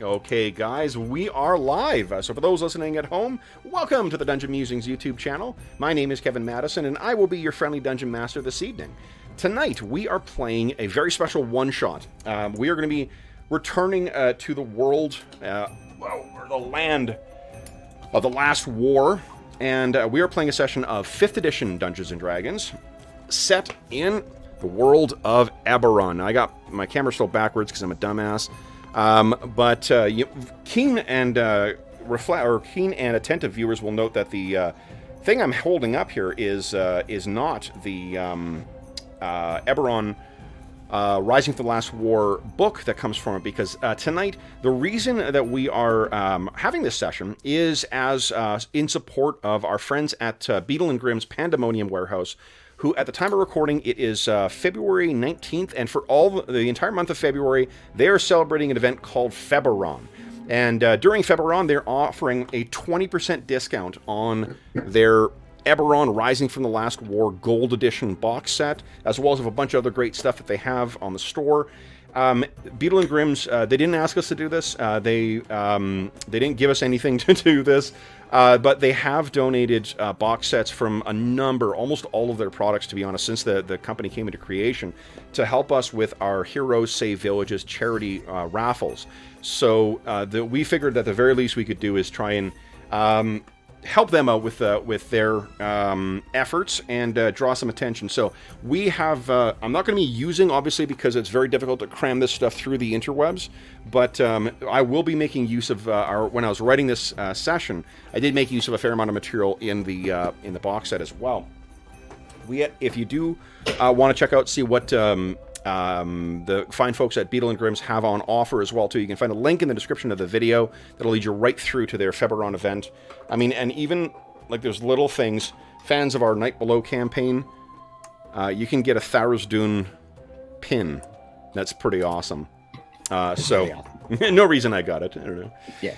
Okay, guys, we are live. So for those listening at home, welcome to the Dungeon Musings YouTube channel. My name is Kevin Madison, and I will be your friendly Dungeon Master this evening. Tonight, we are playing a very special one-shot. We are going to be returning to the world, or the land of the Last War, and we are playing a session of 5th edition Dungeons & Dragons, set in the world of Eberron. Now, I got my camera still backwards because I'm a dumbass. But keen and attentive viewers will note that the thing I'm holding up here is not the Eberron Rising from the Last War book that comes from it, because tonight the reason that we are having this session is as in support of our friends at Beetle and Grimm's Pandemonium Warehouse, who, at the time of recording, it is February 19th, and for all the entire month of February, they are celebrating an event called Eberron. And during Eberron, they're offering a 20% discount on their Eberron Rising from the Last War Gold Edition box set, as well as a bunch of other great stuff that they have on the store. Beetle and Grimm's, they didn't ask us to do this. They didn't give us anything to do this. But they have donated box sets from a number, almost all of their products, to be honest, since the company came into creation, to help us with our Heroes Save Villages charity raffles. So we figured that the very least we could do is try and help them out with their efforts and draw some attention. So we have, I'm not going to be using, obviously, because it's very difficult to cram this stuff through the interwebs, but I will be making use of when I was writing this session, I did make use of a fair amount of material in the box set as well. If you do want to check out, see what the fine folks at Beetle and Grimm's have on offer as well, too. You can find a link in the description of the video that'll lead you right through to their Eberron event. I mean, and even, like, there's little things. Fans of our Night Below campaign, you can get a Thirash pin. That's pretty awesome. No reason I got it. I don't know. Yeah.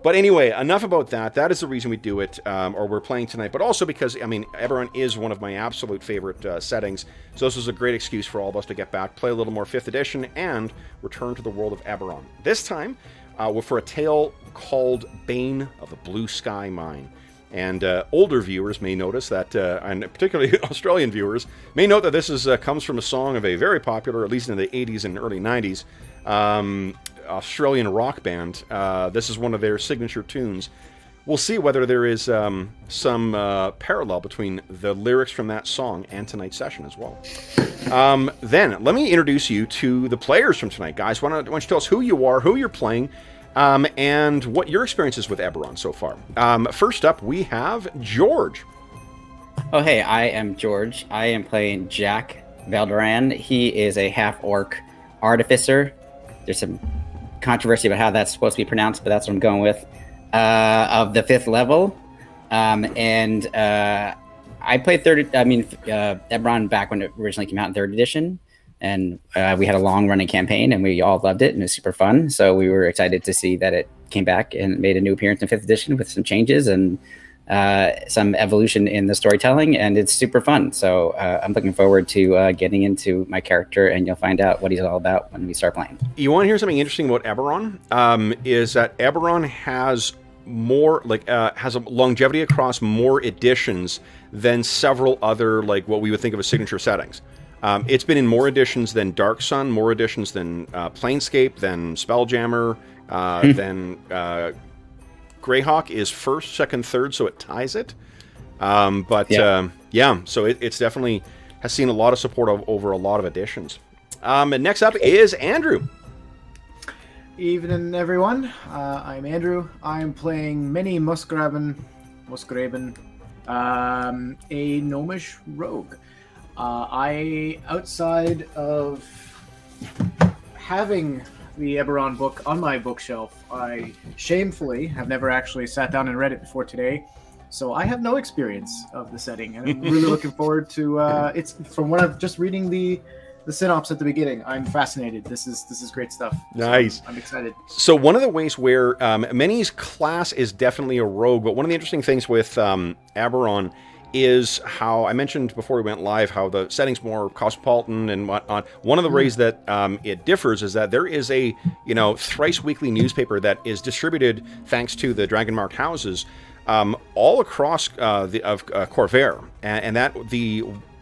But anyway, enough about that. That is the reason we do it, or we're playing tonight. But also because, I mean, Eberron is one of my absolute favorite settings. So this was a great excuse for all of us to get back, play a little more 5th edition, and return to the world of Eberron. This time, for a tale called Bane of the Blue Sky Mine. And older viewers may notice that, and particularly Australian viewers, may note that this comes from a song of a very popular, at least in the 80s and early 90s, Australian rock band. This is one of their signature tunes. We'll see whether there is some parallel between the lyrics from that song and tonight's session as well. Then, let me introduce you to the players from tonight. Guys, why don't you tell us who you are, who you're playing, and what your experience is with Eberron so far. First up, we have George. Oh, hey, I am George. I am playing Jak Velderan. He is a half-orc artificer. There's some controversy about how that's supposed to be pronounced, but that's what I'm going with. Of the 5th level. I played Eberron back when it originally came out in 3rd edition. And we had a long-running campaign, and we all loved it, and it was super fun. So we were excited to see that it came back and made a new appearance in 5th edition with some changes and some evolution in the storytelling, and it's super fun. So I'm looking forward to getting into my character, and you'll find out what he's all about when we start playing. You want to hear something interesting about Eberron? Is that Eberron has more, has a longevity across more editions than several other, what we would think of as signature settings. It's been in more editions than Dark Sun, more editions than Planescape, than Spelljammer, than Greyhawk is 1st, 2nd, 3rd, so it ties it. So it's definitely has seen a lot of support over a lot of editions. And next up is Andrew. Evening, everyone. I'm Andrew. I'm playing Mini Musgraben, a gnomish rogue. Outside of having the Eberron book on my bookshelf, I shamefully have never actually sat down and read it before today, so I have no experience of the setting, and I'm really looking forward to it's from what I've just reading the synopsis at the beginning. I'm fascinated. This is great stuff. Nice. So I'm excited. So one of the ways where Mini's class is definitely a rogue, but one of the interesting things with Eberron is how I mentioned before we went live, how the setting's more cosmopolitan and whatnot. One of the ways that it differs is that there is a, thrice weekly newspaper that is distributed thanks to the dragon marked houses all across Corvair, and that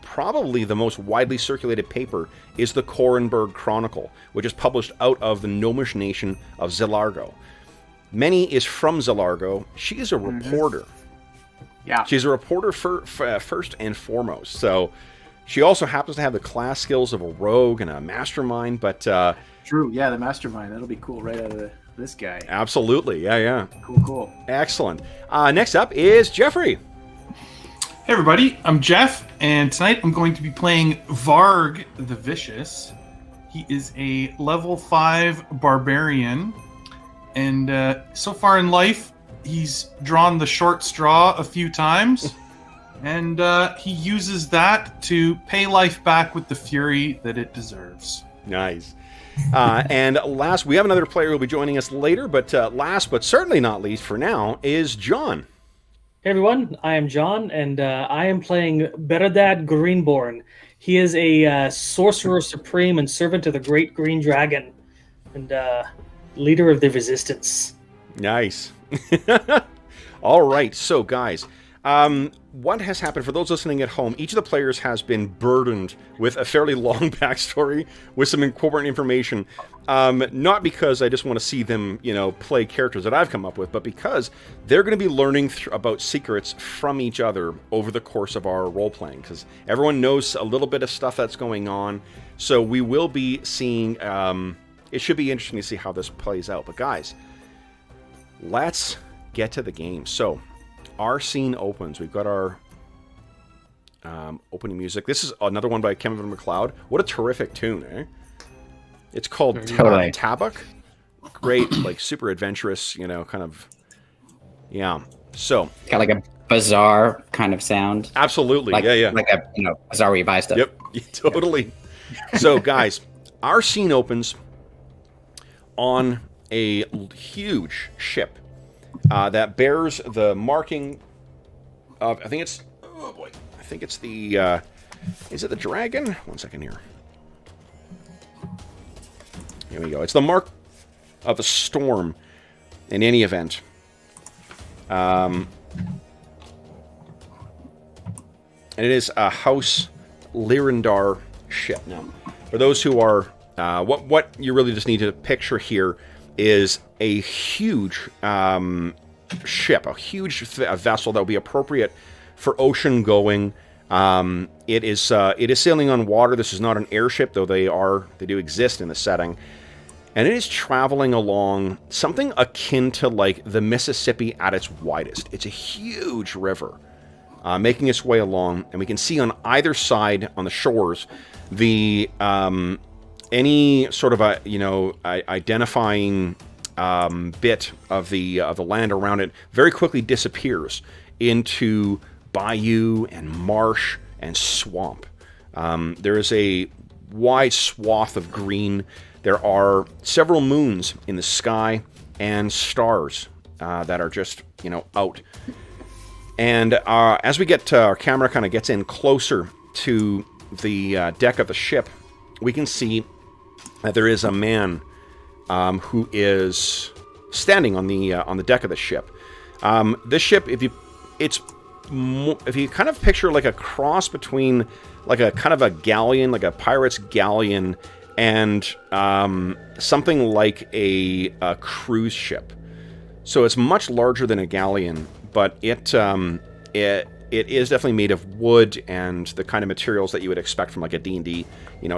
probably the most widely circulated paper is the Korenberg Chronicle, which is published out of the gnomish nation of Zilargo. Many is from Zilargo. She is a reporter. Yeah. She's a reporter first and foremost. So she also happens to have the class skills of a rogue and a mastermind, but... True, yeah, the mastermind. That'll be cool right out of this guy. Absolutely, yeah. Cool. Excellent. Next up is Jeffrey. Hey everybody, I'm Jeff, and tonight I'm going to be playing Varg the Vicious. He is a level 5 barbarian, and so far in life, he's drawn the short straw a few times, and he uses that to pay life back with the fury that it deserves. Nice. And last, we have another player who will be joining us later, but last but certainly not least for now is John. Hey everyone, I am John, and I am playing Beradad Greenborn. He is a sorcerer supreme and servant to the Great Green Dragon, and leader of the Resistance. Nice. All right, so guys, what has happened for those listening at home? Each of the players has been burdened with a fairly long backstory with some important information. Not because I just want to see them, play characters that I've come up with, but because they're going to be learning about secrets from each other over the course of our role playing. Because everyone knows a little bit of stuff that's going on, so we will be seeing. It should be interesting to see how this plays out. But guys, let's get to the game. So, our scene opens. We've got our opening music. This is another one by Kevin MacLeod. What a terrific tune, eh? It's called Tabak. Great, super adventurous, kind of. Yeah. So. Got like a bizarre kind of sound. Absolutely. Like a bizarre where you buy stuff. Yep. Totally. So, guys, our scene opens on a huge ship that bears the marking of, I think it's the, is it the dragon? One second here. Here we go. It's the mark of a storm in any event. And it is a House Lyrindar ship. Now, for those who are, what you really just need to picture here is a huge ship, a huge vessel that will be appropriate for ocean going. It is sailing on water. This is not an airship, though they do exist in the setting. And it is traveling along something akin to like the Mississippi at its widest. It's a huge river making its way along, and we can see on either side on the shores the any sort of identifying bit of the land around it very quickly disappears into bayou and marsh and swamp. There is a wide swath of green. There are several moons in the sky and stars that are just, out. And as we get our camera kind of gets in closer to the deck of the ship, we can see that there is a man who is standing on the deck of the ship. This ship, if you kind of picture like a cross between like a kind of a galleon, like a pirate's galleon, and something like a cruise ship. So it's much larger than a galleon, but it is definitely made of wood and the kind of materials that you would expect from like a D&D,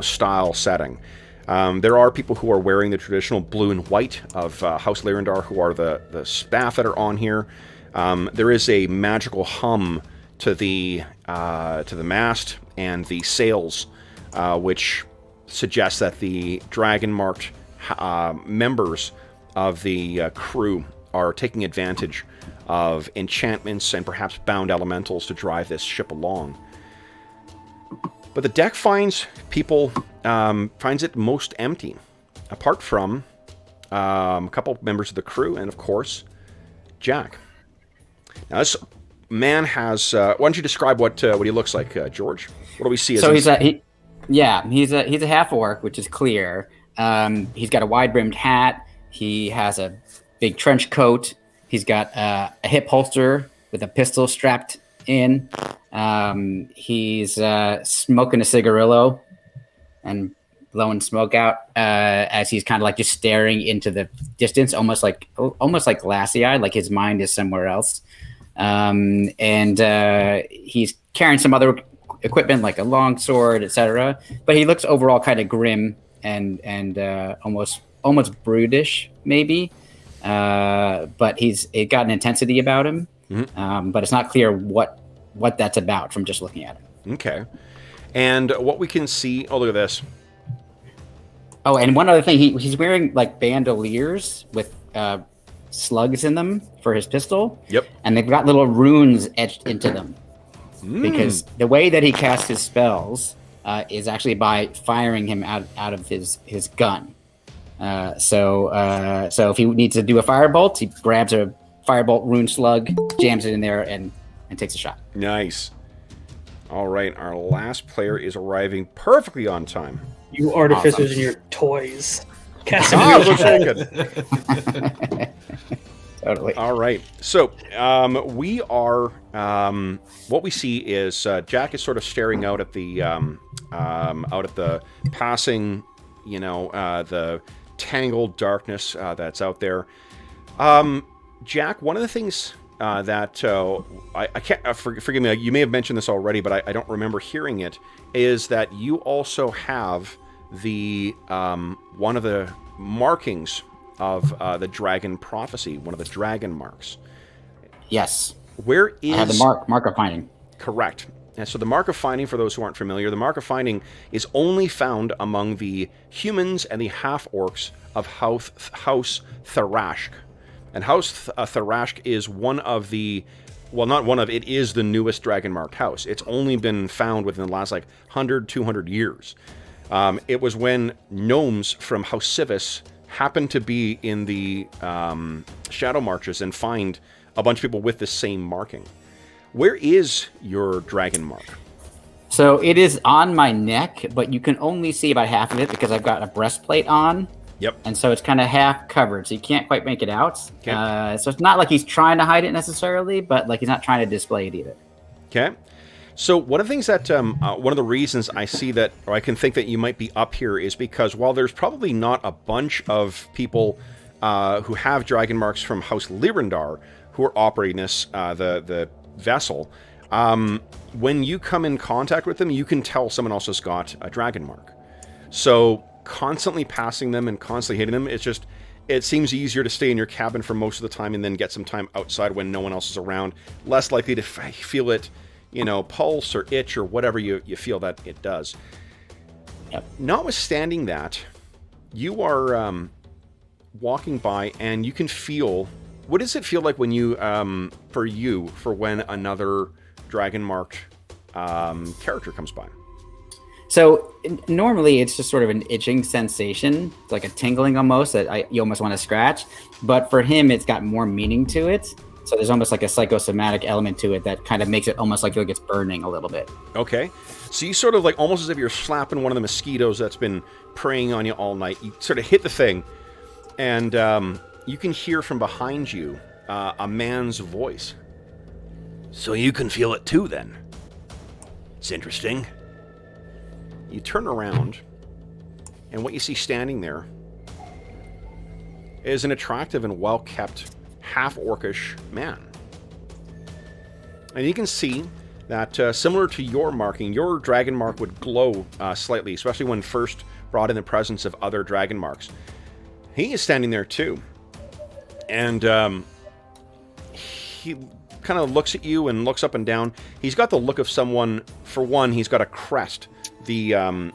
style setting. There are people who are wearing the traditional blue and white of House Lyrindar, who are the staff that are on here. There is a magical hum to the mast and the sails, which suggests that the dragon-marked members of the crew are taking advantage of enchantments and perhaps bound elementals to drive this ship along. But the deck finds it most empty, apart from a couple members of the crew and, of course, Jak. Now, this man has. Why don't you describe what he looks like, George? What do we see? So he's a half orc, which is clear. He's got a wide brimmed hat. He has a big trench coat. He's got a hip holster with a pistol strapped in. He's smoking a cigarillo and blowing smoke out as he's kind of like just staring into the distance, almost like glassy eyed, like his mind is somewhere else. And he's carrying some other equipment like a long sword, etc. But he looks overall kind of grim and almost brutish, maybe. But it got an intensity about him. Mm-hmm. But it's not clear what that's about from just looking at him. Okay. And what we can see. Oh, look at this. Oh, and one other thing, he's wearing like bandoliers with slugs in them for his pistol. Yep. And they've got little runes etched into them. Because the way that he casts his spells is actually by firing him out of his gun. So if he needs to do a firebolt, he grabs a firebolt rune slug, jams it in there, and takes a shot. Nice. All right, our last player is arriving perfectly on time. You artificers and your toys. Totally. All right. So we are. What we see is Jak is sort of staring out at the passing, the tangled darkness that's out there. Jak, one of the things that I can't forgive me. You may have mentioned this already, but I don't remember hearing it. Is that you also have the one of the markings of the dragon prophecy, one of the dragon marks? Yes. Where is... I have the mark of finding. Correct. And so the mark of finding, for those who aren't familiar, the mark of finding is only found among the humans and the half-orcs of House Thirash. And House Thirash is one of the... Well, not one of, it is the newest dragon-marked house. It's only been found within the last, 100, 200 years. It was when gnomes from House Civis happened to be in the Shadow Marches and find a bunch of people with the same marking. Where is your dragon mark? So it is on my neck, but you can only see about half of it because I've got a breastplate on. Yep. And so it's kind of half covered, so you can't quite make it out. Okay. So it's not like he's trying to hide it necessarily, but like he's not trying to display it either. Okay. So one of the things that, one of the reasons I see that, or I can think that you might be up here is because while there's probably not a bunch of people who have dragon marks from House Lyrindar who are operating this, the vessel, when you come in contact with them, you can tell someone else has got a dragon mark. So constantly passing them and constantly hitting them, it seems easier to stay in your cabin for most of the time and then get some time outside when no one else is around. Less likely to feel it, pulse or itch or whatever you feel that it does. Yep. Notwithstanding that, you are walking by and you can feel... What does it feel like when you, for when another dragon-marked character comes by? So normally it's just sort of an itching sensation, it's like a tingling almost that you almost want to scratch. But for him, it's got more meaning to it. So there's almost like a psychosomatic element to it that kind of makes it almost like it's burning a little bit. Okay. So you sort of like almost as if you're slapping one of the mosquitoes that's been preying on you all night. You sort of hit the thing, and you can hear from behind you a man's voice. So you can feel it too, then? It's interesting. You turn around, and what you see standing there is an attractive and well-kept, half-orcish man. And you can see that, similar to your marking, your dragon mark would glow slightly, especially when first brought in the presence of other dragon marks. He is standing there too. And he kind of looks at you and looks up and down. He's got the look of someone, for one, he's got a crest. The dragon,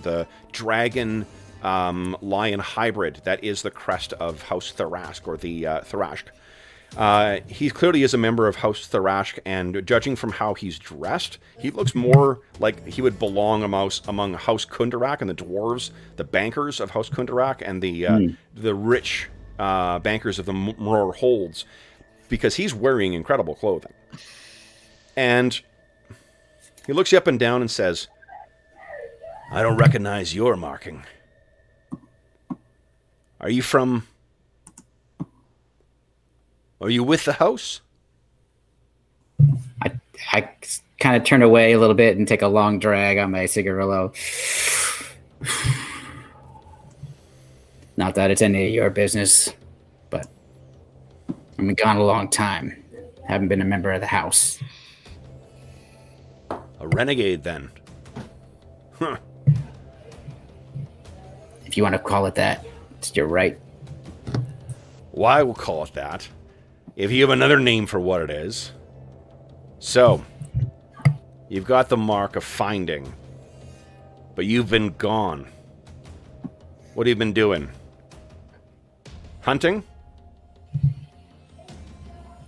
the dragon lion hybrid, that is the crest of House Thirash, or the Thirash. He clearly is a member of House Thirash, and judging from how he's dressed, he looks more like he would belong among House Kundarak and the dwarves, the bankers of House Kundarak, and the rich bankers of the Mror Holds. because he's wearing incredible clothing. And he looks you up and down and says, I don't recognize your marking. Are you with the house? I kind of turn away a little bit and take a long drag on my cigarillo. Not that it's any of your business, but I've been gone a long time. Haven't been a member of the house. A renegade, then. Huh. If you want to call it that, it's your right. Well, I will call it that. If you have another name for what it is. So, you've got the mark of finding, but you've been gone. What have you been doing? Hunting?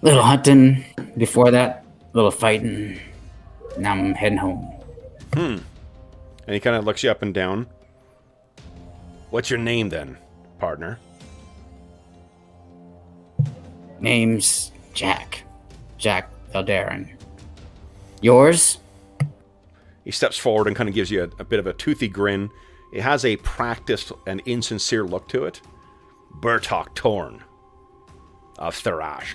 Little hunting. Before that, little fighting. Now I'm heading home. And he kind of looks you up and down. What's your name then, partner? Name's Jak Velderan. Yours? He steps forward and kind of gives you a bit of a toothy grin. It has a practiced and insincere look to it. Bertok Torn of Thirash.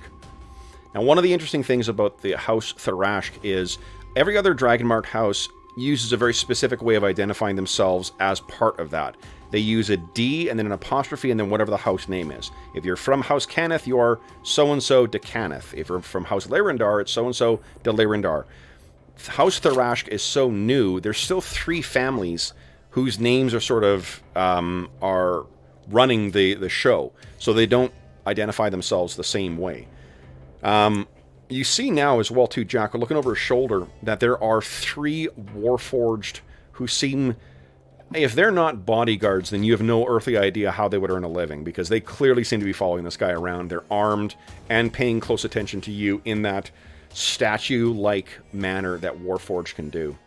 Now, one of the interesting things about the House Thirash is every other Dragonmark house uses a very specific way of identifying themselves as part of that. They use a D and then an apostrophe and then whatever the house name is. If you're from House Cannith, you are so-and-so de Cannith. If you're from House Lyrindar, it's so-and-so de Lyrindar. House Thirash is so new, there's still 3 families whose names are sort of are running the show. So they don't identify themselves the same way. You see now as well, too, Jak, looking over his shoulder, that there are 3 Warforged who seem... If they're not bodyguards, then you have no earthly idea how they would earn a living, because they clearly seem to be following this guy around. They're armed and paying close attention to you in that statue-like manner that Warforged can do.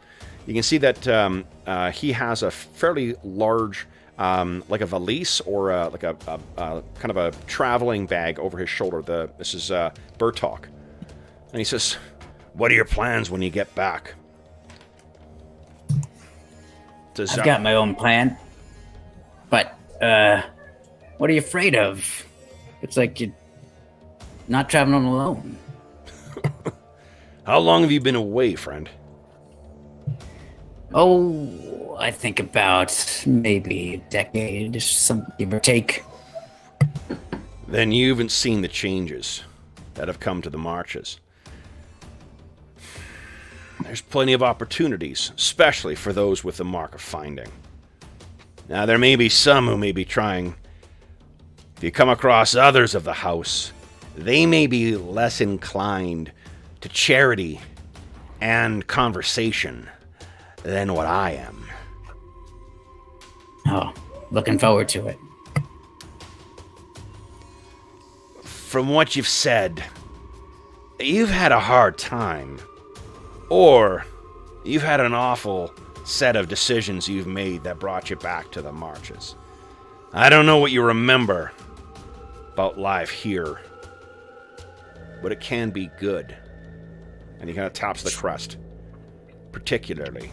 You can see that he has a fairly large, like a valise or like a kind of a traveling bag over his shoulder. This is Bertok. And he says, what are your plans when you get back? I've got my own plan. But, what are you afraid of? It's like you're not traveling alone. How long have you been away, friend? Oh, I think about maybe a decade, some give or take. Then you haven't seen the changes that have come to the marches. There's plenty of opportunities, especially for those with the mark of finding. Now, there may be some who may be trying. If you come across others of the house, they may be less inclined to charity and conversation than what I am. Oh, looking forward to it. From what you've said, you've had a hard time. Or you've had an awful set of decisions you've made that brought you back to the marches. I don't know what you remember about life here, but it can be good. And he kind of taps the crest, particularly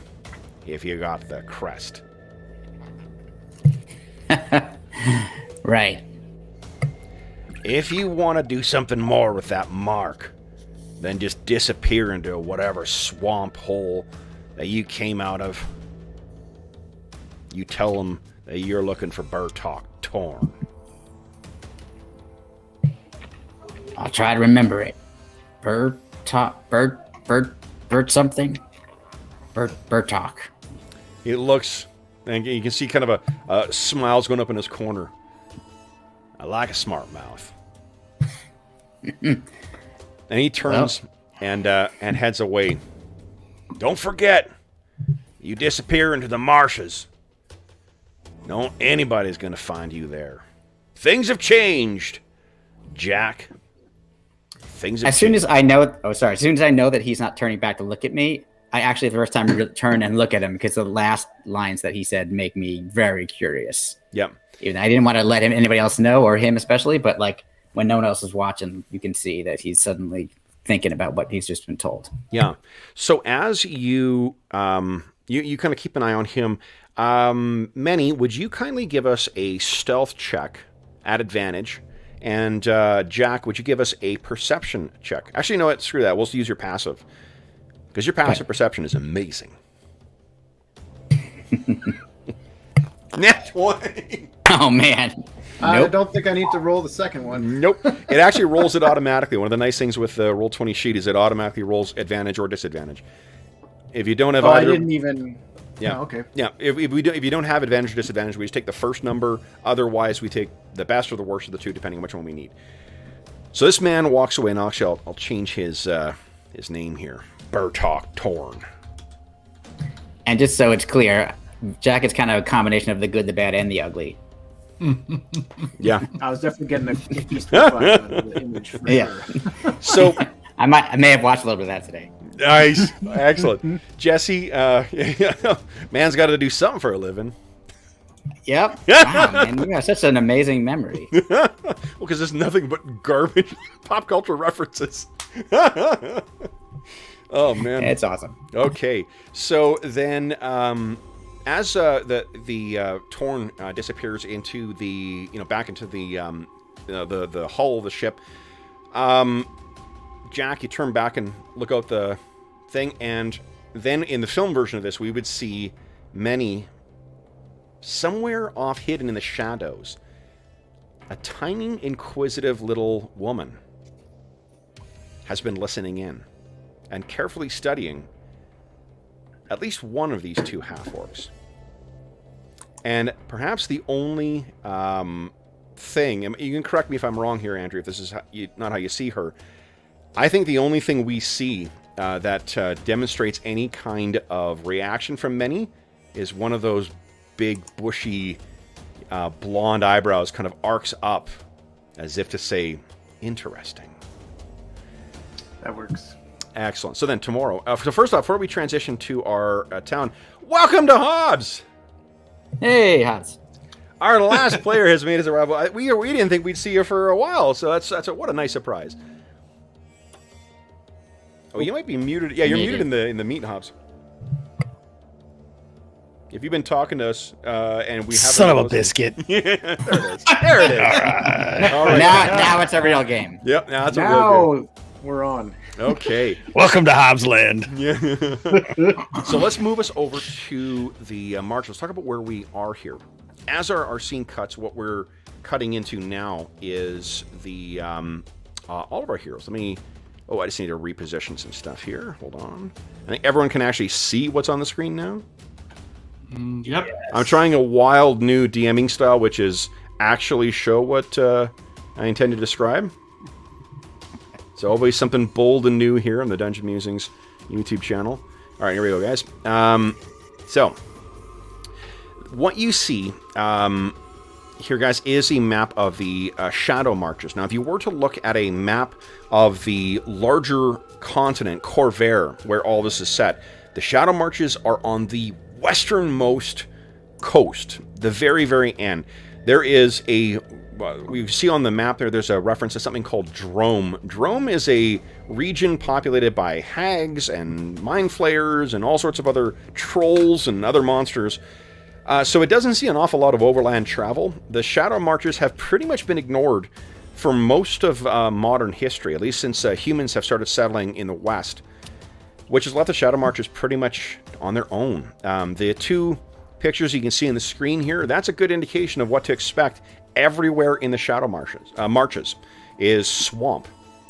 if you got the crest. Right. If you want to do something more with that mark, then just disappear into whatever swamp hole that you came out of. You tell them that you're looking for Bertok Torn. I'll try to remember it. Bert something? Bertok. It looks, and you can see kind of a smile's going up in his corner. I like a smart mouth. And he turns and heads away. Don't forget, you disappear into the marshes. No, anybody's going to find you there. Things have changed, Jak. Things have As soon changed. as I know, as soon as I know that he's not turning back to look at me, I actually, the first time, turn and look at him because the last lines that he said make me very curious. Yep. Even I didn't want to let anybody else know, or him especially, but like when no one else is watching, you can see that he's suddenly thinking about what he's just been told. Yeah. So as you you kind of keep an eye on him, Manny, would you kindly give us a stealth check at advantage? And Jack, would you give us a perception check? Actually, no, screw that. We'll use your passive. Because your passive perception is amazing. Net 20. Oh, man. I don't think I need to roll the second one. Nope. It actually rolls it automatically. One of the nice things with the Roll20 sheet is it automatically rolls advantage or disadvantage. If you don't have either... I didn't even... Yeah. Oh, okay. Yeah. If you don't have advantage or disadvantage, we just take the first number. Otherwise, we take the best or the worst of the two, depending on which one we need. So this man walks away, and actually, I'll change his name here. Bertok Torn. And just so it's clear, Jack is kind of a combination of the good, the bad, and the ugly. Yeah. I was definitely getting a feast of the image for sure. So I may have watched a little bit of that today. nice, excellent, Jesse. Man's got to do something for a living. Yep. Wow, man, you have such an amazing memory. Well, because there's nothing but garbage pop culture references. Oh man, It's awesome. Okay, so then as the Torn disappears into the back into the hull of the ship, Jack, you turn back and look out the thing, and then in the film version of this, we would see Manny somewhere off hidden in the shadows. A tiny, inquisitive little woman has been listening in and carefully studying at least one of these two half-orcs. And perhaps the only thing, and you can correct me if I'm wrong here, Andrew, if this is not how you see her, I think the only thing we see that demonstrates any kind of reaction from Manny is one of those big, bushy, blonde eyebrows kind of arcs up as if to say, interesting. That works. Excellent. So then tomorrow, so first off, before we transition to our town, welcome to Hobbs! Hey, Hobbs. Our last player has made his arrival. We didn't think we'd see you for a while, so what a nice surprise. Oh, you might be muted. Yeah, you're muted in the meet, Hobbs. If you've been talking to us, and we haven't... Son of a biscuit. Yeah, there it is. There it is. All right. Now it's a real game. Yep, now it's a real game. We're on. Okay. Welcome to Hobbs Land. Yeah. So let's move us over to the march. Let's talk about where we are here. As our scene cuts, what we're cutting into now is the all of our heroes. I just need to reposition some stuff here. Hold on. I think everyone can actually see what's on the screen now. Yep. Yes. I'm trying a wild new DMing style, which is actually show what I intend to describe. So always something bold and new here on the Dungeon Musings YouTube channel. All right, here we go, guys. So what you see here, guys, is a map of the Shadow Marches. Now, if you were to look at a map of the larger continent, Corvair, where all this is set, the Shadow Marches are on the westernmost coast, the very, very end. There is we see on the map there's a reference to something called Drome. Drome is a region populated by hags and mind flayers and all sorts of other trolls and other monsters. So it doesn't see an awful lot of overland travel. The Shadow Marchers have pretty much been ignored for most of modern history, at least since humans have started settling in the west, which has left the Shadow Marchers pretty much on their own. The two pictures you can see on the screen here, that's a good indication of what to expect everywhere in the Shadow Marches is swamp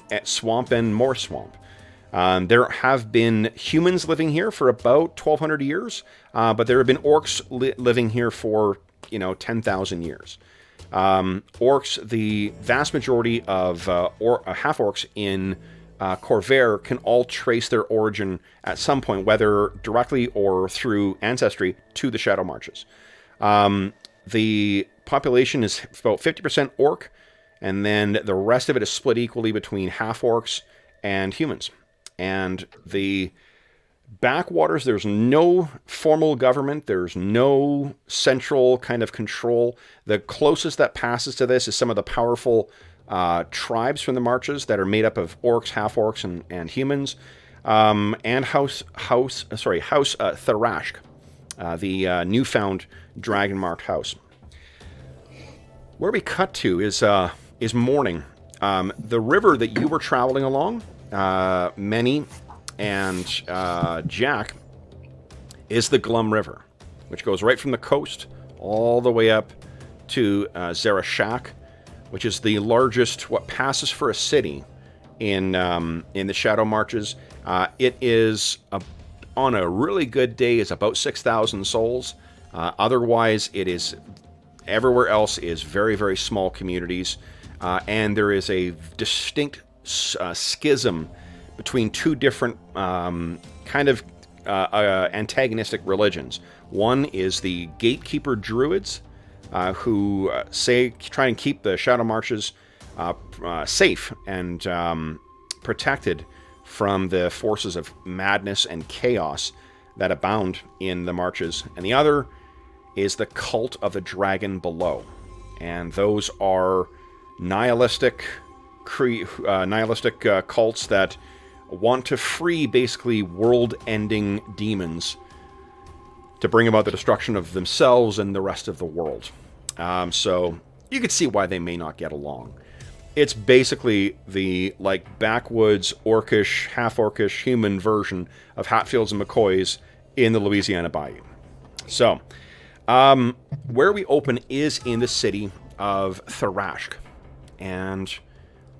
and more swamp. There have been humans living here for about 1,200 years, but there have been orcs living here for 10,000 years. Orcs, the vast majority of half-orcs in Corvair can all trace their origin at some point, whether directly or through ancestry, to the Shadow Marches. The population is about 50% orc, and then the rest of it is split equally between half-orcs and humans. And the backwaters, there's no formal government, there's no central kind of control. The closest that passes to this is some of the powerful tribes from the marches that are made up of orcs, half-orcs, and humans, and House Thirash, the newfound dragon-marked house. Where we cut to is morning. The river that you were traveling along, Many and Jack, is the Glum River, which goes right from the coast all the way up to Thirash, which is the largest, what passes for a city in the Shadow Marches. It is, on a really good day, is about 6,000 souls. Otherwise, it is, everywhere else is very, very small communities. And there is a distinct schism between two different antagonistic religions. One is the Gatekeeper Druids, who try and keep the Shadow Marches safe and protected from the forces of madness and chaos that abound in the Marches. And the other is the Cult of the Dragon Below. And those are nihilistic cults that want to free basically world-ending demons to bring about the destruction of themselves and the rest of the world. So you could see why they may not get along. It's basically the backwoods, orcish, half-orcish human version of Hatfields and McCoys in the Louisiana Bayou. So where we open is in the city of Thirash. And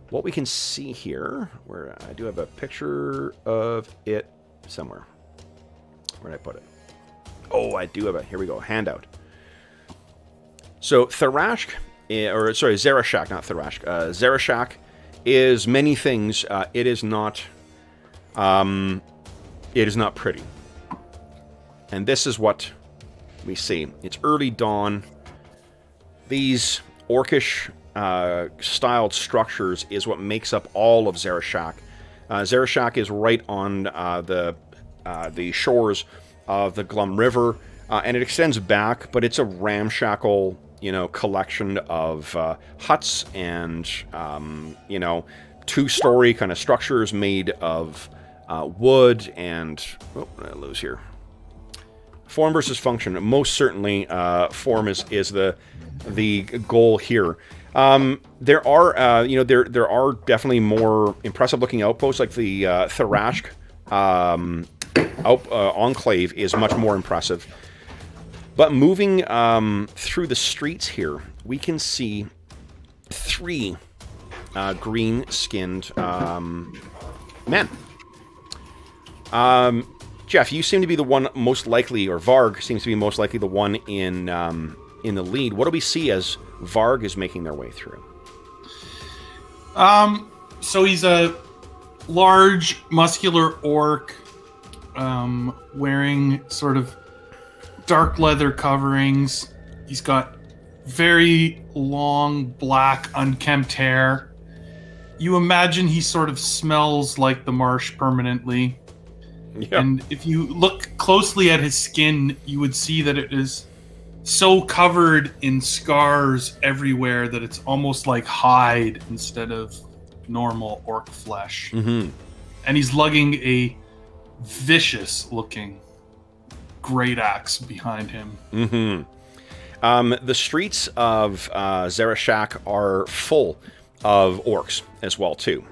what we can see here, where I do have a picture of it somewhere. Where did I put it? Oh, I do have it. Here we go. Handout. So Thirash, Thirash, not Thirash. Thirash is many things. It is not pretty. And this is what we see. It's early dawn. These orcish styled structures is what makes up all of Thirash. Thirash is right on the shores of the Glum River, and it extends back, but it's a ramshackle, collection of huts and, two-story kind of structures made of wood and... Oh, what did I lose here? Form versus function. Most certainly, form is the goal here. There are, there are definitely more impressive-looking outposts, like the Thirash enclave is much more impressive. But moving through the streets here, we can see three green-skinned men. Jeff, you seem to be the one most likely, or Varg seems to be most likely the one in the lead. What do we see as Varg is making their way through? So he's a large, muscular orc, wearing sort of dark leather coverings. He's got very long, black, unkempt hair. You imagine he sort of smells like the marsh permanently. Yep. And if you look closely at his skin, you would see that it is so covered in scars everywhere that it's almost like hide instead of normal orc flesh. Mm-hmm. And he's lugging a vicious-looking great axe behind him. Mm-hmm. The streets of Thirash are full of orcs as well, too.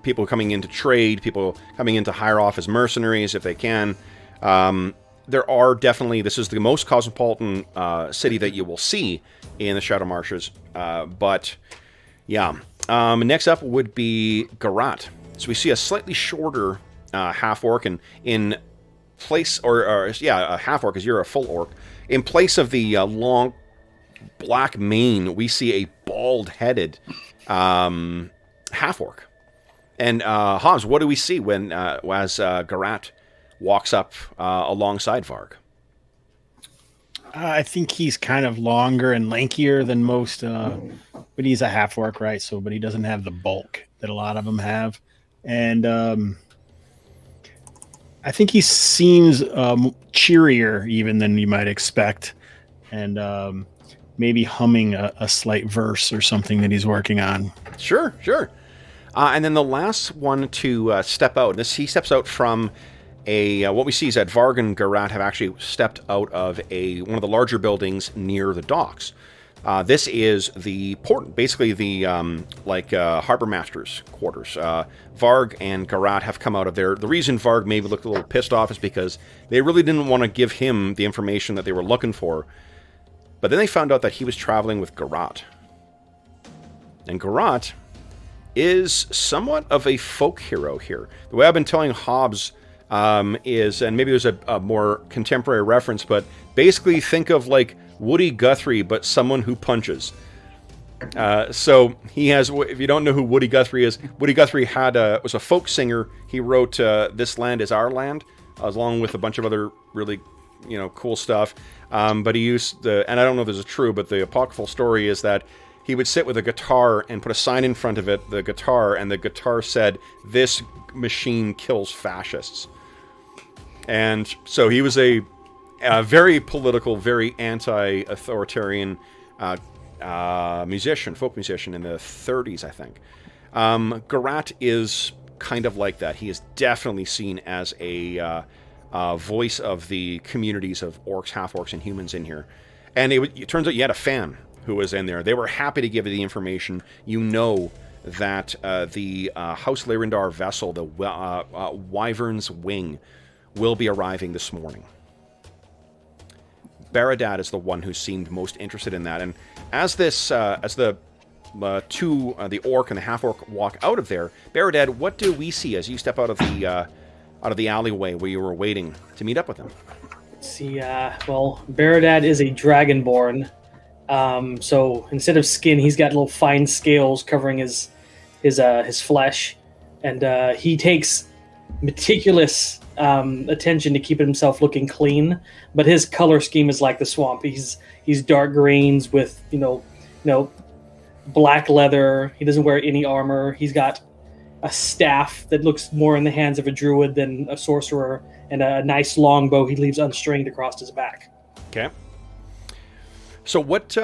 People coming in to trade, people coming in to hire off as mercenaries if they can. There are definitely, this is the most cosmopolitan city that you will see in the Shadow Marshes. But, yeah. Next up would be Gharat. So we see a slightly shorter half-orc, and in place, a half-orc, because you're a full orc. In place of the long black mane, we see a bald-headed half-orc. And Hobbs, what do we see when as Gharat walks up alongside Varg? I think he's kind of longer and lankier than most, but he's a half-orc, right? So, but he doesn't have the bulk that a lot of them have. And I think he seems cheerier even than you might expect. And maybe humming a slight verse or something that he's working on. Sure. And then the last one to step out. He steps out from what we see is that Varg and Gharat have actually stepped out of one of the larger buildings near the docks. This is the port, basically the harbor master's quarters. Varg and Gharat have come out of there. The reason Varg maybe looked a little pissed off is because they really didn't want to give him the information that they were looking for. But then they found out that he was traveling with Gharat. And Gharat is somewhat of a folk hero here. The way I've been telling Hobbs is, and maybe there's a more contemporary reference, but basically think of like Woody Guthrie, but someone who punches. So he has, if you don't know who Woody Guthrie is, Woody Guthrie was a folk singer. He wrote This Land Is Our Land, along with a bunch of other really, cool stuff. But he used and I don't know if this is true, but the apocryphal story is that he would sit with a guitar and put a sign in front of it, the guitar, and the guitar said, "This machine kills fascists." And so he was a very political, very anti-authoritarian folk musician in the 30s, I think. Gharat is kind of like that. He is definitely seen as a voice of the communities of orcs, half-orcs, and humans in here. And it turns out you had a fan who was in there. They were happy to give you the information. You know that the House Lyrindar vessel, the Wyvern's Wing, will be arriving this morning. Beradad is the one who seemed most interested in that. And as the orc and the half-orc walk out of there, Beradad, what do we see as you step out of the alleyway where you were waiting to meet up with him? Let's see, Beradad is a dragonborn. So instead of skin, he's got little fine scales covering his flesh, and he takes meticulous attention to keep himself looking clean. But his color scheme is like the swamp. He's dark greens with black leather. He doesn't wear any armor. He's got a staff that looks more in the hands of a druid than a sorcerer, and a nice long bow he leaves unstringed across his back. Okay. So what,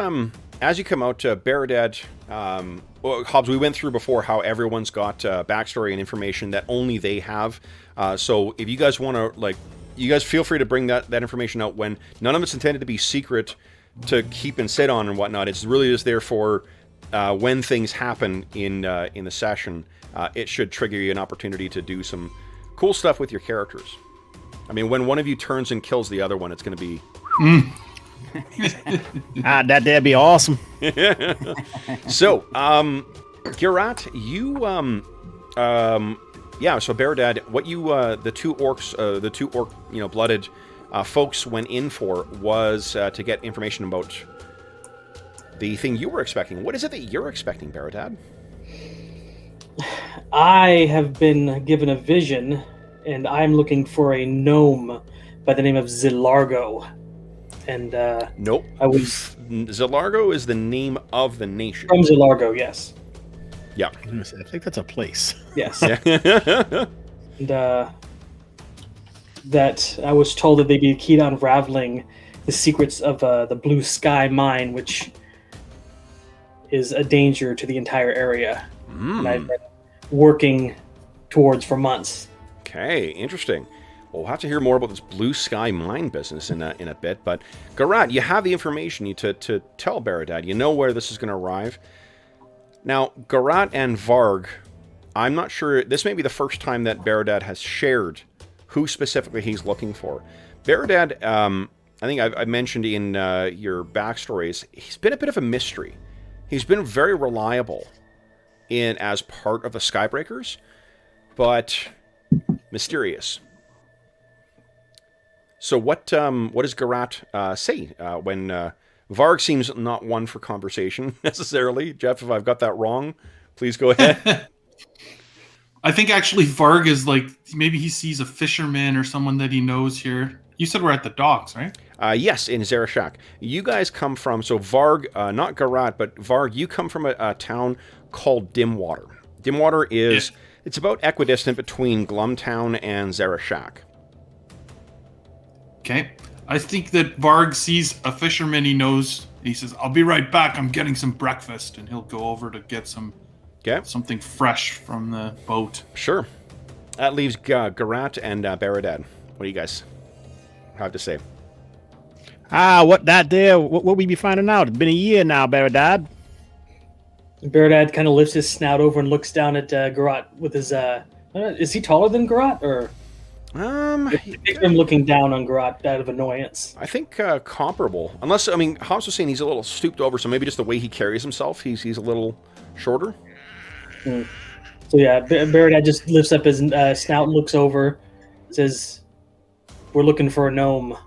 as you come out, Beradad, Hobbs, we went through before how everyone's got backstory and information that only they have. So if you guys want to, you guys feel free to bring that information out when none of it's intended to be secret to keep and sit on and whatnot. It's really just there for when things happen in the session. It should trigger you an opportunity to do some cool stuff with your characters. I mean, when one of you turns and kills the other one, it's going to be... That'd be awesome. So, Gharat, you, so Beradad, what you, the two orc, blooded folks went in for was to get information about the thing you were expecting. What is it that you're expecting, Beradad? I have been given a vision, and I'm looking for a gnome by the name of Zilargo. And nope. Zilargo is the name of the nation. From Zilargo, yes. Yeah. I think that's a place. Yes. Yeah. And that I was told that they'd be key to unraveling the secrets of the Blue Sky Mine, which is a danger to the entire area. And I've been working towards for months. Okay, interesting. Well, we'll have to hear more about this Blue Sky Mine business in a bit. But Gharat, you have the information to tell Beradad. You know where this is going to arrive. Now, Gharat and Varg, I'm not sure. This may be the first time that Beradad has shared who specifically he's looking for. Beradad, I think I mentioned in your backstories, he's been a bit of a mystery. He's been very reliable as part of the Skybreakers, but mysterious. So what does Gharat say when Varg seems not one for conversation necessarily? Jeff, if I've got that wrong, please go ahead. I think actually Varg is maybe he sees a fisherman or someone that he knows here. You said we're at the docks, right? Yes, in Zarashak. You guys come from, so Varg, not Gharat, but Varg, you come from a town called Dimwater. Dimwater is, it's about equidistant between Glumtown and Zarashak. Okay. I think that Varg sees a fisherman he knows He says, "I'll be right back. I'm getting some breakfast," and he'll go over to get something fresh from the boat. Sure. That leaves Gharat and Baradad. What do you guys have to say? What that there? What we be finding out? It's been a year now, Baradad. Baradad kind of lifts his snout over and looks down at Gharat with his. Is he taller than Gharat, or? Picture him looking down on Gharat out of annoyance. I think comparable. Unless, I mean, Hobbs was saying he's a little stooped over, so maybe just the way he carries himself, he's a little shorter. So yeah, Baradad just lifts up his snout and looks over, says, "We're looking for a gnome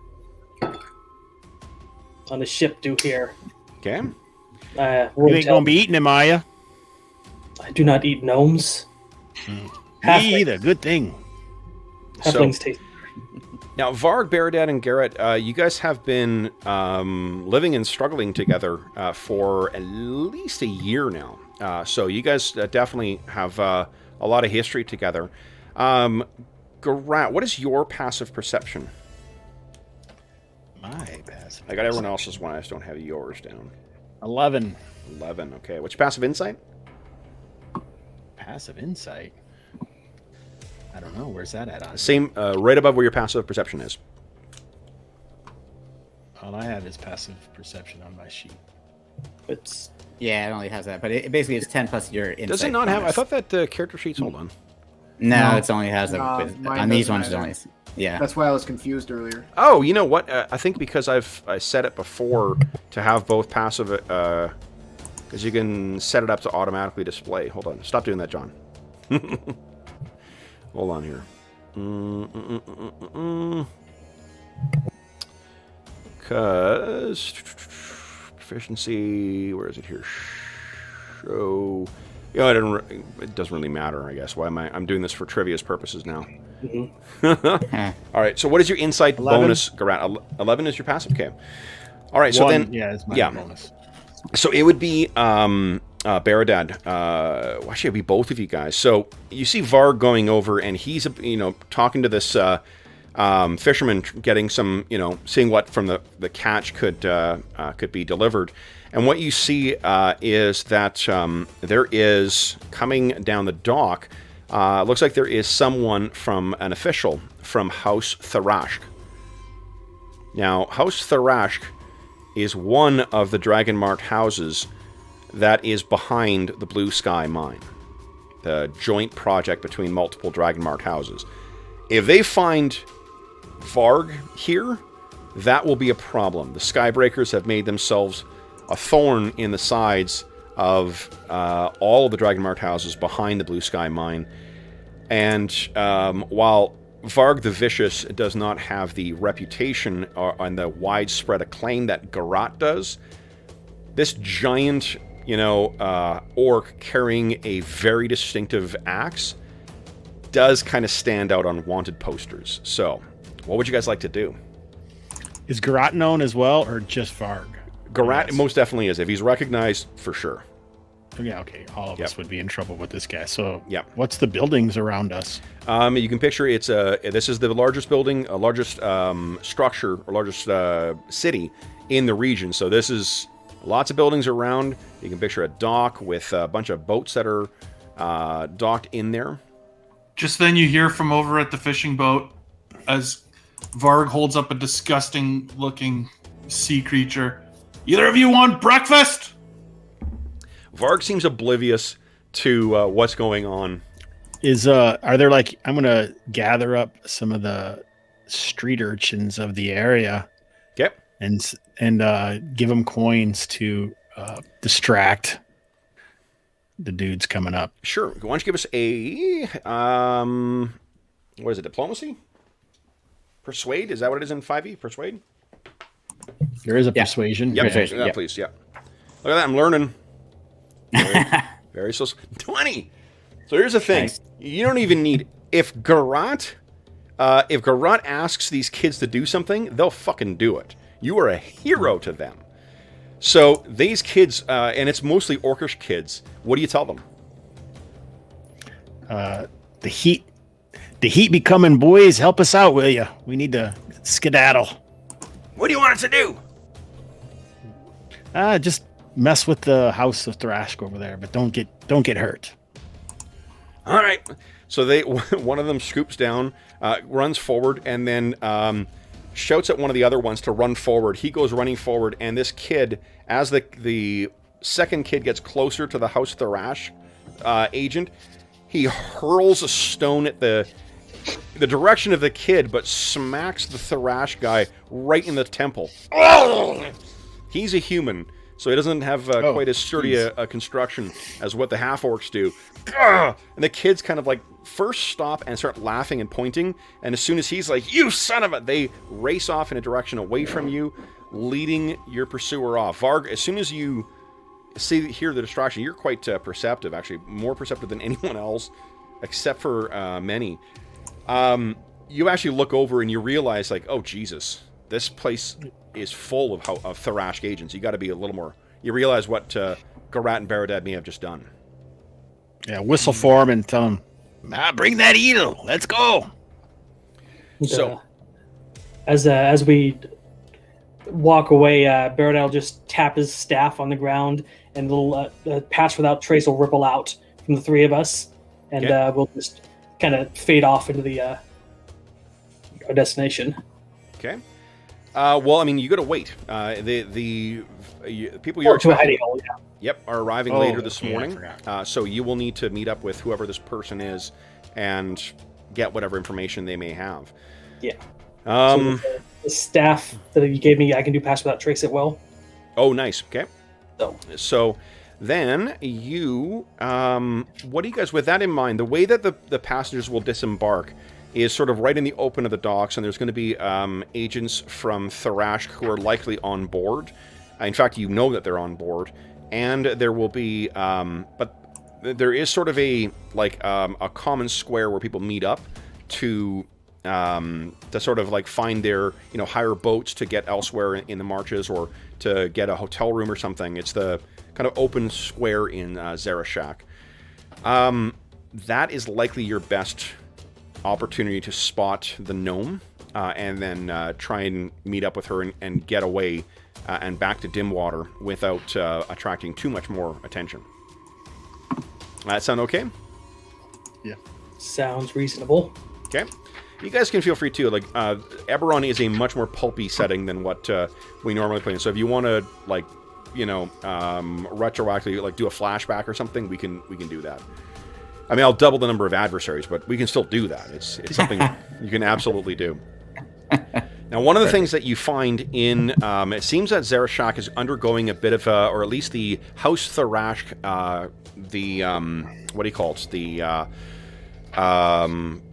on a ship due here." Okay. You ain't gonna be eating him, are you? I do not eat gnomes. Me either. Good thing. Halflings taste. Now, Varg, Baradad, and Gharat, you guys have been living and struggling together for at least a year now. So you guys definitely have a lot of history together. Gharat, what is your passive perception? My passive. I got everyone else's one. I just don't have yours down. 11. 11. Okay. What's your passive insight? Passive insight. I don't know. Where's that at? On Same, right above where your passive perception is. All I have is passive perception on my sheet. Yeah, it only has that, but it basically is 10 plus your insight. Does it not have? I thought that the character sheets. Hold on. No, it only has that. Mine On these doesn't ones, it either. only. Yeah. That's why I was confused earlier. Oh, you know what? I think because I set it before to have both passive, because you can set it up to automatically display. Hold on. Stop doing that, John. Hold on here. Because proficiency, where is it here? Show. You know, it doesn't really matter, I guess. Why am I'm doing this for trivia's purposes now. All right. So, what is your insight 11? bonus, Gharat? 11 is your passive. Okay. All right. So then, it's my bonus. so it would be Baradad. Actually, it'd be both of you guys. So you see Varg going over, and he's talking to this fisherman, getting some, seeing what from the catch could be delivered. And what you see is that there is coming down the dock. Looks like there is someone from an official from House Thirash. Now, House Thirash is one of the dragon-marked houses that is behind the Blue Sky Mine, the joint project between multiple dragon-marked houses. If they find Varg here, that will be a problem. The Skybreakers have made themselves a thorn in the sides of all of the dragon-marked houses behind the Blue Sky Mine. And while Varg the Vicious does not have the reputation and the widespread acclaim that Gharat does, this giant, orc carrying a very distinctive axe does kind of stand out on wanted posters. So, what would you guys like to do? Is Gharat known as well, or just Varg? Gharat most definitely is. If he's recognized, for sure. Yeah, okay. All of us would be in trouble with this guy. So, Yep. What's the buildings around us? You can picture this is the largest building, largest structure, or largest city in the region. So this is lots of buildings around. You can picture a dock with a bunch of boats that are docked in there. Just then you hear from over at the fishing boat as Varg holds up a disgusting-looking sea creature. "Either of you want breakfast?" Varg seems oblivious to what's going on. Are there I'm gonna gather up some of the street urchins of the area. Okay. And give them coins to distract the dudes coming up. Sure. Why don't you give us a what is it? Diplomacy? Persuade? Is that what it is in 5e? Persuade? There is a persuasion. Yep. Persuasion, Yeah, yep. please. Yeah. Look at that. I'm learning. Very so. 20. So here's the thing. Nice. You don't even need if Gharat asks these kids to do something, they'll fucking do it. You are a hero to them. So these kids, and it's mostly orcish kids. What do you tell them? The heat be coming, boys. Help us out, will you? We need to skedaddle. What do you want us to do? Just mess with the House of Thirash over there, but don't get hurt. All right. So one of them scoops down, runs forward, and then shouts at one of the other ones to run forward. He goes running forward, and this kid, as the second kid gets closer to the House Thirash agent, he hurls a stone at the direction of the kid, but smacks the Thirash guy right in the temple. He's a human, so he doesn't have quite as sturdy a construction as what the half-orcs do. And the kids kind of like first stop and start laughing and pointing, and as soon as he's like, "You son of a," they race off in a direction away from you, leading your pursuer off. Varg, as soon as you hear the distraction, you're quite perceptive, actually more perceptive than anyone else, except for many. You actually look over and you realize, like, oh Jesus, this place is full of Thirash agents. You got to be a little more. You realize what Gharat and Berdad may have just done. Yeah, whistle for him and tell him, bring that eel. Let's go. So, as we walk away, Berdad will just tap his staff on the ground, and a little patch without trace will ripple out from the three of us, and we'll just kind of fade off into the our destination. Okay. Well, I mean, you got to wait. The people you're to a hiding hole, yeah. Yep, are arriving later this morning. I forgot. So you will need to meet up with whoever this person is and get whatever information they may have. Yeah. The staff that you gave me, I can do pass without trace at will. Oh, nice. Okay. So then you, what do you guys, with that in mind, the way that the passengers will disembark is sort of right in the open of the docks, and there's going to be agents from Thirash who are likely on board. In fact, you know that they're on board, and there will be, but there is sort of a common square where people meet up to sort of like find their, hire boats to get elsewhere in the marches or to get a hotel room or something. It's the kind of open square in Zarashak. That is likely your best opportunity to spot the gnome and then try and meet up with her and get away and back to Dimwater without attracting too much more attention. That sound okay? Yeah. Sounds reasonable. Okay. You guys can feel free too. Like Eberron is a much more pulpy setting than what we normally play in. So if you want to retroactively do a flashback or something, we can do that. I mean, I'll double the number of adversaries, but we can still do that. It's something you can absolutely do. Now, one of the things that you find in it seems that Zarashak is undergoing a bit of or at least the House Thirash, what do you call it? The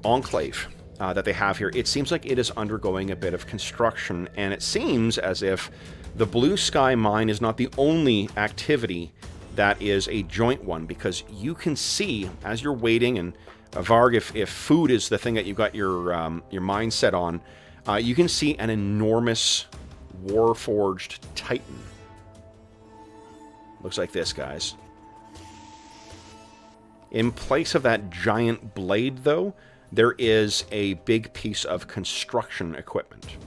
enclave that they have here. It seems like it is undergoing a bit of construction, and it seems as if the Blue Sky Mine is not the only activity that is a joint one, because you can see as you're waiting, and Varg, if food is the thing that you've got your mind set on, you can see an enormous Warforged Titan. Looks like this, guys. In place of that giant blade, though, there is a big piece of construction equipment.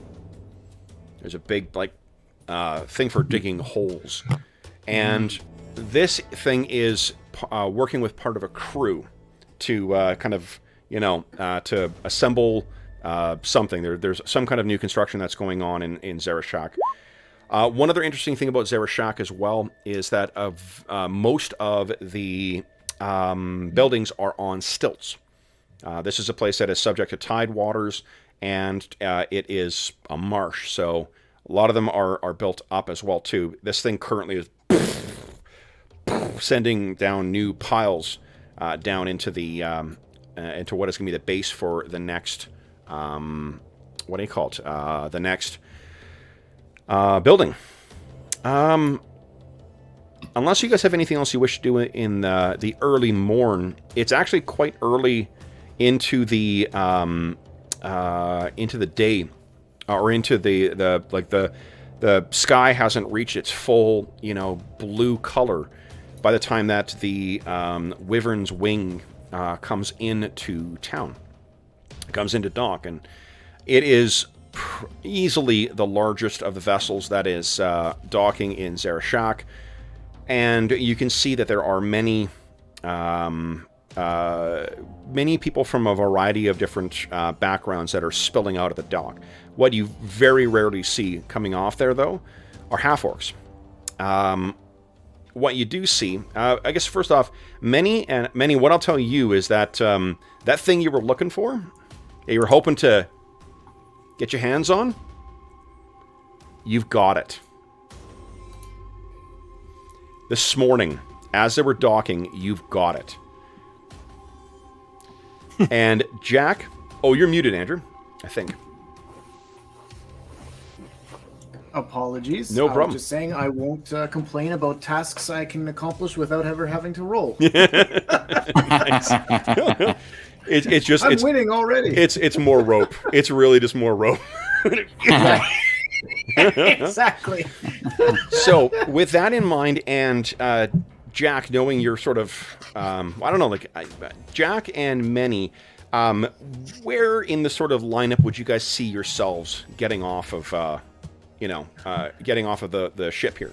There's a big, thing for digging holes. And this thing is working with part of a crew to to assemble something. There's some kind of new construction that's going on in Zarashak. One other interesting thing about Zarashak as well is that most of the buildings are on stilts. This is a place that is subject to tide waters, and it is a marsh, so a lot of them are built up as well too. This thing currently is sending down new piles down into the into what is going to be the base for the next what do you call it? The next building. Unless you guys have anything else you wish to do in the early morn, it's actually quite early into the day, or into the sky hasn't reached its full blue color by the time that the Wyvern's Wing comes into town. It comes into dock, and it is easily the largest of the vessels that is docking in Zarashak. And you can see that there are many people from a variety of different backgrounds that are spilling out of the dock. What you very rarely see coming off there, though, are half-orcs. What you do see, I guess first off, Many, what I'll tell you is that that thing you were looking for, that you were hoping to get your hands on, you've got it. This morning, as they were docking, you've got it. And Jak, oh, you're muted, Andrew, I think. Apologies. No problem. I was just saying I won't complain about tasks I can accomplish without ever having to roll. It's just I'm winning already. It's more rope. It's really just more rope. Exactly. So with that in mind, and Jak, knowing you're sort of I don't know, like Jak and Many, where in the sort of lineup would you guys see yourselves getting off of getting off of the ship here?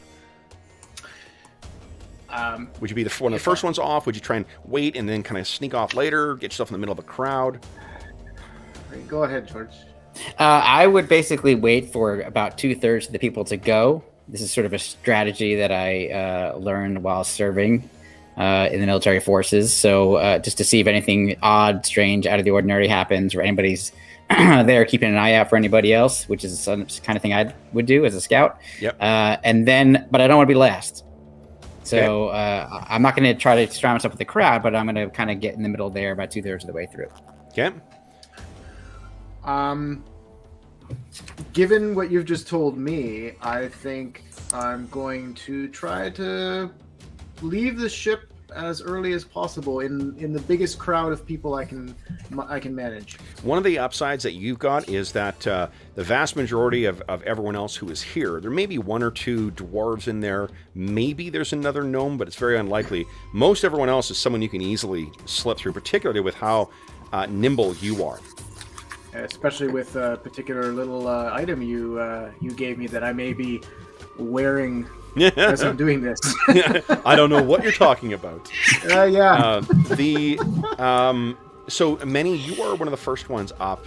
Would you be one of the first ones off? Would you try and wait and then kind of sneak off later, get yourself in the middle of a crowd? Go ahead, George. I would basically wait for about 2/3 of the people to go. This is sort of a strategy that I learned while serving in the military forces. So just to see if anything odd, strange, out of the ordinary happens, or anybody's there keeping an eye out for anybody else, which is the kind of thing I would do as a scout. Yep. And then, but I don't want to be last. So I'm not going to try to surround myself with the crowd, but I'm going to kind of get in the middle there about 2/3 of the way through. Okay. Given what you've just told me, I think I'm going to try to leave the ship as early as possible in the biggest crowd of people I can manage. One of the upsides that you've got is that the vast majority of everyone else who is here, there may be one or two dwarves in there, maybe there's another gnome, but it's very unlikely. Most everyone else is someone you can easily slip through, particularly with how nimble you are. Especially with a particular little item you gave me that I may be wearing as I'm doing this. I don't know what you're talking about. Yeah. So Many, you are one of the first ones up.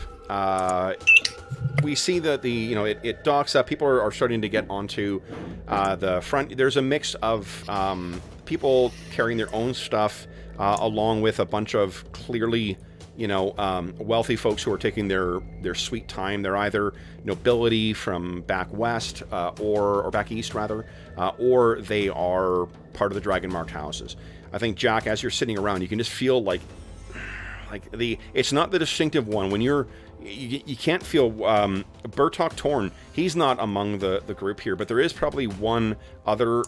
We see that it docks up. People are starting to get onto the front. There's a mix of people carrying their own stuff along with a bunch of clearly wealthy folks who are taking their sweet time. They're either nobility from back west or back east rather, or they are part of the dragon marked houses. I think, Jak, as you're sitting around, you can just feel like it's not the distinctive one. When you can't feel Bertok Torn, he's not among the group here, but there is probably one other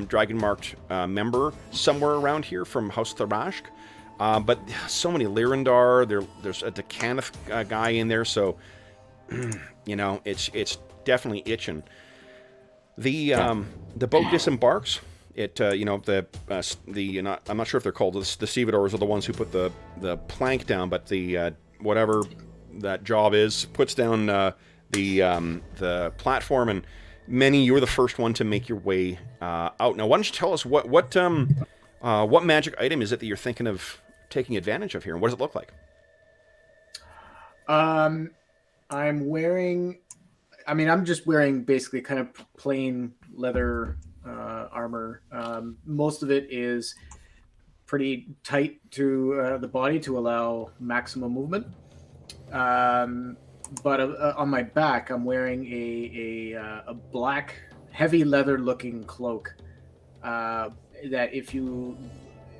dragon marked member somewhere around here from House Thirash. But so many Lyrandar, there's a Decanath guy in there, so it's definitely itching. The boat disembarks. I'm not sure if they're called the stevedores are the ones who put the plank down, but the whatever that job is puts down the platform, and Many, you're the first one to make your way out. Now, why don't you tell us what magic item is it that you're thinking of taking advantage of here, and what does it look like? I'm just wearing basically kind of plain leather armor. Most of it is pretty tight to the body to allow maximum movement. But on my back, I'm wearing a black, heavy leather-looking cloak that, if you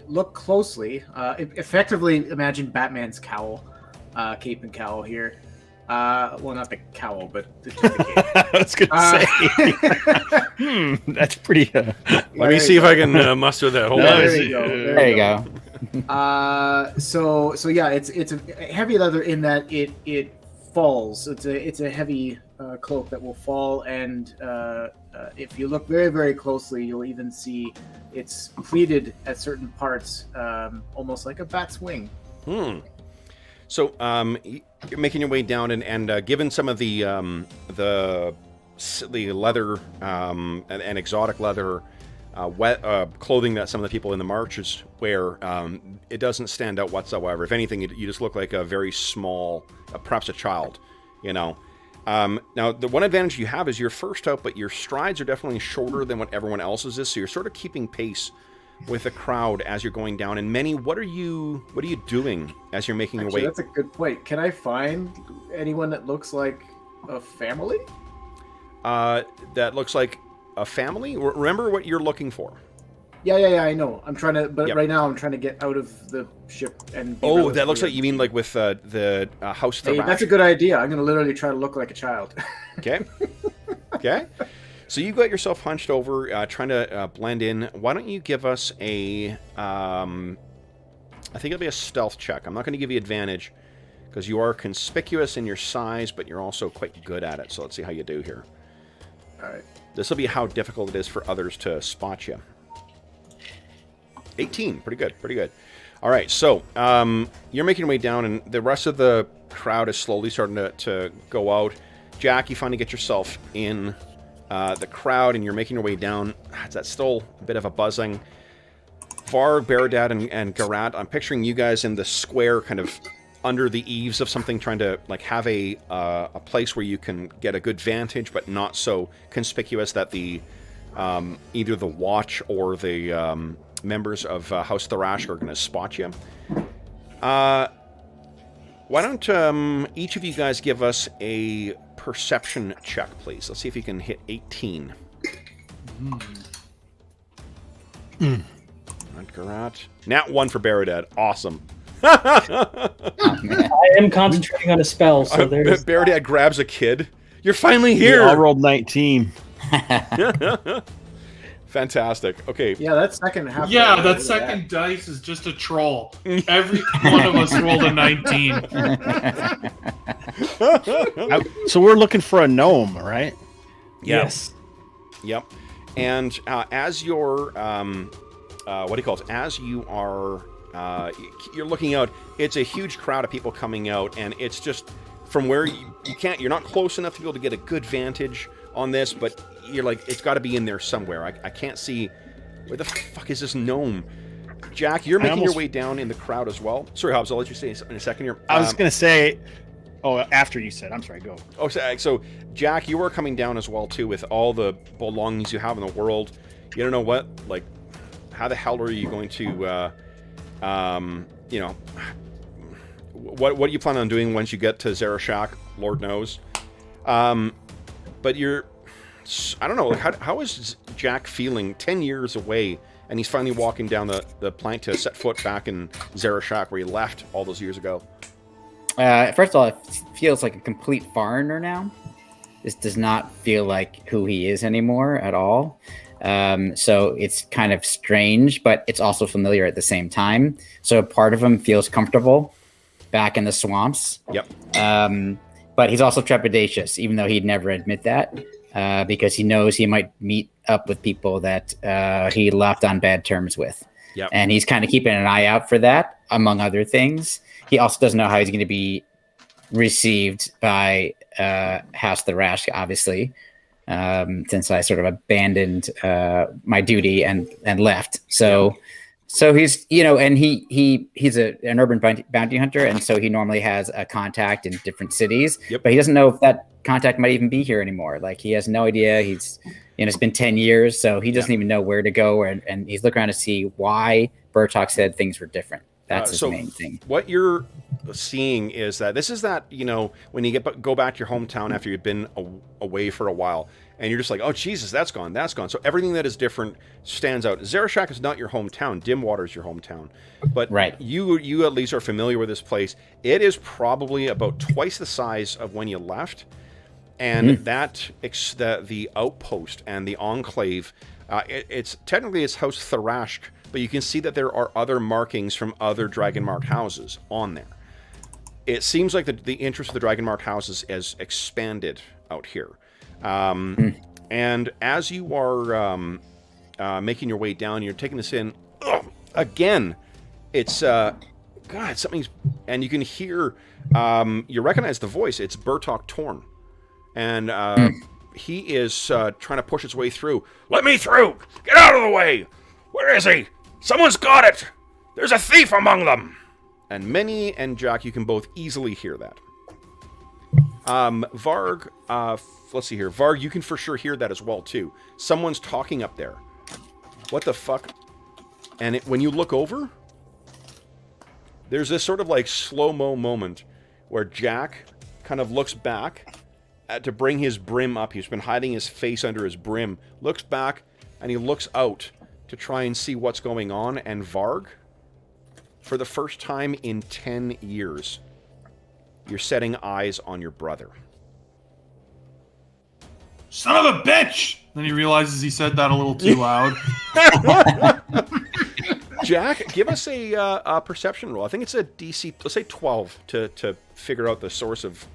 look closely, effectively imagine Batman's cowl, cape and cowl here. Well, not the cowl, but the cape. I was going to say, that's pretty. Let me see if I can muster that. Hold on. There you go. So yeah, it's a heavy leather in that it falls. It's a heavy cloak that will fall, and if you look very, very closely, you'll even see it's pleated at certain parts, almost like a bat's wing. So you're making your way down, and given some of the leather and exotic leather clothing that some of the people in the marches wear, it doesn't stand out whatsoever. If anything, you just look like a very small, perhaps a child, you know. Now, the one advantage you have is you're first out, but your strides are definitely shorter than what everyone else's is, so you're sort of keeping pace with the crowd as you're going down. And Many, what are you doing as you're making your way? That's a good point. Can I find anyone that looks like a family? That looks like a family? Remember what you're looking for. Yeah, I know. I'm trying to, but right now I'm trying to get out of the ship and. Oh, that looks like you mean like with the House Thirash. Hey, that's a good idea. I'm gonna literally try to look like a child. Okay. Okay. So you've got yourself hunched over, trying to blend in. Why don't you give us a? I think it'll be a stealth check. I'm not going to give you advantage because you are conspicuous in your size, but you're also quite good at it. So let's see how you do here. All right. This will be how difficult it is for others to spot you. 18, pretty good. All right, so you're making your way down, and the rest of the crowd is slowly starting to go out. Jak, you finally get yourself in the crowd, and you're making your way down. That's still a bit of a buzzing. Varg, Berdad, and Gharat, I'm picturing you guys in the square, kind of under the eaves of something, trying to like have a place where you can get a good vantage, but not so conspicuous that the either the watch or the members of House Thirash are going to spot you. Why don't each of you guys give us a perception check, please? Let's see if you can hit 18. Gharat. Nat 1 for Berdad. Awesome. I am concentrating on a spell, so there's... Berdad grabs a kid. You're finally here! I rolled 19. Fantastic. Okay. Yeah, that second half. Yeah, that second dice is just a troll. Every one of us rolled a 19. So we're looking for a gnome, right? Yes. Yep. And as you're, what do you call it? As you are, you're looking out, it's a huge crowd of people coming out, and it's just from where you're not close enough to be able to get a good vantage on this, but you're like, it's got to be in there somewhere. I can't see, where the fuck is this gnome? Jak, you're making your way down in the crowd as well. Sorry, Hobbs, I'll let you say in a second here. I was going to say, after you said, I'm sorry, go. Oh, so Jak, you are coming down as well, too, with all the belongings you have in the world. You don't know what, like, how the hell are you going to, you know, what do you plan on doing once you get to Zarashak? Lord knows. But you're, I don't know, like, how is Jak feeling 10 years away, and he's finally walking down the plank to set foot back in Zarashak, where he left all those years ago? First of all, it feels like a complete foreigner now. This does not feel like who he is anymore at all. So it's kind of strange, but it's also familiar at the same time. So part of him feels comfortable back in the swamps. Yep. But he's also trepidatious, even though he'd never admit that, because he knows he might meet up with people that he left on bad terms with. Yep. And he's kind of keeping an eye out for that, among other things. He also doesn't know how he's going to be received by House Thirash, obviously, since I sort of abandoned my duty and left. So he's, you know, and he's an urban bounty hunter, and so he normally has a contact in different cities. Yep. But he doesn't know if that contact might even be here anymore. Like, he has no idea. He's, you know, it's been 10 years, so he doesn't even know where to go, and he's looking around to see why Burtok said things were different. That's his main thing. What you're seeing is that this is that, you know, when you go back to your hometown after you've been away for a while, and you're just like, oh, Jesus, that's gone. So everything that is different stands out. Zarashak is not your hometown. Dimwater is your hometown. But right. You at least are familiar with this place. It is probably about twice the size of when you left. And the outpost and the enclave, it's technically it's House Thirash, but you can see that there are other markings from other dragon-marked houses on there. It seems like the interest of the dragon-marked houses has expanded out here. And as you are making your way down, you're taking this in, again, it's, God, God, something's... And you can hear... you recognize the voice. It's Bertok Torn. And he is trying to push his way through. Let me through! Get out of the way! Where is he? Someone's got it! There's a thief among them! And Minnie and Jak, you can both easily hear that. Varg, let's see here. Varg, you can for sure hear that as well, too. Someone's talking up there. What the fuck? And when you look over, there's this sort of like slow-mo moment where Jak kind of looks back to bring his brim up. He's been hiding his face under his brim. Looks back, and he looks out to try and see what's going on. And Varg, for the first time in 10 years, you're setting eyes on your brother. Son of a bitch! Then he realizes he said that a little too loud. Jak, give us a perception roll. I think it's a DC, let's say 12, to figure out the source of...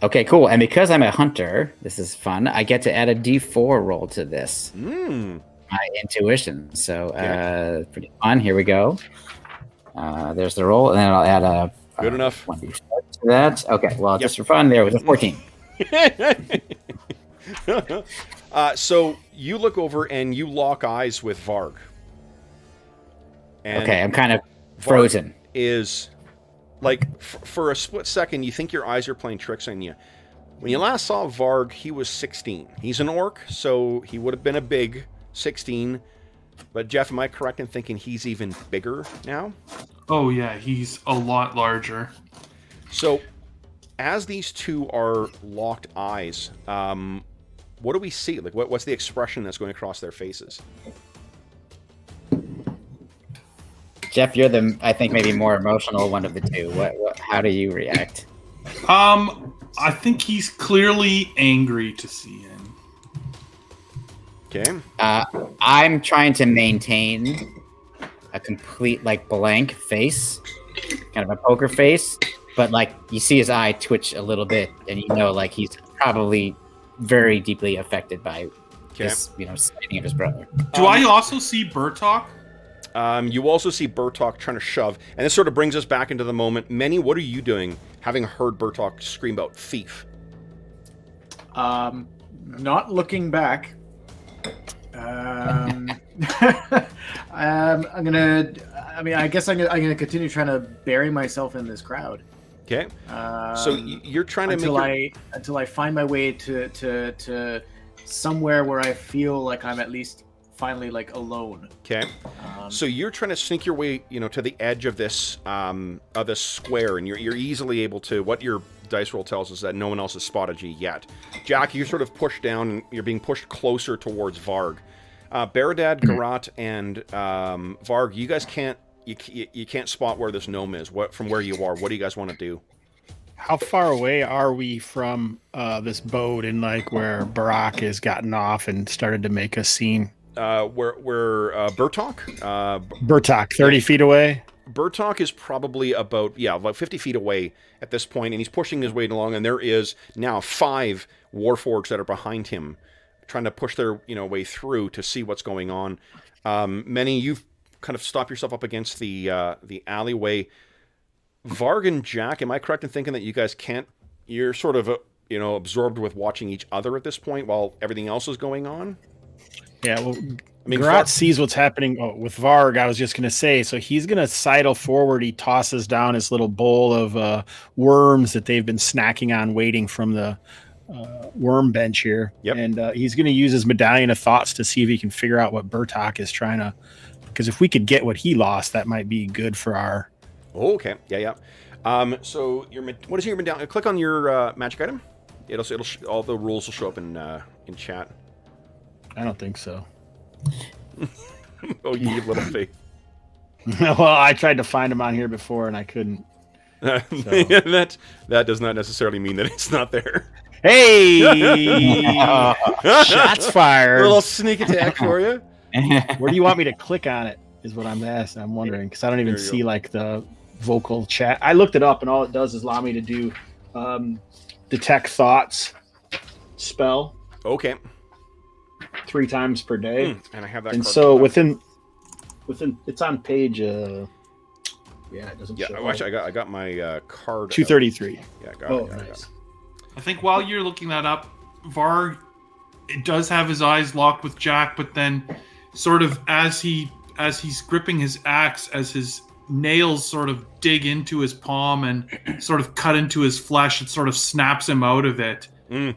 Okay, cool. And because I'm a hunter, this is fun. I get to add a D4 roll to this. My intuition. So pretty fun. Here we go. There's the roll, and then I'll add a... Good enough. 1d4 to that. Okay, well, just for fun, there was a 14. So you look over and you lock eyes with Varg. And okay, I'm kind of frozen. Varg is like for a split second, you think your eyes are playing tricks on you. When you last saw Varg, he was 16. He's an orc, so he would have been a big 16. But Jeff, am I correct in thinking he's even bigger now? Oh yeah, he's a lot larger. So, as these two are locked eyes, what do we see? Like, what's the expression that's going across their faces? Jeff, you're the, I think, maybe more emotional one of the two. How do you react? I think he's clearly angry to see him. Okay. I'm trying to maintain a complete, like, blank face, kind of a poker face, but, like, you see his eye twitch a little bit, and you know, like, he's probably very deeply affected by this, sighting of his brother. Do I also see Bertok? You also see Bertok trying to shove, and this sort of brings us back into the moment. Menny, what are you doing, having heard Bertok scream out thief? Not looking back. I guess I'm gonna continue trying to bury myself in this crowd. Okay. So you're trying to until I find my way to somewhere where I feel like I'm at least finally like alone. Okay. So you're trying to sneak your way, to the edge of this square, and you're easily able to. What your dice roll tells us that no one else has spotted you yet. Jak, you're sort of pushed down, and you're being pushed closer towards Varg. Baradad, Gharat, and Varg, you guys can't spot where this gnome is. From where you are, what do you guys want to do? How far away are we from this boat and like where Barak has gotten off and started to make a scene? Where Bertok? Bertok, 30 feet away. Bertok is probably about 50 feet away at this point, and he's pushing his way along, and there is now 5 warforged that are behind him, trying to push their way through to see what's going on. Many, you've kind of stopped yourself up against the alleyway. Varg and Jak, am I correct in thinking that you guys can't? You're sort of absorbed with watching each other at this point while everything else is going on. Yeah, well, Gharat sees what's happening with Varg. I was just going to say, so he's going to sidle forward. He tosses down his little bowl of worms that they've been snacking on, waiting from the worm bench here. Yep. And he's going to use his medallion of thoughts to see if he can figure out what Bertok is trying to. Because if we could get what he lost, that might be good for our. Oh, okay. Yeah. So what is your medallion? Click on your magic item. It'll all the rules will show up in chat. I don't think so. Oh, you little faith. Well, I tried to find him on here before and I couldn't. So. That does not necessarily mean that it's not there. Hey! Shots fired. A little sneak attack for you. Where do you want me to click on it? Is what I'm asking. I'm wondering because I don't even see like the vocal chat. I looked it up and all it does is allow me to do detect thoughts spell. Okay. 3 times per day. And I have that. And so within it's on page Yeah, it doesn't Yeah, show. oh, actually, I got my card. 233. Yeah, got Oh, it. Got it. nice. I think while you're looking that up, Varg, it does have his eyes locked with Jak, but then sort of as he's gripping his axe, as his nails sort of dig into his palm and sort of cut into his flesh, it sort of snaps him out of it. Mm.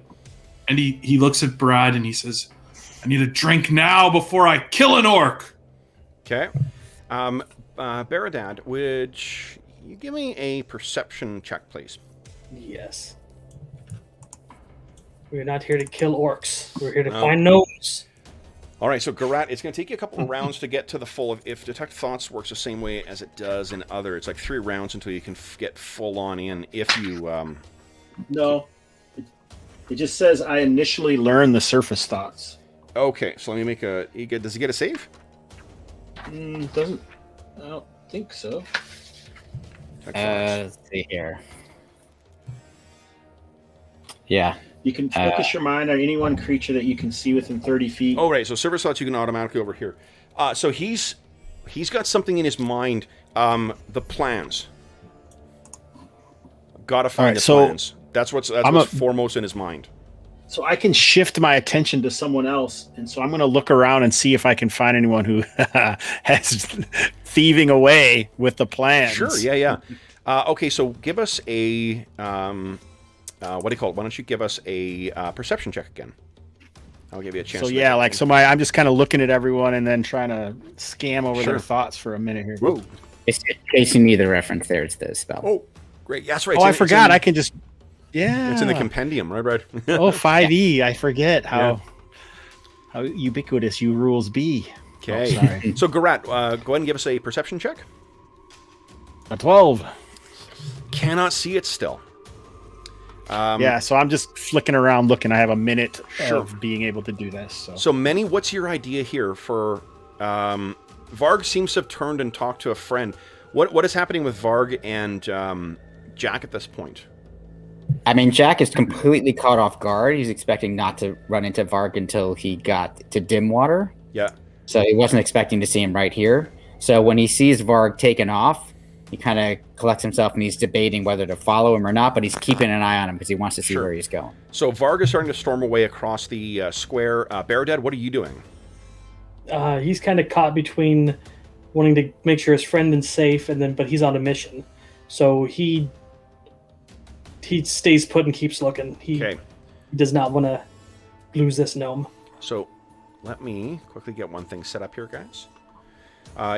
And he looks at Brad and he says, I need a drink now before I kill an orc. Okay. Baradad, would you give me a perception check, please? Yes. We're not here to kill orcs. We're here to find gnomes. All right, so Gharat, it's going to take you a couple of rounds to get to the full. If Detect Thoughts works the same way as it does in other, it's like 3 rounds until you can get full on in. If you, No, it just says I initially Learn the surface thoughts. okay, so let me make does he get a save? doesn't. I don't think so. Detect Thoughts. Let's see here. Yeah. You can focus your mind on any one creature that you can see within 30 feet. Oh, right. So Surface Thoughts you can automatically over here. So he's got something in his mind. The plans. Gotta find the plans. That's what's foremost in his mind. So I can shift my attention to someone else, and so I'm going to look around and see if I can find anyone who has thieving away with the plans. Sure. Yeah. Okay. So give us a what do you call it? Why don't you give us a perception check again? I'll give you a chance. So yeah, like I'm just kind of looking at everyone and then trying to scam over their thoughts for a minute here. Whoa. It's chasing me the reference there to the spell. Oh, great. Yeah, that's right. Oh, I forgot. I can just. Yeah. It's in the compendium, right? Oh, 5e. I forget how ubiquitous you rules be. Okay. Oh, sorry. So Gharat, go ahead and give us a perception check. A 12. Cannot see it still. Yeah, so I'm just flicking around looking. I have a minute Sure. of being able to do this. So Many, what's your idea here for Varg seems to have turned and talked to a friend. What is happening with Varg and Jak at this point? I mean, Jak is completely caught off guard. He's expecting not to run into Varg until he got to Dimwater. Yeah. So he wasn't expecting to see him right here. So when he sees Varg taken off, he kind of collects himself and he's debating whether to follow him or not, but he's keeping an eye on him because he wants to see Sure. where he's going. So Varg is starting to storm away across the square. Baradad, what are you doing? He's kind of caught between wanting to make sure his friend is safe, but he's on a mission. So he stays put and keeps looking. He does not want to lose this gnome. So let me quickly get one thing set up here, guys.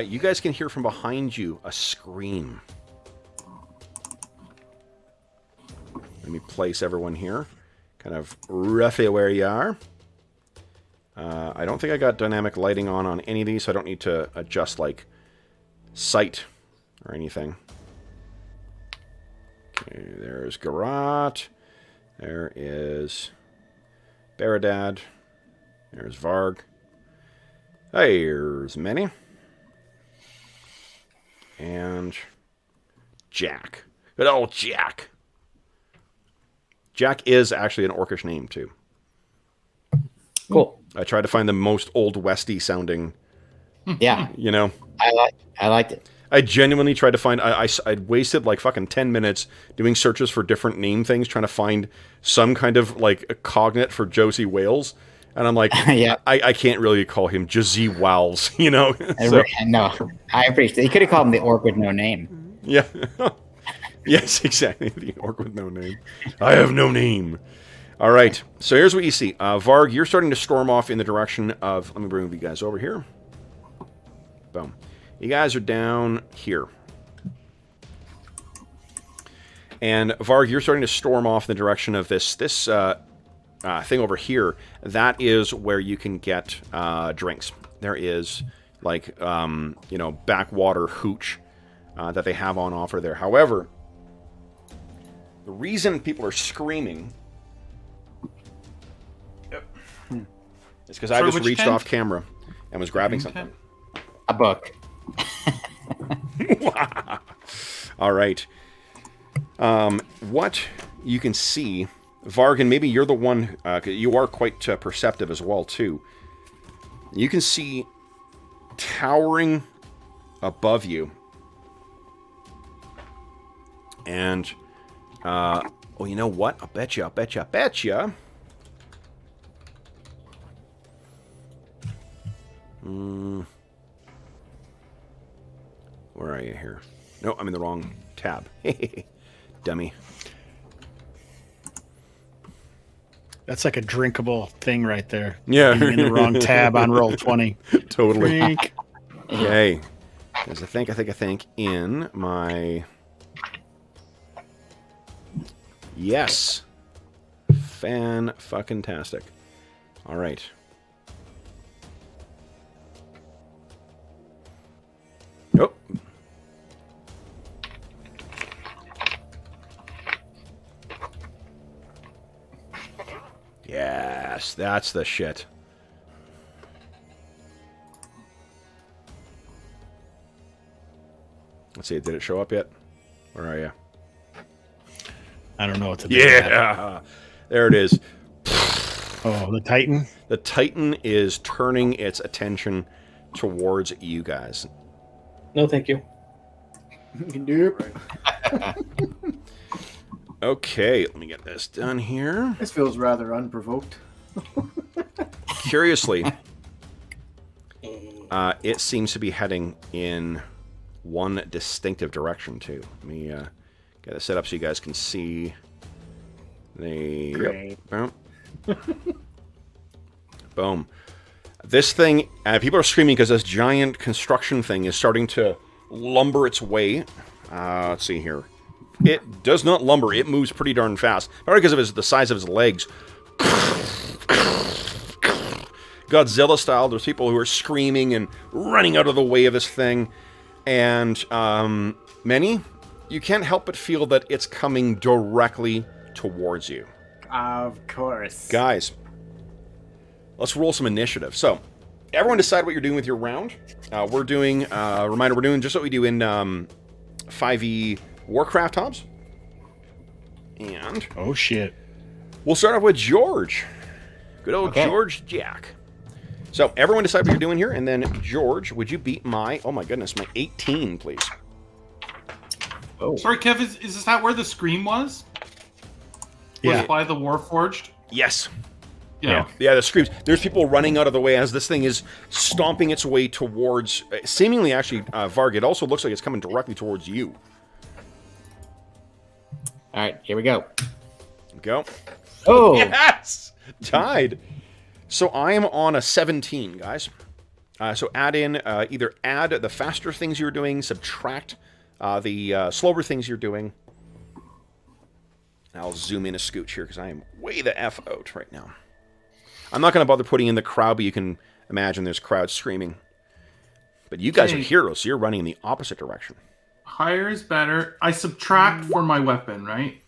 You guys can hear from behind you a scream. Let me place everyone here, kind of roughly where you are. I don't think I got dynamic lighting on any of these, so I don't need to adjust like sight or anything. Okay, there's Gharat. There is Baradad. There's Varg. There's Many. And Jak. Good old Jak. Jak is actually an orcish name, too. Cool. I tried to find the most Old Westy sounding, Yeah. you know. I liked it. I genuinely tried to find... I wasted like fucking 10 minutes doing searches for different name things, trying to find some kind of like a cognate for Josie Wales. And I'm like, Yeah. I can't really call him Jazzy Wowls, you know? No, I appreciate it. You could have called him the orc with no name. Yeah. Yes, exactly. The orc with no name. I have no name. All right. So here's what you see. Varg, you're starting to storm off in the direction of... Let me bring you guys over here. Boom. You guys are down here. And Varg, you're starting to storm off in the direction of this thing over here. That is where you can get drinks. There is like backwater hooch that they have on offer there. However, the reason people are screaming is because I just reached off camera and was grabbing something. A book. All right. What you can see, Varg, maybe you're the one, you are quite perceptive as well, too. You can see towering above you And, you know what? I'll bet you. Where are you here? No, I'm in the wrong tab. Dummy. That's like a drinkable thing right there. Yeah. Being in the wrong tab on roll 20. Totally. Drink. Okay. Because I think in my... Yes. Fan-fucking-tastic. All right. Oh. Yes, that's the shit. Let's see, did it show up yet? Where are you? I don't know what to do. Yeah, there it is. Oh, the Titan? The Titan is turning its attention towards you guys. No, thank you. Nope. Okay, let me get this done here. This feels rather unprovoked. Curiously, it seems to be heading in one distinctive direction, too. Let me get it set up so you guys can see the... Great. Yep. Boom. This thing, people are screaming because this giant construction thing is starting to lumber its way. Let's see here. It does not lumber. It moves pretty darn fast. Probably because of the size of his legs. Godzilla style, there's people who are screaming and running out of the way of this thing. And many, you can't help but feel that it's coming directly towards you. Of course. Guys, let's roll some initiative. So, everyone decide what you're doing with your round. We're doing, reminder, we're doing just what we do in 5e Warcraft, Hobbs. And... Oh, shit. We'll start off with George. Good old Okay. George Jak. So, everyone decide what you're doing here, and then, George, would you beat my, oh my goodness, my 18, please? Oh. Sorry, Kev, is that where the scream was? Yeah. Was by the Warforged? Yes. Yeah. Yeah, the screams. There's people running out of the way as this thing is stomping its way towards, seemingly actually, Varg, it also looks like it's coming directly towards you. All right, here we go. Go. Oh, Yes! Tied. So I am on a 17, guys. So add in, either add the faster things you're doing, subtract the slower things you're doing. I'll zoom in a scooch here because I am way the F out right now. I'm not going to bother putting in the crowd, but you can imagine there's crowds screaming. But you guys are Okay. heroes, so you're running in the opposite direction. Higher is better. I subtract for my weapon, right?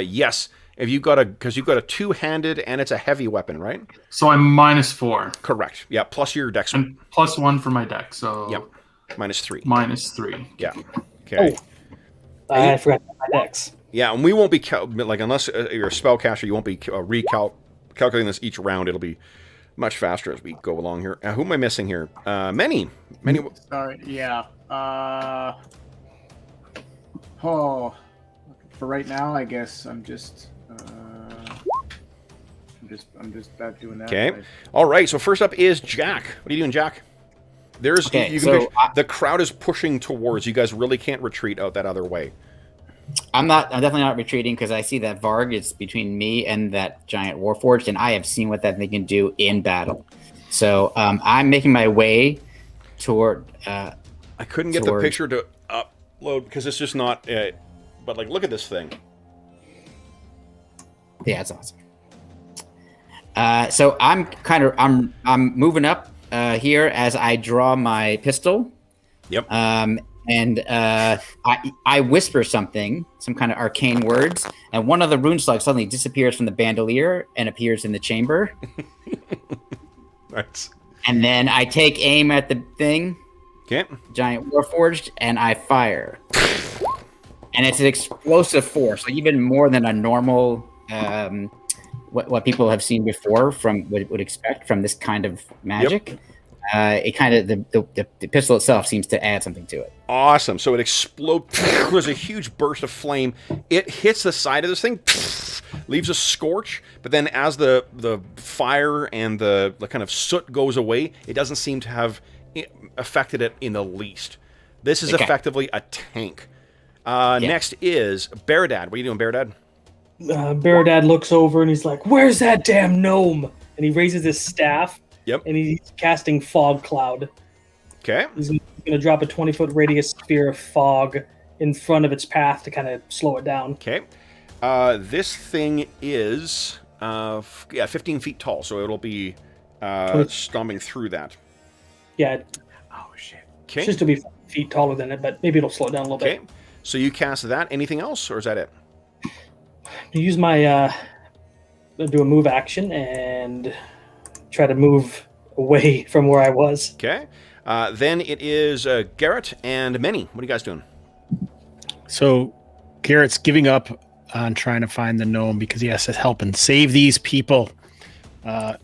Yes. If you've got because you've got a two-handed and it's a heavy weapon, right? So I'm -4. Correct. Yeah, plus your dex. And +1 for my deck, so Yep. -3. -3. Yeah. Okay. I forgot my decks. Yeah, and we won't be like unless you're a spellcaster, you won't be calculating this each round. It'll be much faster as we go along here. Who am I missing here? Many. Sorry. Yeah. Oh. For right now, I guess I'm just back doing that. Okay. All right. So first up is Jak. What are you doing, Jak? There's Okay, you can so picture- the crowd is pushing towards you guys. Really can't retreat out that other way. I'm definitely not retreating because I see that Varg is between me and that giant Warforged, and I have seen what that thing can do in battle. So I'm making my way toward. I couldn't get the picture to upload because it's just not. But like, look at this thing. Yeah, it's awesome. So I'm moving up here as I draw my pistol. Yep. And I whisper something, some kind of arcane words, and one of the rune slugs suddenly disappears from the bandolier and appears in the chamber. Right. And then I take aim at the thing, Okay. giant Warforged, and I fire. And it's an explosive force, like even more than a normal, what people have seen before from would expect from this kind of magic. it kind of the pistol itself seems to add something to it. Awesome. So it explodes. There's a huge burst of flame. It hits the side of this thing, leaves a scorch. But then as the fire and the kind of soot goes away, it doesn't seem to have affected it in the least. This is effectively a tank. Next is Beardad. What are you doing, Beardad? Beardad looks over and he's like, "Where's that damn gnome?" And he raises his staff. Yep. And he's casting Fog Cloud. Okay. He's going to drop a 20-foot radius sphere of fog in front of its path to kind of slow it down. Okay. This thing is 15 feet tall, so it'll be stomping through that. Yeah. Oh shit. Okay. It's just to be 5 feet taller than it, but maybe it'll slow it down a little bit. Okay. So you cast that. Anything else, or is that it? I use my do a move action and try to move away from where I was. Okay. Then it is Gharat and Many. What are you guys doing? So Garrett's giving up on trying to find the gnome because he has to help and save these people.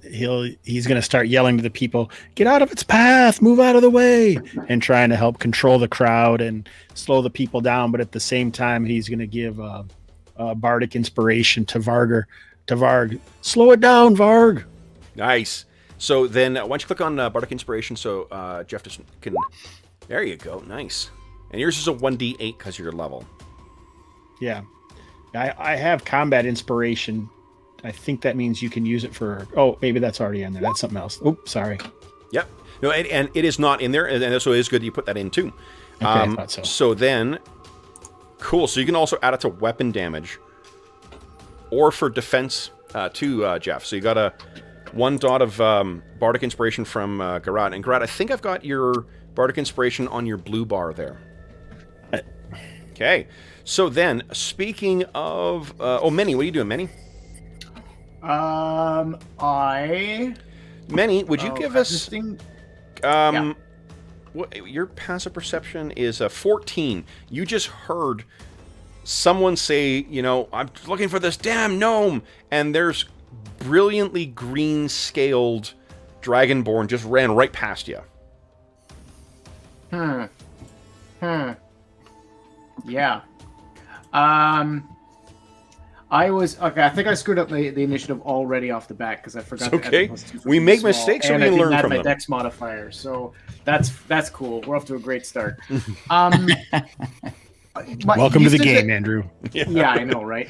He's going to start yelling to the people, "Get out of its path, move out of the way," and trying to help control the crowd and slow the people down. But at the same time, he's going to give bardic inspiration to Varg. Slow it down, Varg. Nice. So then, why don't you click on Bardic Inspiration so Jeff just can... There you go. Nice. And yours is a 1d8 because of your level. Yeah. I have combat inspiration. I think that means you can use it for... Oh, maybe that's already in there. That's something else. Oops, sorry. Yep. No, and it is not in there, and so it is good that you put that in too. Okay, I thought so. So then... Cool. So you can also add it to weapon damage. Or for defense too, Jeff. So you got a 1 dot of Bardic Inspiration from Gharat. And Gharat, I think I've got your Bardic Inspiration on your blue bar there. Okay. So then, speaking of... Many, what are you doing, Many? Many, would you give us... Your passive perception is a 14. You just heard someone say, "I'm looking for this damn gnome," and there's brilliantly green-scaled dragonborn just ran right past you. Yeah. I think I screwed up the initiative already off the bat because I forgot. It's okay. We make mistakes, so we can learn from them. my dex modifier, so that's cool. We're off to a great start. Welcome to the game, Andrew. Yeah, I know, right?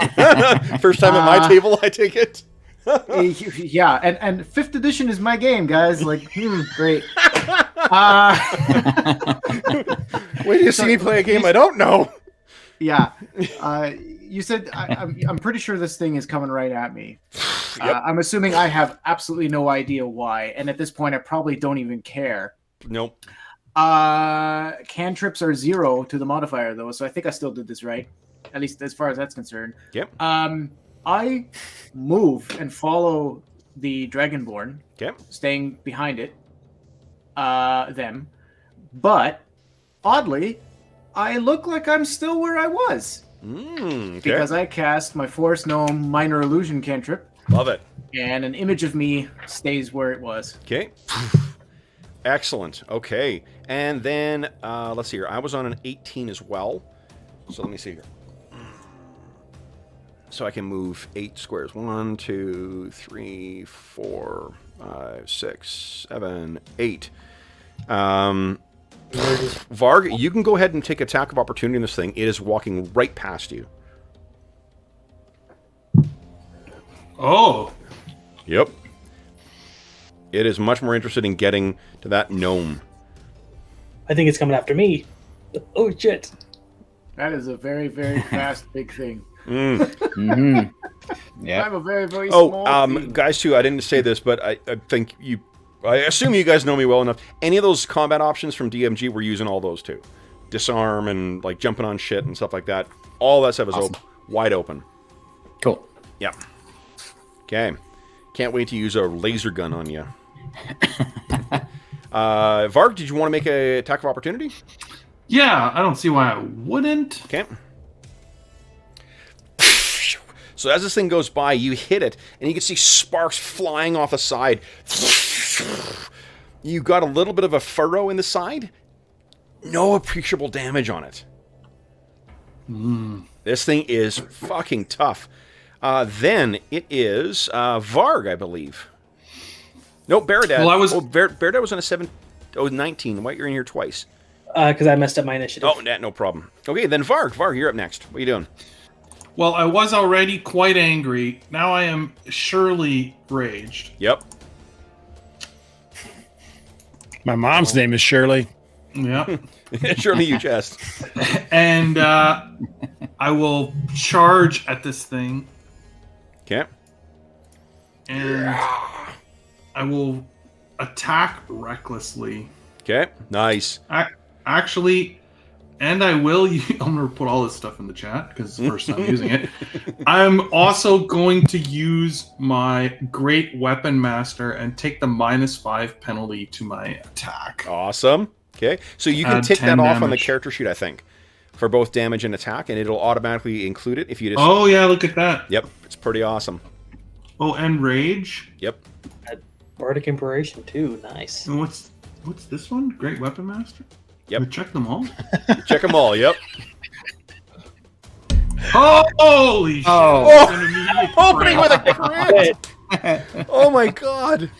First time at my table, I take it. Yeah, and 5th edition is my game, guys. Like, great. Wait till you see me play a game I don't know. Yeah. You said I'm pretty sure this thing is coming right at me. Yep. I'm assuming I have absolutely no idea why, and at this point, I probably don't even care. Nope. Cantrips are 0 to the modifier, though, so I think I still did this right, at least as far as that's concerned. Yep. I move and follow the Dragonborn, staying behind it, them, but oddly, I look like I'm still where I was. Because I cast my Forest Gnome Minor Illusion cantrip. Love it. And an image of me stays where it was. Okay. Excellent. Okay. And then, let's see here. I was on an 18 as well. So let me see here. So I can move 8 squares. 1, 2, 3, 4, 5, 6, 7, 8. Varg, you can go ahead and take attack of opportunity on this thing. It is walking right past you. Oh. Yep. It is much more interested in getting to that gnome. I think it's coming after me. Oh, shit. That is a very, very fast, big thing. Yeah. I'm a very, very small thing. Guys, too, I didn't say this, but I think I assume you guys know me well enough. Any of those combat options from DMG, we're using all those too. Disarm and like jumping on shit and stuff like that. All that stuff is wide open. Cool. Yeah. Okay. Can't wait to use a laser gun on you. Varg, did you want to make an attack of opportunity? Yeah, I don't see why I wouldn't. Okay. So as this thing goes by, you hit it, and you can see sparks flying off the side. You got a little bit of a furrow in the side. No appreciable damage on it. This thing is fucking tough. Then it is Varg, I believe. No, Baradad. Well, I was... Baradad was on a 19. Why you're in here twice? Because I messed up my initiative. Oh, no problem. Okay, then Varg. Varg, you're up next. What are you doing? Well, I was already quite angry. Now I am surely raged. Yep. My mom's name is Shirley. Yep. Surely you jest. And I will charge at this thing. Okay. And I will attack recklessly. Okay. Nice. Actually, and I will... I'm going to put all this stuff in the chat because it's the first time using it. I'm also going to use my Great Weapon Master and take the -5 penalty to my attack. Awesome. Okay. So you can Add tick that 10 off on the damage. character sheet, I think, for both damage and attack, and it'll automatically include it if you just... Oh, yeah, look at that. Yep. It's pretty awesome. Oh, and rage. Yep. Bardic Inspiration too. Nice. And what's this one? Great Weapon Master? Yep. We check them all? Check them all. Yep. Oh, holy shit. Oh. It's an immediate Opening with crit. a crit. Oh my god.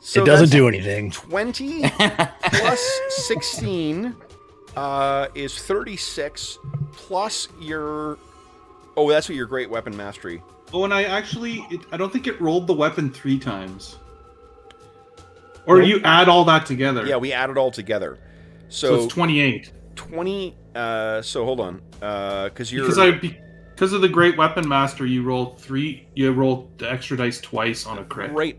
So It doesn't that's do anything. 20 plus 16 is 36 plus your... Oh, that's what your Great Weapon Mastery. Oh, and I don't think it rolled the weapon 3 times. Or you add all that together. Yeah, we add it all together. So it's 28. 20... so hold on. Because you're... Because of the Great Weapon Master, you rolled the extra dice twice on a crit. Right.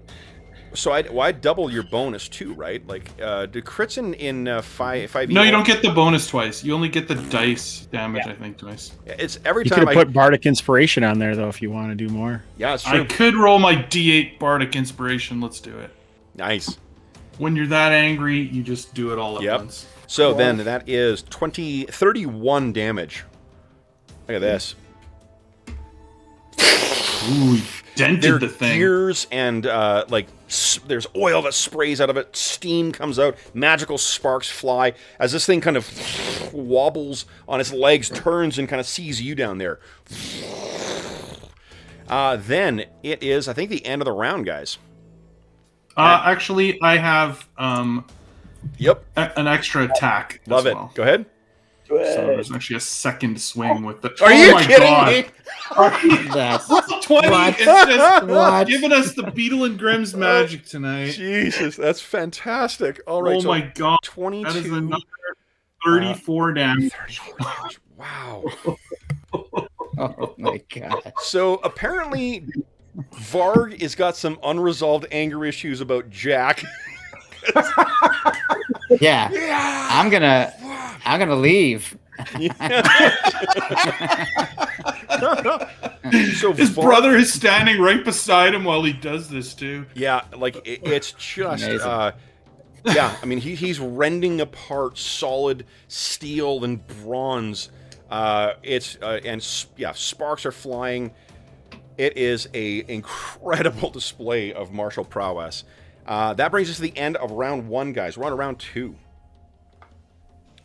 So I'd double your bonus too, right? Like, do crits in 5e? No, you don't get the bonus twice. You only get the dice damage, I think, twice. It's every You time could have put Bardic Inspiration on there, though, if you want to do more. Yeah, it's true. I could roll my D8 Bardic Inspiration. Let's do it. Nice. When you're that angry, you just do it all at once. So then that is 31 damage. Look at this. Ooh, dented the thing. Gears and there's oil that sprays out of it. Steam comes out. Magical sparks fly as this thing kind of wobbles on its legs, turns and kind of sees you down there. Then it is, I think, the end of the round, guys. Actually, I have Yep. an extra attack. Love as it. well. Go ahead. So there's actually a second swing with the. Are you my kidding God. me? That's 20 What? is just What? giving us the Beetle and Grimm's magic tonight. Jesus, that's fantastic. All right, Oh so my God. 22. That is another 34 damage. 34 damage. Wow. oh my god. So apparently, Varg has got some unresolved anger issues about Jak. Yeah. Yeah. I'm gonna leave. So His Varg- brother is standing right beside him while he does this too. Yeah, like it's just, Amazing. yeah. I mean, he's rending apart solid steel and bronze. Sparks are flying. It is a incredible display of martial prowess. That brings us to the end of round 1, guys. We're on round 2.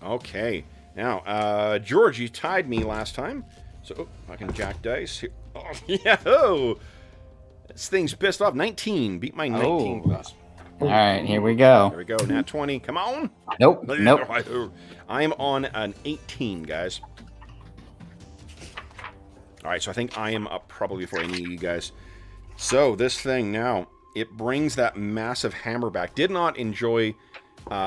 Okay. Now, George, you tied me last time. So, I can jack dice. Here. Oh, yeah. Oh. This thing's pissed off. 19. Beat my 19. Please. All right, here we go. There we go. Nat 20. Come on. Nope. I am on an 18, guys. All right, so I think I am up probably before any of you guys. So, this thing now, it brings that massive hammer back. Did not enjoy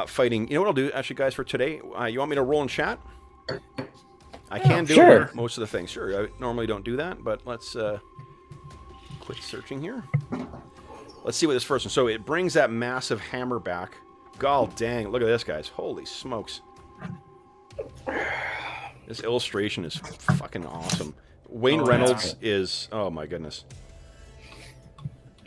fighting. You know what I'll do, actually, guys, for today? You want me to roll in chat? I can do sure. most of the things. Sure, I normally don't do that, but let's quit searching here. Let's see what this first one. So it brings that massive hammer back. God dang, look at this, guys. Holy smokes. This illustration is fucking awesome. Wayne Reynolds is, oh my goodness.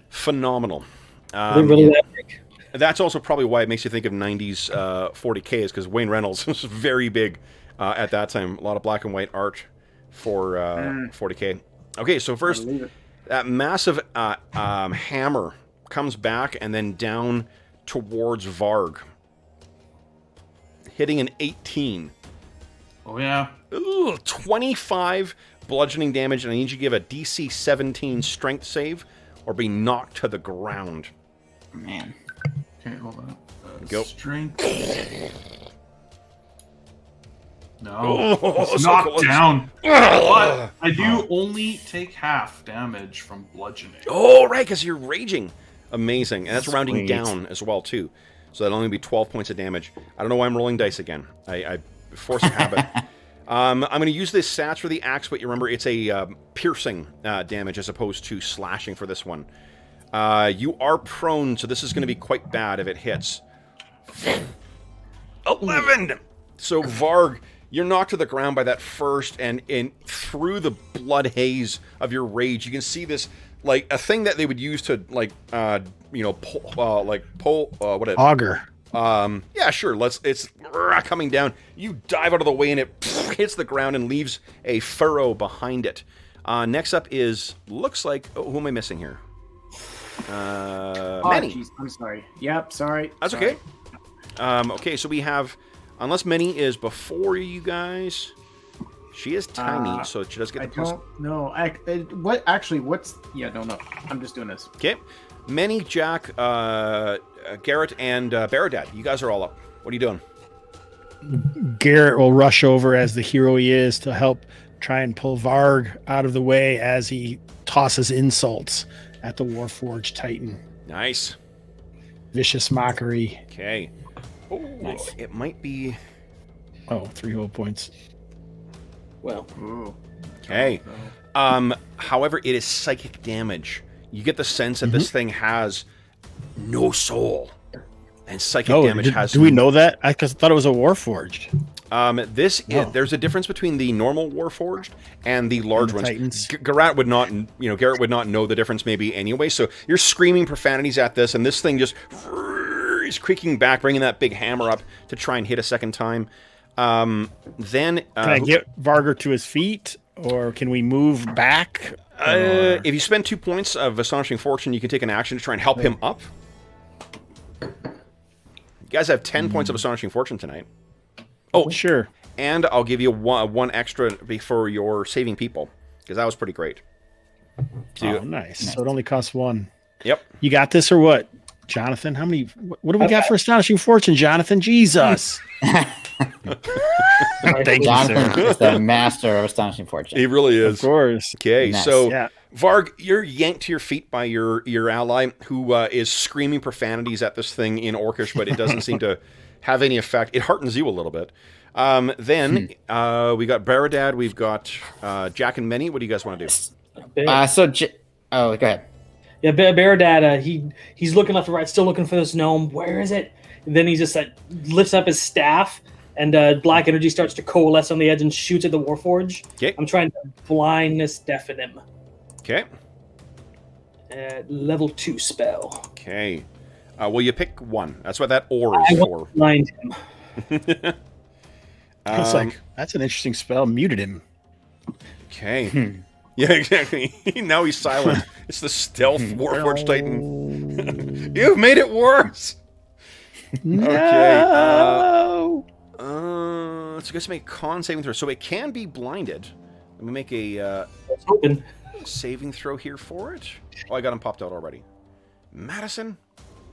Phenomenal. They're really that big. That's also probably why it makes you think of 90s 40K, is because Wayne Reynolds was very big at that time. A lot of black and white art for 40K. Okay, so first, that massive hammer comes back and then down towards Varg. Hitting an 18. Oh, yeah. Ooh, 25 bludgeoning damage, and I need you to give a DC 17 strength save or be knocked to the ground. Man. Okay, hold on. Go. Strength. No. Oh, It's so knocked close. down. But I do only take half damage from bludgeoning. Oh, right, because you're raging. Amazing. And that's rounding Sweet. down as well, too. So that'll only be 12 points of damage. I don't know why I'm rolling dice again. I force a habit. I'm going to use this stats for the axe, but you remember it's a piercing damage as opposed to slashing for this one. You are prone, so this is going to be quite bad if it hits. 11! So, Varg, you're knocked to the ground by that first, and through the blood haze of your rage, you can see this, like, a thing that they would use to, like, Auger. Yeah, sure. It's coming down. You dive out of the way, and it hits the ground and leaves a furrow behind it. Next up looks like. Oh, who am I missing here? Manny. Geez, I'm sorry. Yep, sorry. That's sorry. okay. Okay, so we have, unless Minnie is before you guys, she is tiny, so she does get the plus. Don't know. What actually? What's? Yeah, no. I'm just doing this. Okay, Minnie, Jak, Gharat, and Baradad. You guys are all up. What are you doing? Garrett will rush over as the hero he is to help try and pull Varg out of the way as he tosses insults at the Warforged Titan. Nice. Vicious mockery. Okay. Oh, Nice. it might be. Oh, 3 whole points. Well, Ooh. Okay. However, it is psychic damage. You get the sense that this thing has no soul, and psychic damage has. Do we know that? I thought it was a Warforged. There's a difference between the normal Warforged and the large the ones. Titans. Gharat would not, Garrett would not know the difference maybe anyway. So you're screaming profanities at this, and this thing just is creaking back, bringing that big hammer up to try and hit a second time. Then Can I get Varg to his feet, or can we move back? if you spend 2 points of Astonishing Fortune, you can take an action to try and help him up. You guys have 10 points of Astonishing Fortune tonight. Oh, Sure. and I'll give you one extra for your saving people, because that was pretty great. So Oh, nice. So it only costs 1. Yep. You got this or what, Jonathan? How many? What do we got for Astonishing Fortune, Jonathan? Jesus. Thank you, Jonathan sir. is the master of astonishing fortune. He really Of is. course. Okay, Nice. so Yeah. Varg, you're yanked to your feet by your ally, who is screaming profanities at this thing in Orcish, but it doesn't seem to have any effect. It heartens you a little bit. Then we got Baradad, we've got Jak and Many. What do you guys want to do? Go ahead. yeah, Baradad, he's looking left and right, still looking for this gnome. Where is it? And then he just lifts up his staff, and black energy starts to coalesce on the edge and shoots at the Warforge. Okay. I'm trying to blindness deafen him. Okay. Level 2 spell. Okay. Well, you pick one. That's what that ore is I for. want to blind him. It's like, that's an interesting spell. Muted him. Okay. Yeah, exactly. Now he's silent. It's the stealth Warforged Titan. You've made it worse. No. So I guess make a con saving throw. So it can be blinded. Let me make a Let's open. saving throw here for it. Oh, I got him popped out already. Madison.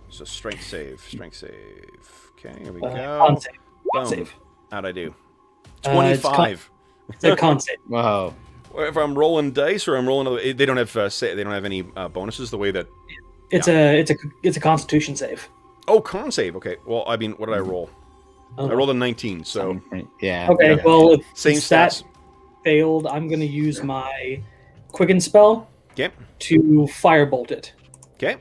So strength save. Strength save. Okay, here we go. Con save. Con Boom. save. How'd I do? It's 25. It's a con save. Whoa. If I'm rolling dice or I'm rolling, they don't have they don't have any bonuses. The way that It's a Constitution save. con save. Okay. Well, I mean, what did I roll? Oh. I rolled a 19. So Yeah. Okay, Yeah. well, same if that stats. failed, I'm going to use my Quicken spell Okay. to firebolt it. Okay.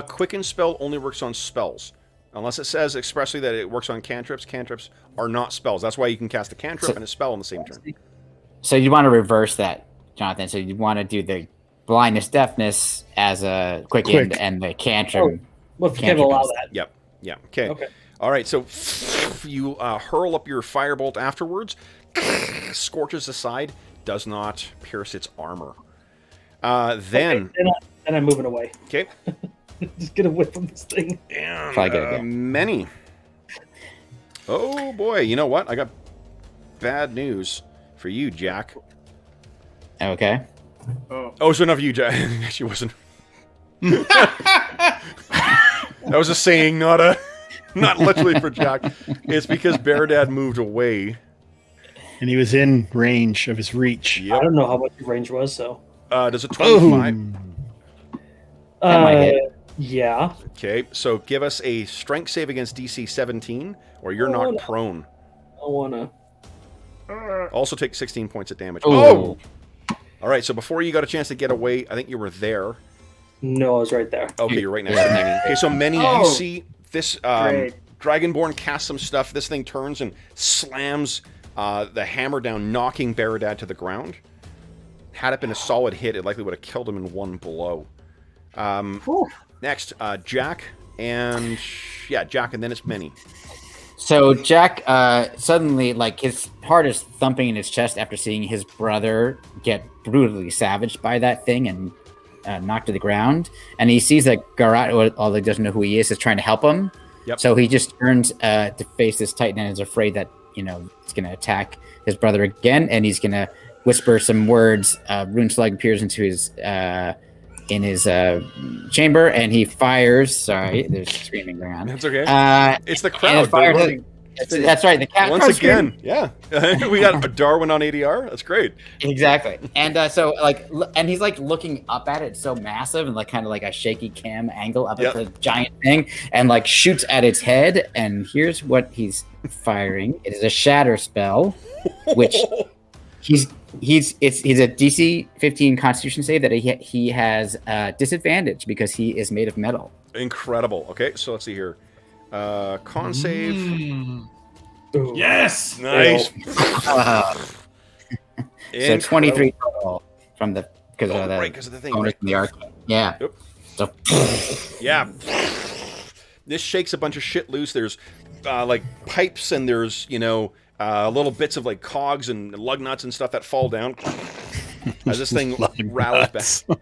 Quicken spell only works on spells. Unless it says expressly that it works on cantrips. Cantrips are not spells. That's why you can cast a cantrip and a spell on the same turn. So you want to reverse that, Jonathan. So you want to do the blindness, deafness as a quick. And the cantrip. Well, if you can't allow that. Yep. Yeah. Okay. Okay. All right. So you hurl up your firebolt afterwards. Scorches the side. Does not pierce its armor. Then Okay, then I'm moving away. Okay. Just get away from this thing. And Probably good, yeah. many. Oh boy, you know what? I got bad news for you, Jack. Okay. Oh, so enough of you, Jack. She wasn't. That was a saying, not literally for Jack. It's because Beardad moved away. And he was in range of his reach. I Yep. don't know how much the range was, so. Does a 25? Boom. That might hit. Yeah. Okay, so give us a strength save against DC 17, or you're Oh, knocked no. prone. I wanna. Also take 16 points of damage. Ooh. Oh! All right, so before you got a chance to get away, I think you were there. No, I was right there. Okay, you're right next to Many. Okay, so Many, you Oh. see this Great. Dragonborn casts some stuff. This thing turns and slams the hammer down, knocking Beardad to the ground. Had it been a solid hit, it likely would have killed him in one blow. Whew. Next, Jack, and Jack, and then it's Many. So Jack suddenly, like, his heart is thumping in his chest after seeing his brother get brutally savaged by that thing and knocked to the ground. And he sees that Gharat, although he doesn't know who he is trying to help him. Yep. So he just turns to face this Titan and is afraid that, you know, it's going to attack his brother again. And he's going to whisper some words. Rune Slug appears into his chamber, and he fires. Sorry, there's screaming going on. That's okay. It's the And crowd. it fired They're him. That's right. The cat once crowd's again, yeah. We got a Darwin on ADR. That's great. Exactly. And so like, and he's like looking up at it. It's so massive and like kind of like a shaky cam angle up at the giant thing, and like shoots at its head. And here's what he's firing. It is a shatter spell, which he's a DC 15 Constitution save that he has disadvantage because he is made of metal. Incredible. Okay, so let's see here. Con save. Ooh. Yes. Nice. So 23 total from the because of the right, because of the thing. bonus Right. from the arcane. Yeah. Yep. So Yeah. This shakes a bunch of shit loose. There's like pipes, and there's little bits of like cogs and lug nuts and stuff that fall down as this thing rattles back.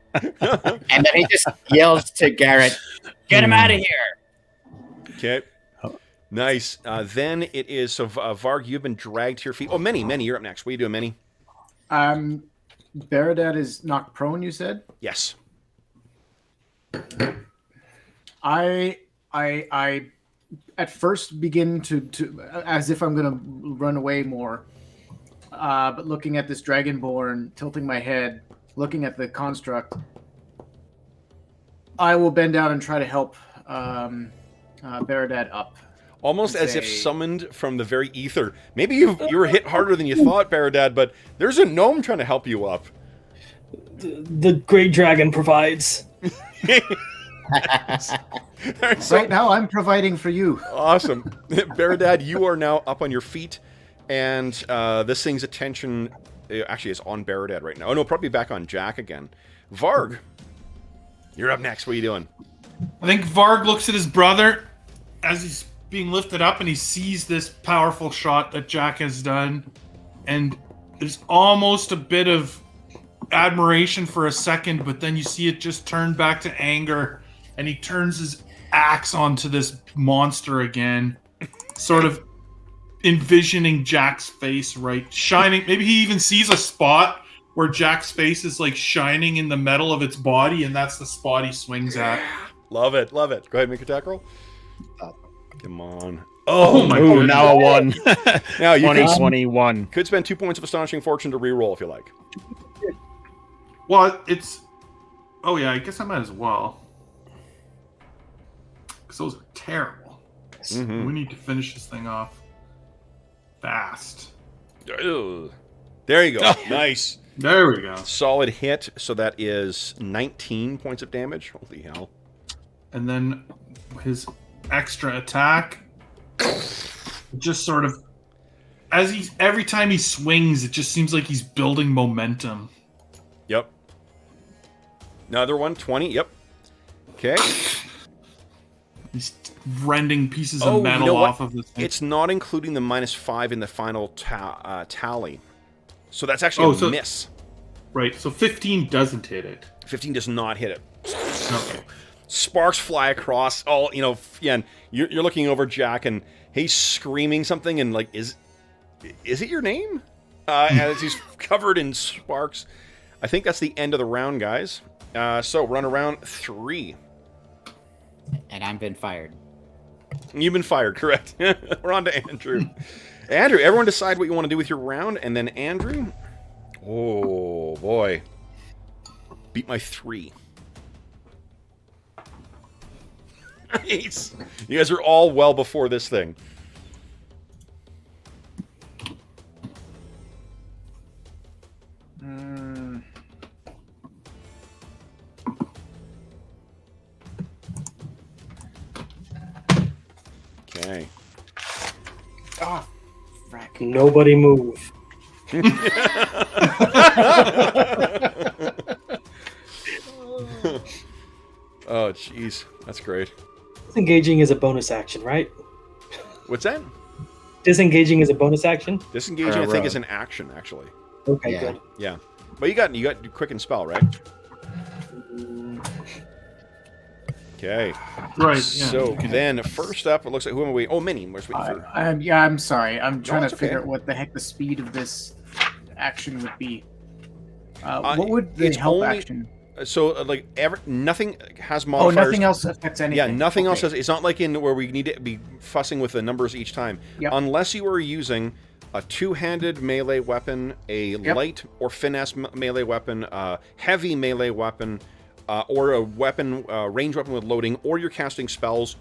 and then he just yells to Gharat, "Get him out of here!" Okay. Nice. Then it is, so Varg, you've been dragged to your feet. Oh, Many, you're up next. What are you doing, Many? Beardad is knocked prone, you said? Yes. I at first begin to as if I'm gonna run away more. But looking at this Dragonborn, tilting my head, looking at the construct, I will bend down and try to help Beardad up. Almost as if summoned from the very ether. Maybe you were hit harder than you thought, Beardad, but there's a gnome trying to help you up. The great dragon provides. Right now, I'm providing for you. Awesome. Beardad, you are now up on your feet, and this thing's attention actually is on Beardad right now. Oh, no, probably back on Jack again. Varg, you're up next. What are you doing? I think Varg looks at his brother as he's being lifted up, and he sees this powerful shot that Jack has done, and there's almost a bit of admiration for a second, but then you see it just turn back to anger, and he turns his axe onto this monster again, sort of envisioning Jack's face, right? Shining. Maybe he even sees a spot where Jack's face is like shining in the metal of its body, and that's the spot he swings at. Love it, love it. Go ahead, make a attack roll. Come on. Oh my Ooh, goodness. now a 1. Now you 2021. could spend 2 points of Astonishing Fortune to re-roll if you like. Well, it's... Oh, yeah, I guess I might as well. Because those are terrible. Mhm. We need to finish this thing off fast. Ugh. There you go. Nice. There we go. Solid hit. So that is 19 points of damage. Holy hell. And then his extra attack, just sort of... Every time he swings, it just seems like he's building momentum. Yep. Another one, 20. Yep. Okay. He's rending pieces Oh, of metal you know what? off of this thing. It's not including the -5 in the final tally. So that's actually a miss. Right, so 15 doesn't hit it. 15 does not hit it. Okay. sparks fly across. All yeah, and you're looking over Jak, and he's screaming something, and like, is it your name? As he's covered in sparks. I think that's the end of the round, guys. So run around 3. And I've been fired. You've been fired, correct? We're on to Andrew. Andrew, everyone decide what you want to do with your round, and then Andrew. Oh boy, beat my 3. Nice. You guys are all well before this thing. Okay. Ah, frack. Nobody move. Oh, jeez. That's great. Disengaging is a bonus action, right? What's that? Disengaging is a bonus action? Disengaging, I think, is an action, actually. Okay, Yeah. good. Yeah. But you got quick and spell, right? Okay. Right. Yeah. So then, first up, it looks like, who am I waiting? Oh, Minnie. We're just waiting for. I'm sorry. I'm trying it's to figure okay. out what the heck the speed of this action would be. Uh, What would the it's help only- action? So, like, nothing has Oh, modifiers. nothing else affects anything. Yeah, nothing else Okay. has. It's not like in where we need to be fussing with the numbers each time. Yep. Unless you are using a two-handed melee weapon, a light or finesse melee weapon, heavy melee weapon, or a weapon, range weapon with loading, or you're casting spells.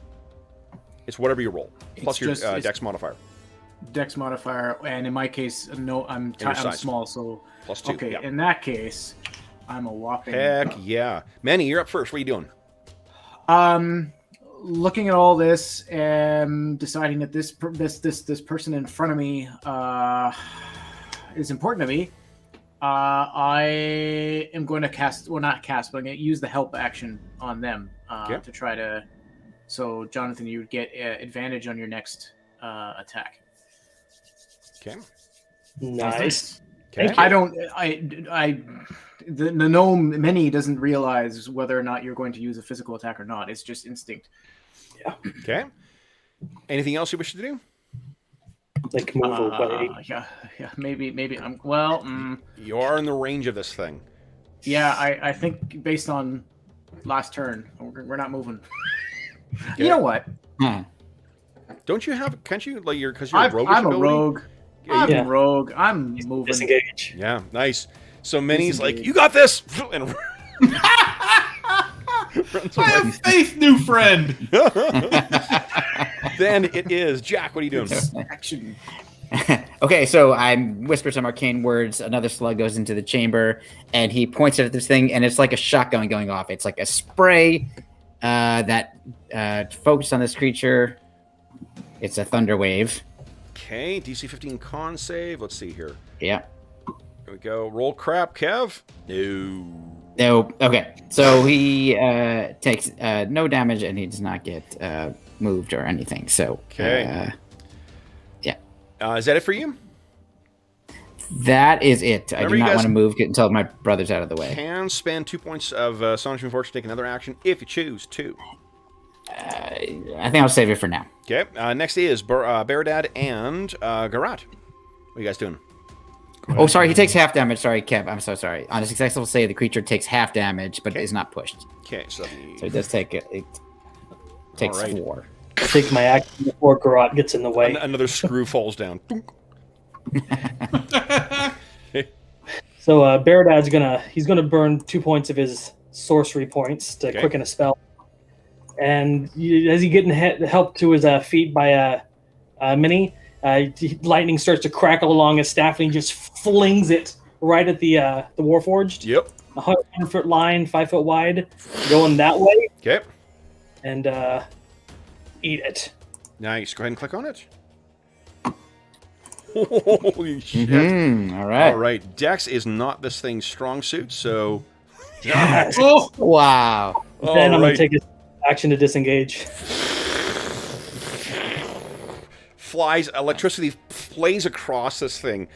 It's whatever you roll, plus It's your just- dex modifier. Dex modifier, and in my case, no, I'm your I'm size. small, so Plus 2. okay. Yeah. In that case, I'm a whopping. Heck yeah. Manny, you're up first. What are you doing? Looking at all this and deciding that this person in front of me is important to me, I am going to cast, well, not cast, but I'm going to use the help action on them Okay. to try to. So, Jonathan, you would get advantage on your next attack. Okay. Nice. Okay. The gnome many doesn't realize whether or not you're going to use a physical attack or not. It's just instinct. Okay. Anything else you wish to do? Like move away. Yeah, maybe. You are in the range of this thing. Yeah, I think based on last turn, we're not moving. Okay. You know what? Don't you have? Can't you like your because you're a rogue? I'm a rogue. I'm Yeah. a rogue. I'm moving. Disengage. Yeah, nice. So Minnie's like, "You got this," and runs I away. have faith, new friend. Then it is Jak. What are you doing? Action. Okay, so I whisper some arcane words. Another slug goes into the chamber, and he points it at this thing, and it's like a shotgun going off. It's like a spray that focuses on this creature. It's a thunder wave. Okay, DC 15 con save. Let's see here. Yeah. Here we go. Roll crap, Kev. No. No. Okay. So he takes no damage, and he does not get moved or anything. So. Okay. Yeah. Is that it for you? That is it. Remember, I do you not guys want to move until my brother's out of the way. Can spend 2 points of Astonishing Fortune to take another action if you choose to. I think I'll save it for now. Okay. Next is Beardad and Gharat. What are you guys doing? Oh, sorry. He takes half damage. Sorry, Kev. I'm so sorry. On a successful save, the creature takes half damage, but is not pushed. Okay, so So it does take it. It takes All right. 4. I'll take my action before Gharat gets in the way. another screw falls down. So Beardad's gonna burn 2 points of his sorcery points to Okay. quicken a spell. And as he getting help to his feet by Mini, lightning starts to crackle along his staff, and he just flings it right at the Warforged. Yep. 100-foot line, 5 foot wide, going that way, Okay. and eat it. Nice. Go ahead and click on it. Holy shit. All right. All right. Dex is not this thing's strong suit, so. Yes. Oh, Wow. Then All I'm gonna right. take his action to disengage. Flies, electricity plays across this thing.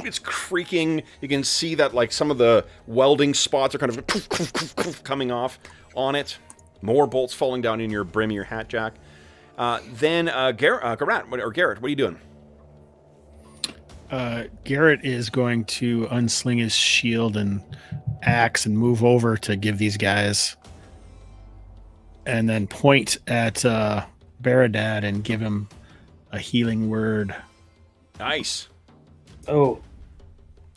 It's creaking. You can see that like some of the welding spots are kind of coming off on it. More bolts falling down in your brim of your hat, Jack. Then Gharat, or Garrett, what are you doing? Garrett is going to unsling his shield and axe and move over to give these guys, and then point at Baradad and give him a healing word. Nice. Oh,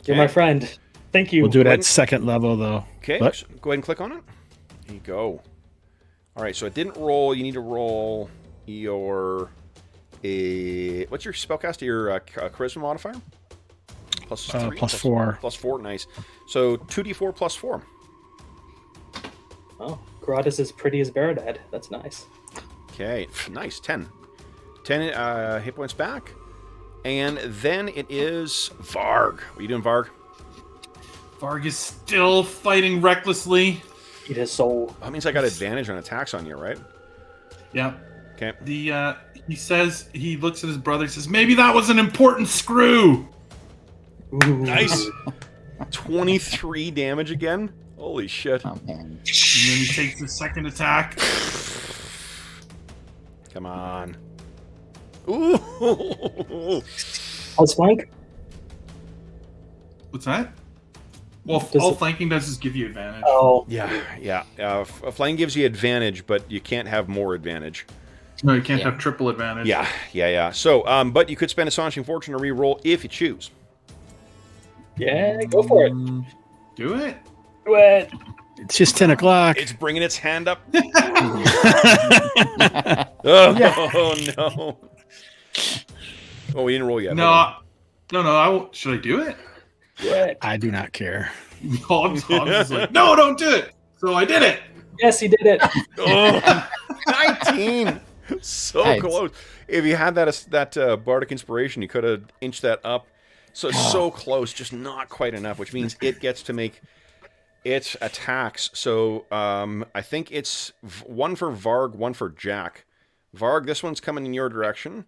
you're my friend. Thank you. We'll do it at second level, though. Okay, What? so go ahead and click on it. There you go. All right, so it didn't roll. You need to roll your... what's your spellcaster? Your charisma modifier? Plus 3? Plus 4. Plus 4, nice. So 2d4 plus 4. Oh, Gharat is as pretty as Baradad. That's nice. Okay, nice. 10. 10 hit points back. And then it is Varg. What are you doing, Varg? Varg is still fighting recklessly. Eat his soul. That means I got advantage on attacks on you, right? Yeah. Okay. He says, he looks at his brother and says, maybe that was an important screw. Ooh. Nice. 23 damage again. Holy shit. Oh man. And then he takes his second attack. Come on. Ooh. Let's flank. What's that? Well, Does all it- flanking does is give you advantage. Oh, Yeah. Flying gives you advantage, but you can't have more advantage. No, you can't Yeah. have triple advantage. Yeah. So, but you could spend Astonishing Fortune to re-roll if you choose. yeah, go for it. Do it. Do it. It's just 10 o'clock. It's bringing its hand up. Oh, no. Oh, we didn't roll yet. No. I won't. Should I do it? Do it. I do not care. Hobbs is like, no, don't do it. So I did it. Yes, he did it. Oh, 19. So Nice. close. If you had that Bardic Inspiration, you could have inched that up. So close, just not quite enough, which means it gets to make its attacks. So I think it's one for Varg, one for Jack. Varg, this one's coming in your direction.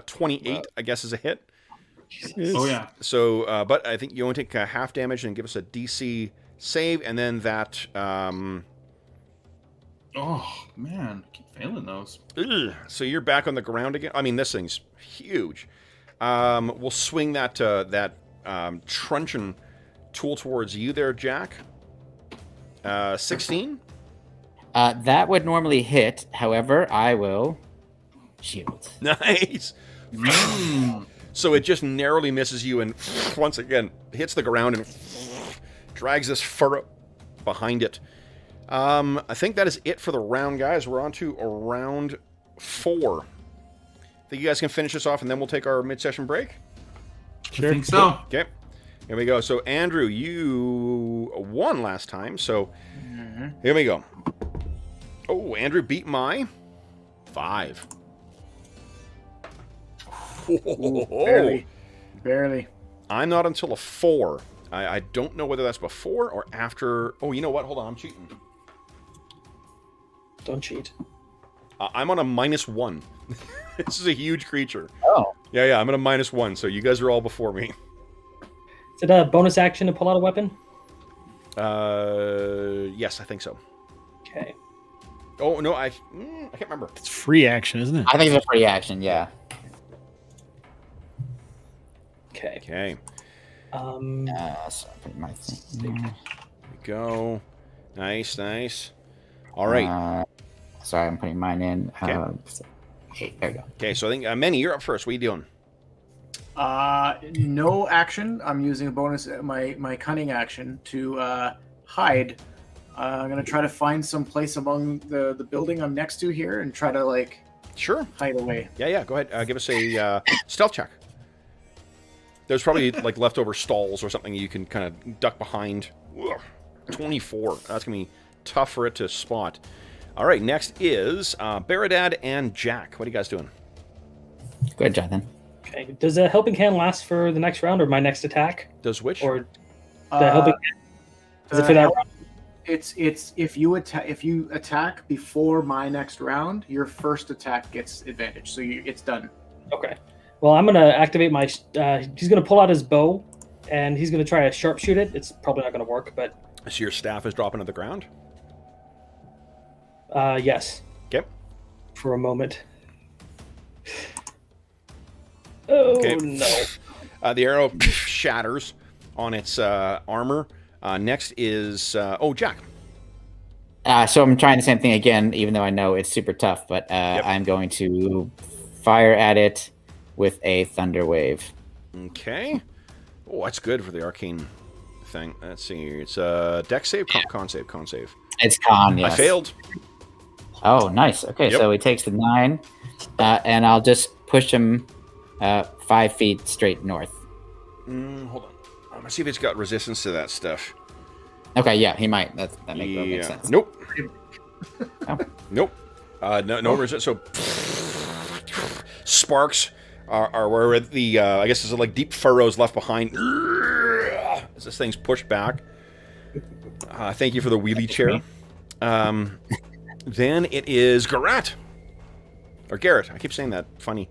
28, I guess, is a hit. Oh, yeah. So, but I think you only take half damage and give us a DC save, and then that... Oh, man. I keep failing those. So you're back on the ground again. I mean, this thing's huge. We'll swing that truncheon tool towards you there, Jack. 16? That would normally hit. However, I will shield. Nice. So it just narrowly misses you and once again hits the ground and drags this furrow behind it. I think that is it for the round, guys. We're on to round 4. Think you guys can finish this off and then we'll take our mid-session break? I think so. Okay. Here we go. So, Andrew, you won last time, so here we go. Oh, Andrew beat my 5. Barely. I'm not until a 4. I don't know whether that's before or after. Oh, you know what? Hold on. I'm cheating. Don't cheat. I'm on a -1. This is a huge creature. Oh. Yeah. I'm at a -1, so you guys are all before me. Is it a bonus action to pull out a weapon? Yes, I think so. Okay. Oh, no, I can't remember. It's free action, isn't it? I think it's a free action. Yeah. Okay. Okay. So I put my thing. There we go. Nice. All right. Sorry, I'm putting mine in. Okay. There we go. Okay, so I think, Manny, you're up first. What are you doing? No action. I'm using a bonus, my cunning action to hide. I'm gonna try to find some place among the building I'm next to here and try to Sure. hide away. Yeah. Go ahead. Give us a stealth check. There's probably leftover stalls or something you can kind of duck behind. Ugh, 24. That's gonna be tough for it to spot. All right. Next is Baradad and Jack. What are you guys doing? Go ahead, Jonathan. Okay. Does a helping hand last for the next round or my next attack? Does which? Or the helping hand? Is it for that round? It's if you attack before my next round, your first attack gets advantage. So it's done. Okay. Well, I'm going to activate my... he's going to pull out his bow, and he's going to try to sharpshoot it. It's probably not going to work, but... So your staff is dropping to the ground? Yes. Okay. For a moment. Oh, Okay. no. The arrow shatters on its armor. Next is Jack. So I'm trying the same thing again, even though I know it's super tough. But I'm going to fire at it with a thunder wave. Okay. Oh, that's good for the arcane thing. Let's see. It's dex save, con save. It's con. Yes. I failed. Oh, nice. Okay, so he takes the 9, and I'll just push him 5 feet straight north. Hold on. I'm gonna see if it's got resistance to that stuff. Okay, yeah, he might. That makes sense. Nope. Oh. Nope. No resistance. So sparks are where the I guess there's like deep furrows left behind as this thing's pushed back. Thank you for the wheelie chair. Then it is Gharat. Or Garrett. I keep saying that. Funny.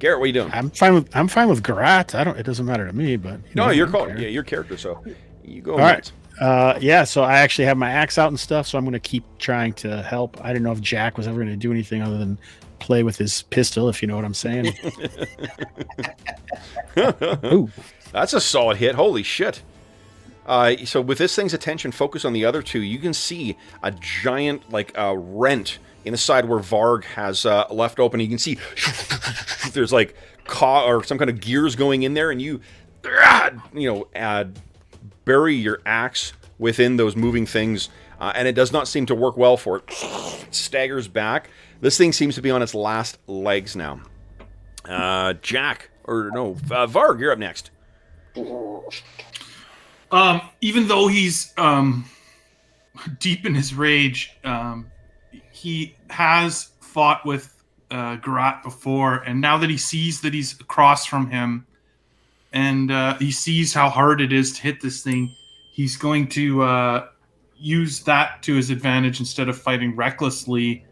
Garrett, what are you doing? I'm fine with Gharat. It doesn't matter to me, but you're called. Yeah, your character. So you go. All right. So I actually have my axe out and stuff, so I'm going to keep trying to help. I didn't know if Jack was ever going to do anything other than play with his pistol, if you know what I'm saying. Ooh, that's a solid hit. Holy shit. So with this thing's attention focused on the other two, you can see a giant rent in the side where Varg has left open. You can see there's like or some kind of gears going in there, and you bury your axe within those moving things, and it does not seem to work well for it. It staggers back. This thing seems to be on its last legs now. Varg, you're up next. Even though he's deep in his rage, he has fought with Gharat before, and now that he sees that he's across from him, and he sees how hard it is to hit this thing, he's going to use that to his advantage instead of fighting recklessly.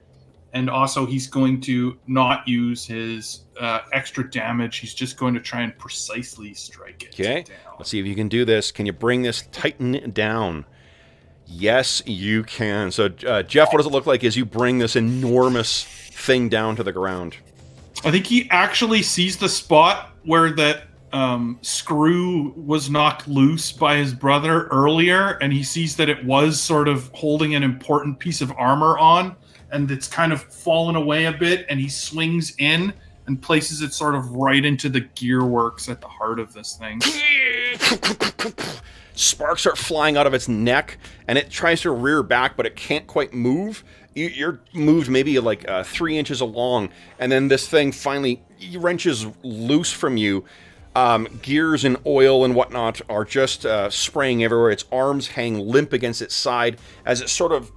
And also, he's going to not use his extra damage. He's just going to try and precisely strike it. Okay, down. Let's see if you can do this. Can you bring this Titan down? Yes, you can. So, Jeff, what does it look like as you bring this enormous thing down to the ground? I think he actually sees the spot where that screw was knocked loose by his brother earlier, and he sees that it was sort of holding an important piece of armor on, and it's kind of fallen away a bit, and he swings in and places it sort of right into the gearworks at the heart of this thing. Sparks are flying out of its neck, and it tries to rear back, but it can't quite move. You're moved maybe 3 inches along, and then this thing finally wrenches loose from you. Gears and oil and whatnot are just spraying everywhere. Its arms hang limp against its side as it sort of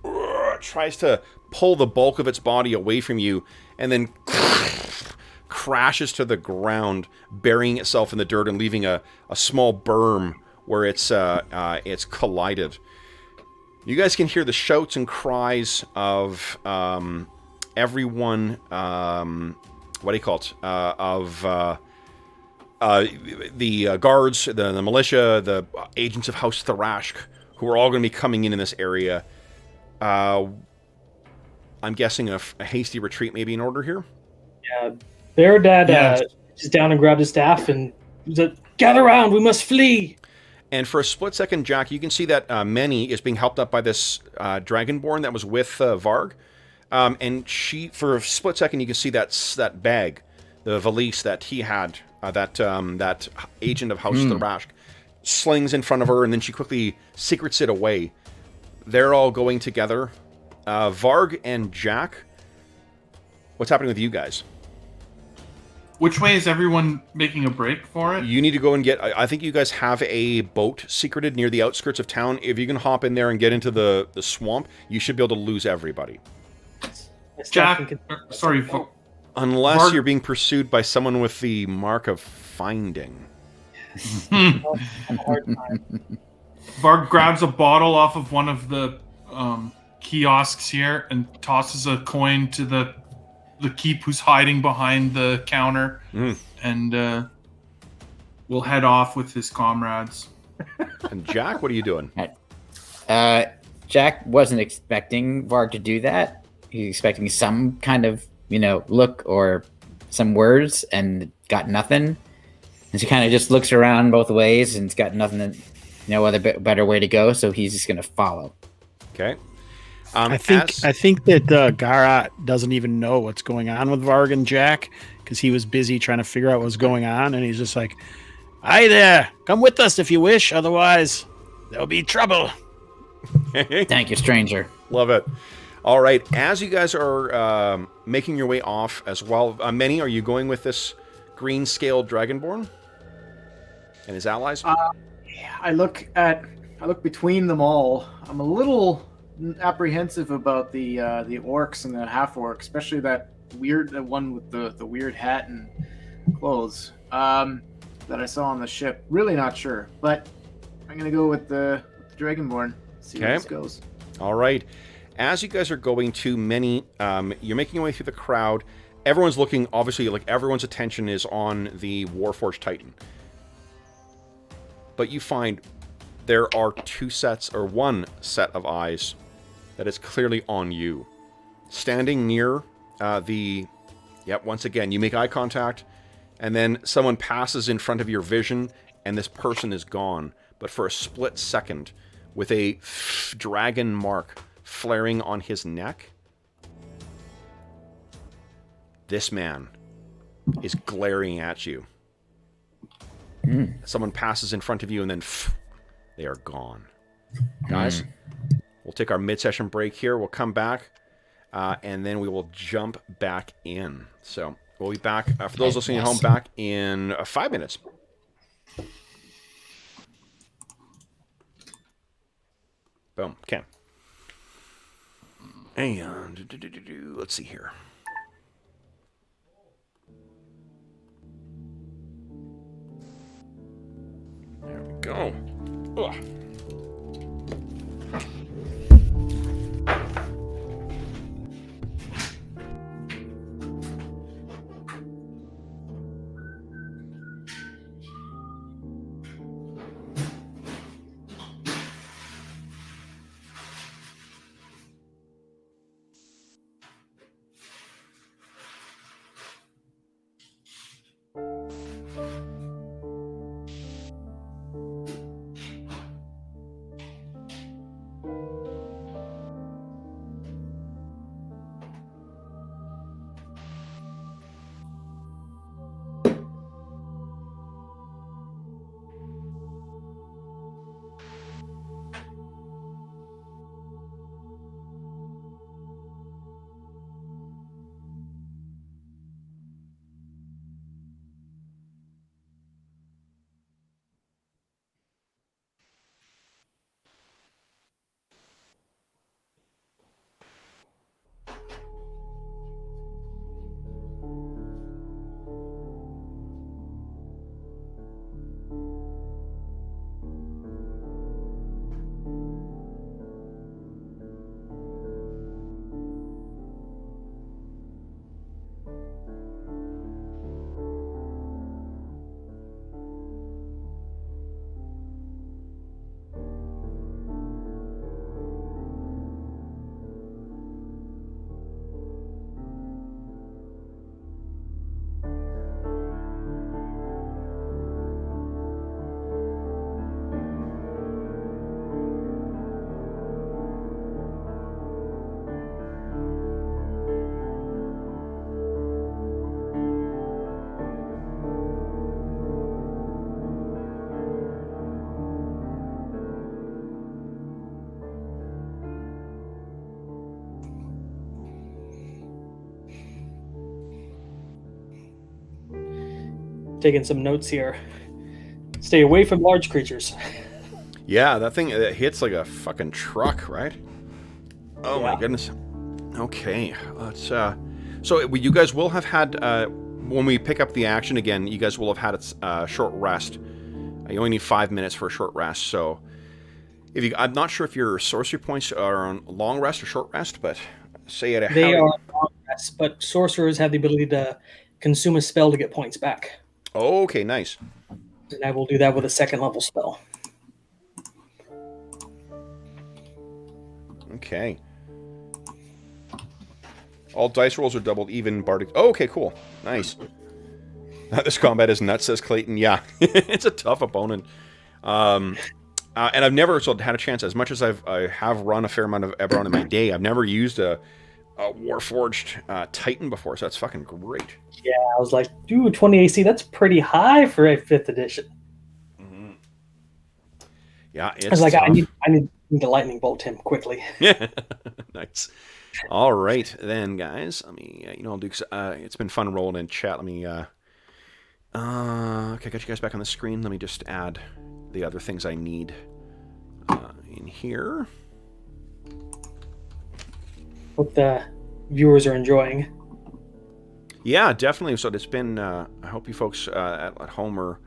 tries to pull the bulk of its body away from you, and then crashes to the ground, burying itself in the dirt and leaving a small berm where it's collided. You guys can hear the shouts and cries of everyone. What do you call it? The guards, the militia, the agents of House Thirash, who are all going to be coming in this area. I'm guessing a hasty retreat may be in order here. Yeah, their dad just down and grabbed his staff and said, "Gather around, we must flee." And for a split second, Jack, you can see that Meni is being helped up by this Dragonborn that was with Varg. And for a split second, you can see that bag, the valise that he had, that agent of House Thirash, slings in front of her, and then she quickly secrets it away. They're all going together. Varg and Jack, what's happening with you guys? Which way is everyone making a break for it? You need to go and get... I think you guys have a boat secreted near the outskirts of town. If you can hop in there and get into the swamp, you should be able to lose everybody. Jack, sorry. Unless you're being pursued by someone with the mark of finding. Varg grabs a bottle off of one of the kiosks here and tosses a coin to the keep who's hiding behind the counter, and we'll head off with his comrades. And Jack, what are you doing? Jack wasn't expecting Varg to do that, He's expecting some kind of, look or some words, and got nothing. And so he kind of just looks around both ways, and it's got nothing, no other better way to go. So he's just gonna follow. Okay. I think that Gharat doesn't even know what's going on with Varg and Jak, because he was busy trying to figure out what's going on, and he's just like, "Hi there, come with us if you wish. Otherwise, there'll be trouble." Thank you, stranger. Love it. All right. As you guys are making your way off as well, Many, are you going with this green-scaled Dragonborn and his allies? I look between them all. I'm a little apprehensive about the orcs and the half-orc, especially the one with the weird hat and clothes that I saw on the ship. Really not sure, but I'm gonna go with the Dragonborn. See how this goes. All right. As you guys are going to Many, you're making your way through the crowd. Everyone's looking, obviously, like everyone's attention is on the Warforged Titan. But you find there are one set of eyes that is clearly on you. Standing near once again, you make eye contact, and then someone passes in front of your vision, and this person is gone. But for a split second, with a dragon mark flaring on his neck, this man is glaring at you. Someone passes in front of you, and then they are gone. Guys, we'll take our mid-session break here. We'll come back, and then we will jump back in. So we'll be back, for those listening at home, back in 5 minutes. Boom. Okay. And let's see here. There we go. Ugh. Taking some notes here. Stay away from large creatures. Yeah, that thing that hits like a fucking truck, right? Oh my goodness. Okay, let's. So you guys will have had when we pick up the action again. You guys will have had a short rest. You only need 5 minutes for a short rest. So I'm not sure if your sorcery points are on long rest or short rest, but say it. They are long rest, but sorcerers have the ability to consume a spell to get points back. Okay, nice. And I will do that with a second level spell. Okay. All dice rolls are doubled even. Bardic. Oh, okay, cool. Nice. This combat is nuts, says Clayton. Yeah, it's a tough opponent. And I've never had a chance, as much as I have run a fair amount of Eberron in my day, I've never used a Warforged Titan before, so that's fucking great. Yeah, I was like, dude, 20 AC, that's pretty high for a 5th edition. Mm-hmm. Yeah, it's I was like, tough. I need to lightning bolt him quickly. Yeah, nice. All right, then, guys. Let me, I'll do. It's been fun rolling in chat. Let me. Okay, got you guys back on the screen. Let me just add the other things I need in here. Hope the viewers are enjoying. Yeah, definitely. So it's been. I hope you folks at home are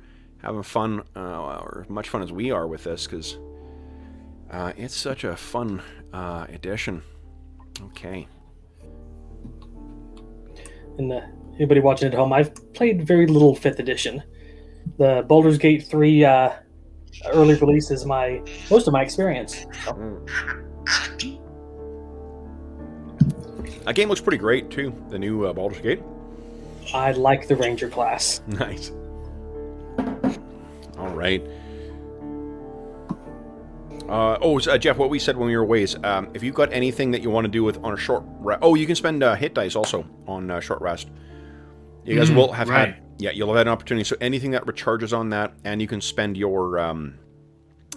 having fun, or as much fun as we are with this, because it's such a fun edition. Okay. And anybody watching at home, I've played very little 5th edition. The Baldur's Gate 3 early release is most of my experience. So. That game looks pretty great too. The new Baldur's Gate. I like the Ranger class. Nice. All right. Jeff, what we said when we were away is, if you've got anything that you want to do on a short rest... Oh, you can spend hit dice also on short rest. You guys will have had... Yeah, you'll have had an opportunity. So anything that recharges on that, and you can spend your...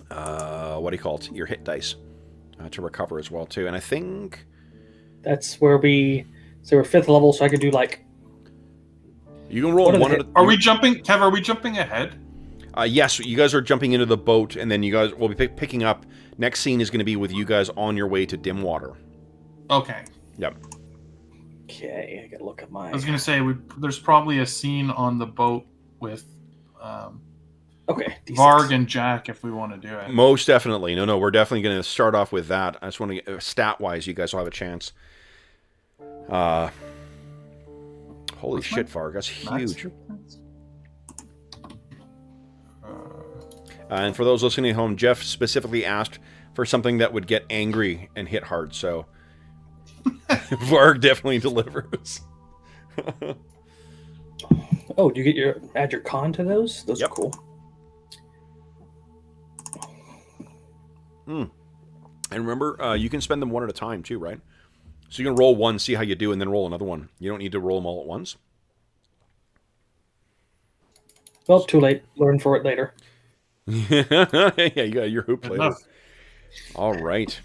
what do you call it? Your hit dice to recover as well, too. And I think... That's where we're 5th level, so I could do like... You can roll one at a... Are we jumping... Kev, are we jumping ahead? Yes, you guys are jumping into the boat, and then you guys will be picking up. Next scene is going to be with you guys on your way to Dimwater. Okay. Yep. Okay, I gotta look at my... I was going to say, there's probably a scene on the boat with okay, Varg and Jak if we want to do it. Most definitely. No, we're definitely going to start off with that. I just want to get... Stat-wise, you guys will have a chance. Holy shit, Varg, that's huge. And for those listening at home, Jeff specifically asked for something that would get angry and hit hard, so Varg definitely delivers. Oh, do you add your con to those? Those are cool. And remember, you can spend them one at a time too, right? So you can roll one, see how you do, and then roll another one. You don't need to roll them all at once. Well, too late. Learn for it later. Yeah, you got your hoop later. All right.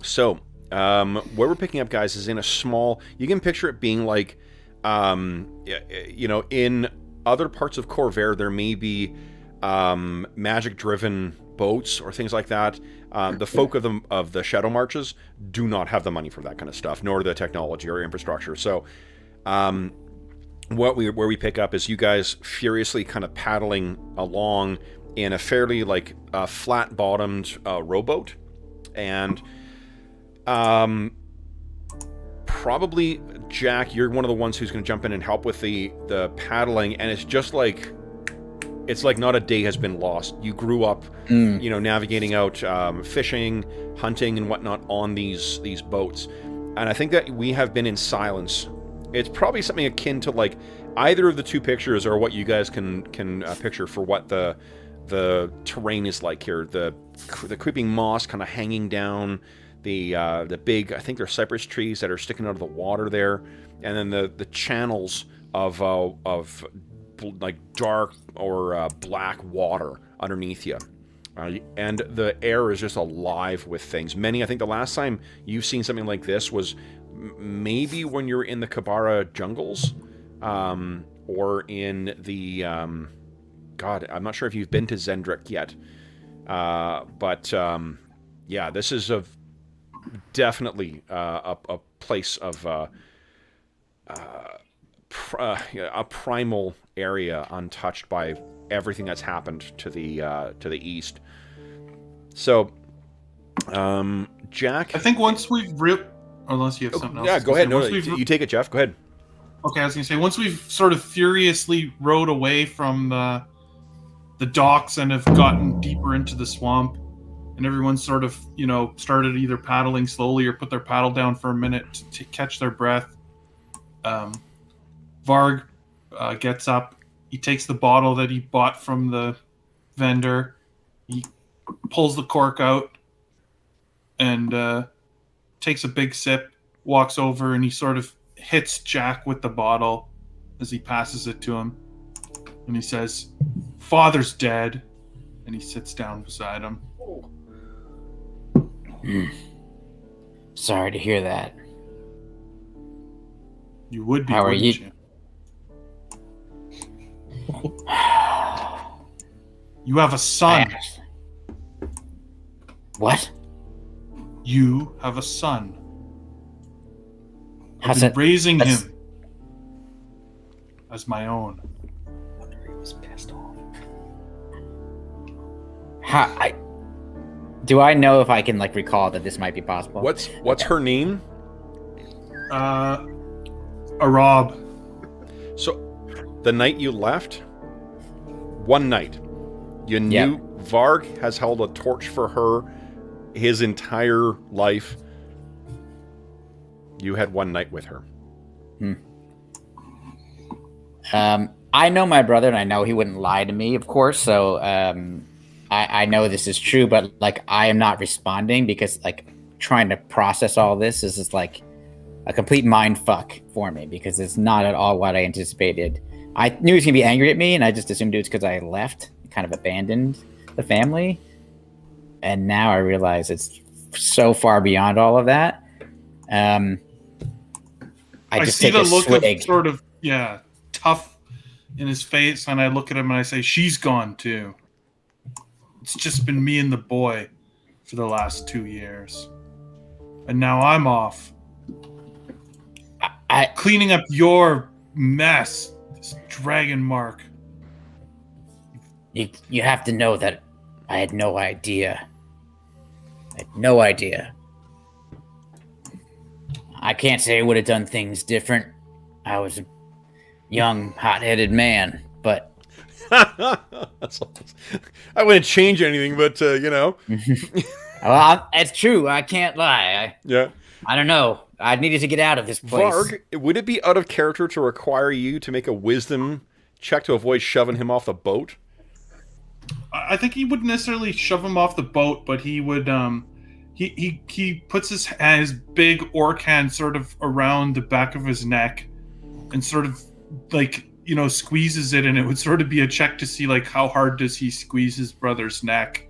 So, where we're picking up, guys, is in a small... You can picture it being like, in other parts of Corvair, there may be magic-driven boats or things like that. The folk of the Shadow Marches do not have the money for that kind of stuff, nor the technology or infrastructure. So, where we pick up is you guys furiously kind of paddling along in a fairly flat-bottomed rowboat, and probably Jak, you're one of the ones who's going to jump in and help with the paddling, and it's just like not a day has been lost. You grew up, navigating out, fishing, hunting, and whatnot on these boats, and I think that we have been in silence. It's probably something akin to either of the two pictures, or what you guys can picture for what the terrain is like here. The creeping moss kind of hanging down, the big, I think they're cypress trees that are sticking out of the water there, and then the channels of dark or black water underneath you, and the air is just alive with things. I think the last time you've seen something like this was maybe when you're in the Kabara jungles, or in the God, I'm not sure if you've been to Zendrick yet, but this is definitely a place of a primal area, untouched by everything that's happened to the east. So, Jak, I think once we've unless you have something else. Yeah, go ahead. No, you take it, Jeff. Go ahead. Okay, I was going to say, once we've sort of furiously rowed away from the docks and have gotten deeper into the swamp, and everyone sort of, started either paddling slowly or put their paddle down for a minute to catch their breath, Varg gets up. He takes the bottle that he bought from the vendor. He pulls the cork out and takes a big sip, walks over, and he sort of hits Jak with the bottle as he passes it to him. And he says, "Father's dead." And he sits down beside him. Sorry to hear that. You would be. How are wouldn't you? You have a son. What? You have a son. I've How's been it? raising him as my own. Do I know if I can like recall that this might be possible? What's her name? Arab. So, the night you left, one night, you knew Varg has held a torch for her his entire life. You had one night with her. I know my brother, and I know he wouldn't lie to me, of course. So I know this is true, but like I am not responding because like trying to process all this is just like a complete mind fuck for me because it's not at all what I anticipated. I knew he was gonna be angry at me, and I just assumed it was because I left, kind of abandoned the family, and now I realize it's so far beyond all of that. I just see take the a look swig. of sort of tough in his face, and I look at him and I say, "She's gone too. It's just been me and the boy for the last 2 years, and now I'm off cleaning up your mess, this dragon mark." You have to know that I had no idea. I had no idea. I can't say I would have done things different. I was a young, hot-headed man, but... I wouldn't change anything, but, you know. Well, it's true. I can't lie. Yeah. I don't know. I needed to get out of this place. Varg, would it be out of character to require you to make a wisdom check to avoid shoving him off the boat? I think he wouldn't necessarily shove him off the boat, but he would. He puts his big orc hand sort of around the back of his neck, and sort of like squeezes it, and it would sort of be a check to see like how hard does he squeeze his brother's neck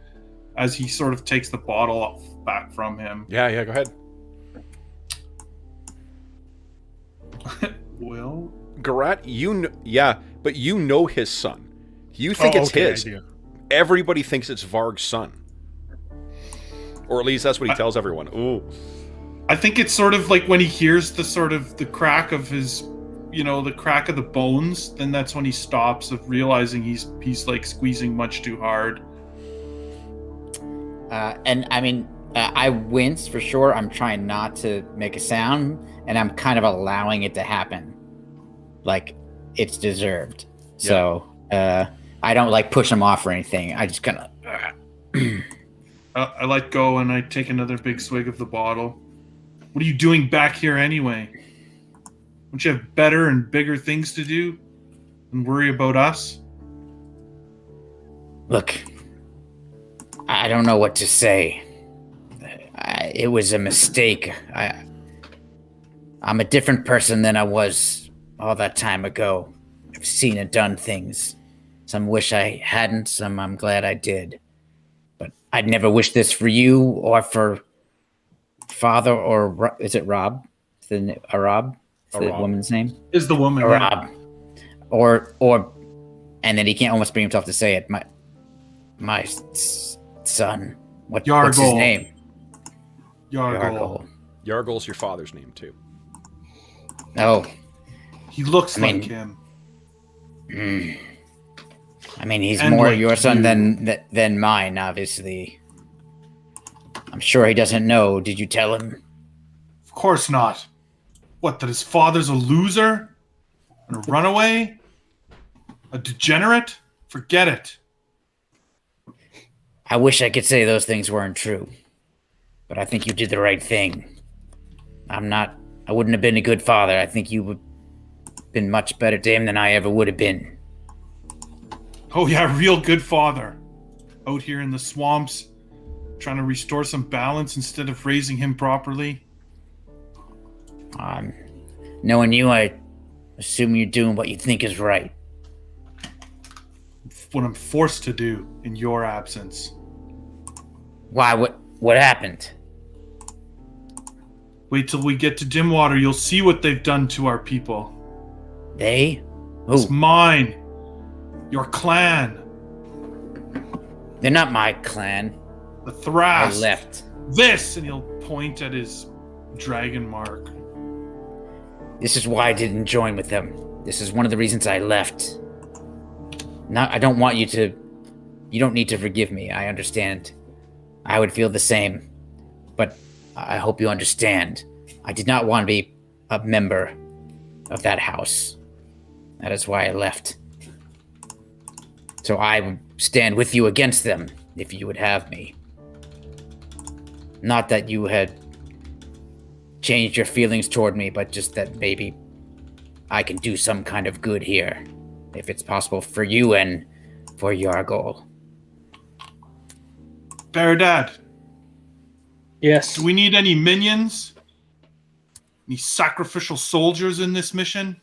as he sort of takes the bottle back from him. Yeah, go ahead. Well, Gharat, but you know his son. You think it's his. Everybody thinks it's Varg's son. Or at least that's what he tells everyone. Ooh. I think it's sort of like when he hears the crack of his, the crack of the bones, then that's when he stops of realizing he's like squeezing much too hard. And I mean, I wince for sure. I'm trying not to make a sound, and I'm kind of allowing it to happen. Like, it's deserved. Yeah. So, I don't like push him off or anything. I just kind of... I let go and I take another big swig of the bottle. What are you doing back here anyway? Don't you have better and bigger things to do than worry about us? Look, I don't know what to say. It was a mistake. I'm a different person than I was all that time ago. I've seen and done things. Some wish I hadn't, some I'm glad I did. But I'd never wish this for you or for Father or... Is it Rob? Is it Arab? Is the woman's name? Is the woman. Arab. Or... And then he can't almost bring himself to say it. My son. What's his name? Yargol. Yargol's your father's name, too. Oh. He looks like him. I mean, he's more like your son than mine, obviously. I'm sure he doesn't know. Did you tell him? Of course not. What, that his father's a loser? And a runaway? A degenerate? Forget it. I wish I could say those things weren't true. But I think you did the right thing. I wouldn't have been a good father. I think you been much better dame than I ever would have been. Oh yeah, real good father. Out here in the swamps, trying to restore some balance instead of raising him properly. Knowing you, I assume you're doing what you think is right. What I'm forced to do in your absence. Why? What happened? Wait till we get to Dimwater, you'll see what they've done to our people. They? It's Who? mine. Your clan. They're not my clan. The Thirash. I left. This! And he'll point at his dragon mark. This is why I didn't join with them. This is one of the reasons I left. I don't want you to... You don't need to forgive me. I understand. I would feel the same. But I hope you understand. I did not want to be a member of that house. That is why I left. So I would stand with you against them if you would have me. Not that you had changed your feelings toward me, but just that maybe I can do some kind of good here, if it's possible for you and for Yargol. Baradad, Yes. do we need any minions? Any sacrificial soldiers in this mission?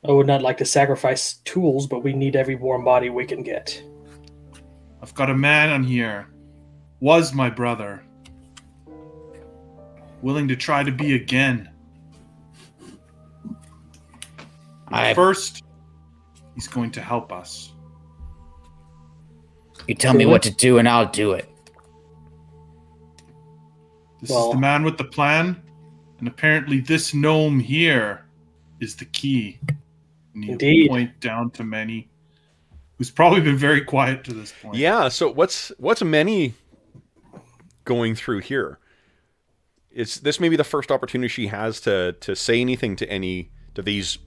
I would not like to sacrifice tools, but we need every warm body we can get. I've got a man on here. Was my brother. Willing to try to be again. First, he's going to help us. You tell me what to do and I'll do it. This is the man with the plan, and apparently this gnome here is the key. And you Indeed. point down to Many, who's probably been very quiet to this point. Yeah, so what's Many going through here? This may be the first opportunity she has to say anything to these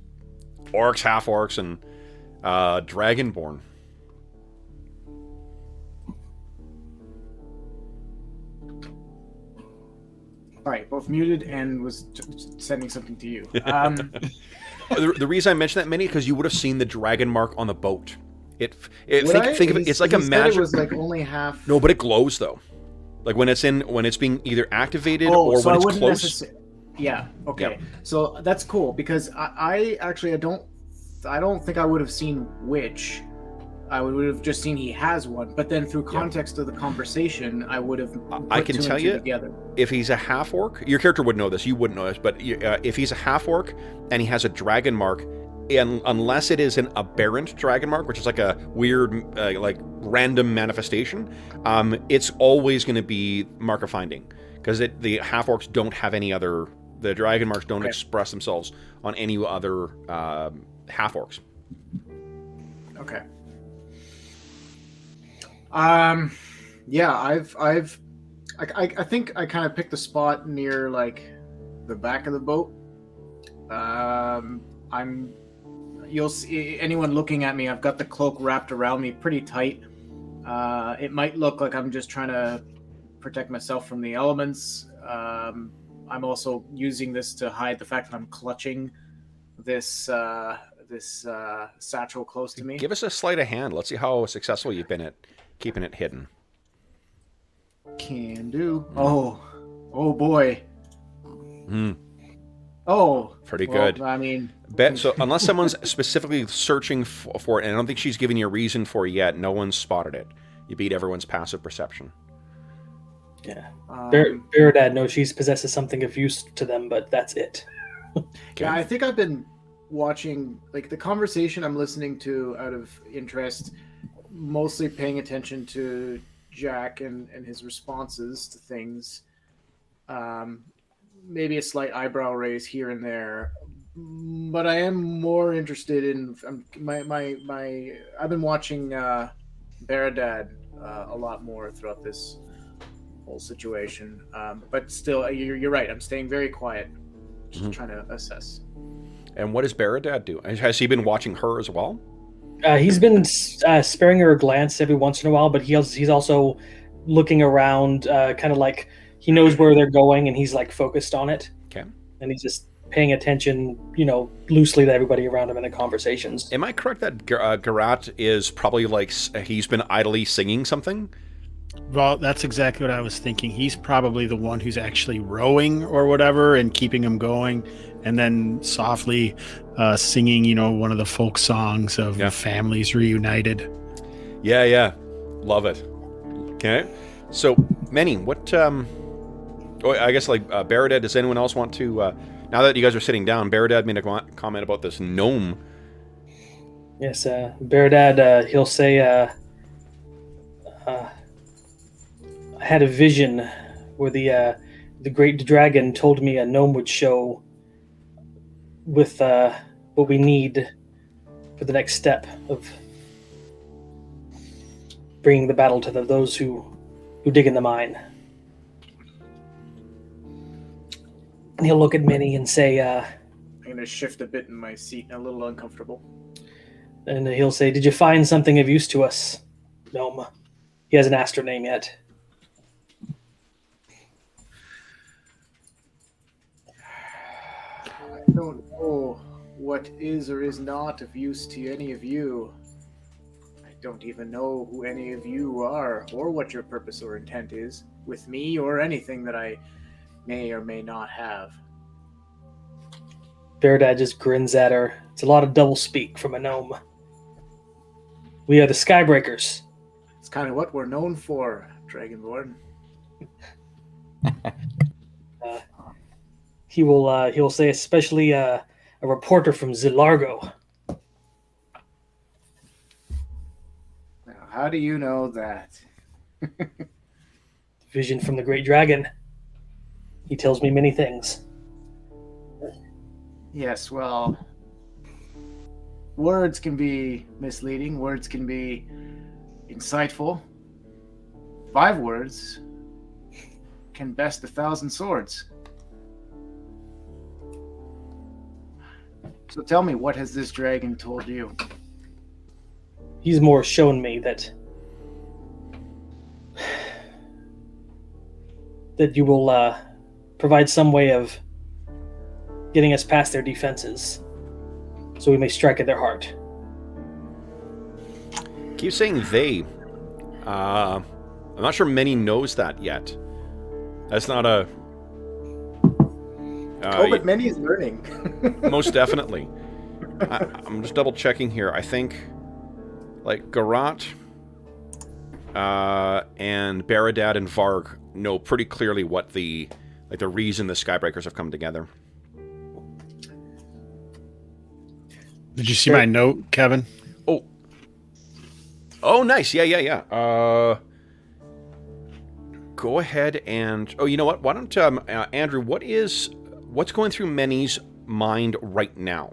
orcs, half orcs, and dragonborn. All right, both muted and was sending something to you. The reason I mentioned that, Many, because you would have seen the dragon mark on the boat. Think of it. It's like a magic. It was like only half. No, but it glows though. Like when it's being either activated or so when I it's close. Yeah. Okay. Yeah. So that's cool because I don't think I would have seen which. I would have just seen he has one, but then through context of the conversation, I would have. I can tell you, together. If he's a half orc, your character would know this. You wouldn't know this, but if he's a half orc and he has a dragon mark, and unless it is an aberrant dragon mark, which is like a weird, like random manifestation, it's always going to be mark of finding because the half orcs don't have any other. The dragon marks don't express themselves on any other half orcs. Okay. Yeah, I think I kind of picked the spot near like the back of the boat. You'll see anyone looking at me. I've got the cloak wrapped around me pretty tight. It might look like I'm just trying to protect myself from the elements. I'm also using this to hide the fact that I'm clutching this satchel close to me. Give us a sleight of hand. Let's see how successful you've been at keeping it hidden. Can do. Oh boy. Mm. Oh, Pretty good. I mean, So unless someone's specifically searching for it, and I don't think she's given you a reason for it yet, no one's spotted it. You beat everyone's passive perception. Yeah. Baradad knows she possesses something of use to them, but that's it. Okay. Yeah, I think I've been watching like the conversation I'm listening to out of interest, mostly paying attention to Jak and his responses to things. Maybe a slight eyebrow raise here and there, but I am more interested in I've been watching Baradad a lot more throughout this whole situation. But still, you're right. I'm staying very quiet, just trying to assess. And what does Baradad do? Has he been watching her as well? He's been sparing her a glance every once in a while, but he's also looking around, kind of like he knows where they're going, and he's like focused on it. Okay. And he's just paying attention, loosely to everybody around him in the conversations. Am I correct that Gharat is probably like he's been idly singing something? Well, that's exactly what I was thinking. He's probably the one who's actually rowing or whatever and keeping him going, and then softly singing, one of the folk songs of families reunited. Yeah. Love it. Okay. So, Manny, what... I guess, Baradad, does anyone else want to... now that you guys are sitting down, Baradad made a comment about this gnome. Yes, Baradad, he'll say, I had a vision where the great dragon told me a gnome would show with what we need for the next step of bringing the battle to those who dig in the mine. And he'll look at Minnie and say, I'm going to shift a bit in my seat, a little uncomfortable. And he'll say, did you find something of use to us, gnome? He hasn't asked her name yet. I don't know what is or is not of use to any of you. I don't even know who any of you are, or what your purpose or intent is with me, or anything that I may or may not have. Baradad just grins at her. It's a lot of doublespeak from a gnome. We are the Skybreakers. It's kind of what we're known for, Dragonborn. He'll say especially a reporter from Zilargo. Now, how do you know that? Vision from the great dragon. He tells me many things. Yes, well, words can be misleading. Words can be insightful. 5 words can best 1,000 swords. So tell me, what has this dragon told you? He's more shown me that you will provide some way of getting us past their defenses, so we may strike at their heart. Keep saying they. I'm not sure many knows that yet. That's not a... but many is learning. Most definitely. I'm just double checking here. I think, Gharat and Baradad and Varg know pretty clearly what the reason the Skybreakers have come together. Did you see my note, Kevin? Oh, nice. Yeah. Go ahead and... Oh, you know what? Why don't, Andrew, what's going through Manny's mind right now?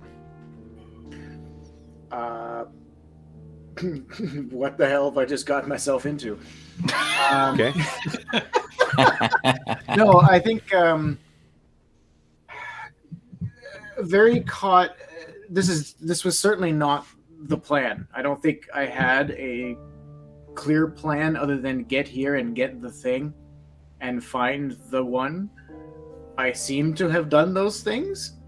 What the hell have I just got myself into? Okay. No, I think very caught. This was certainly not the plan. I don't think I had a clear plan other than get here and get the thing and find the one. I seem to have done those things,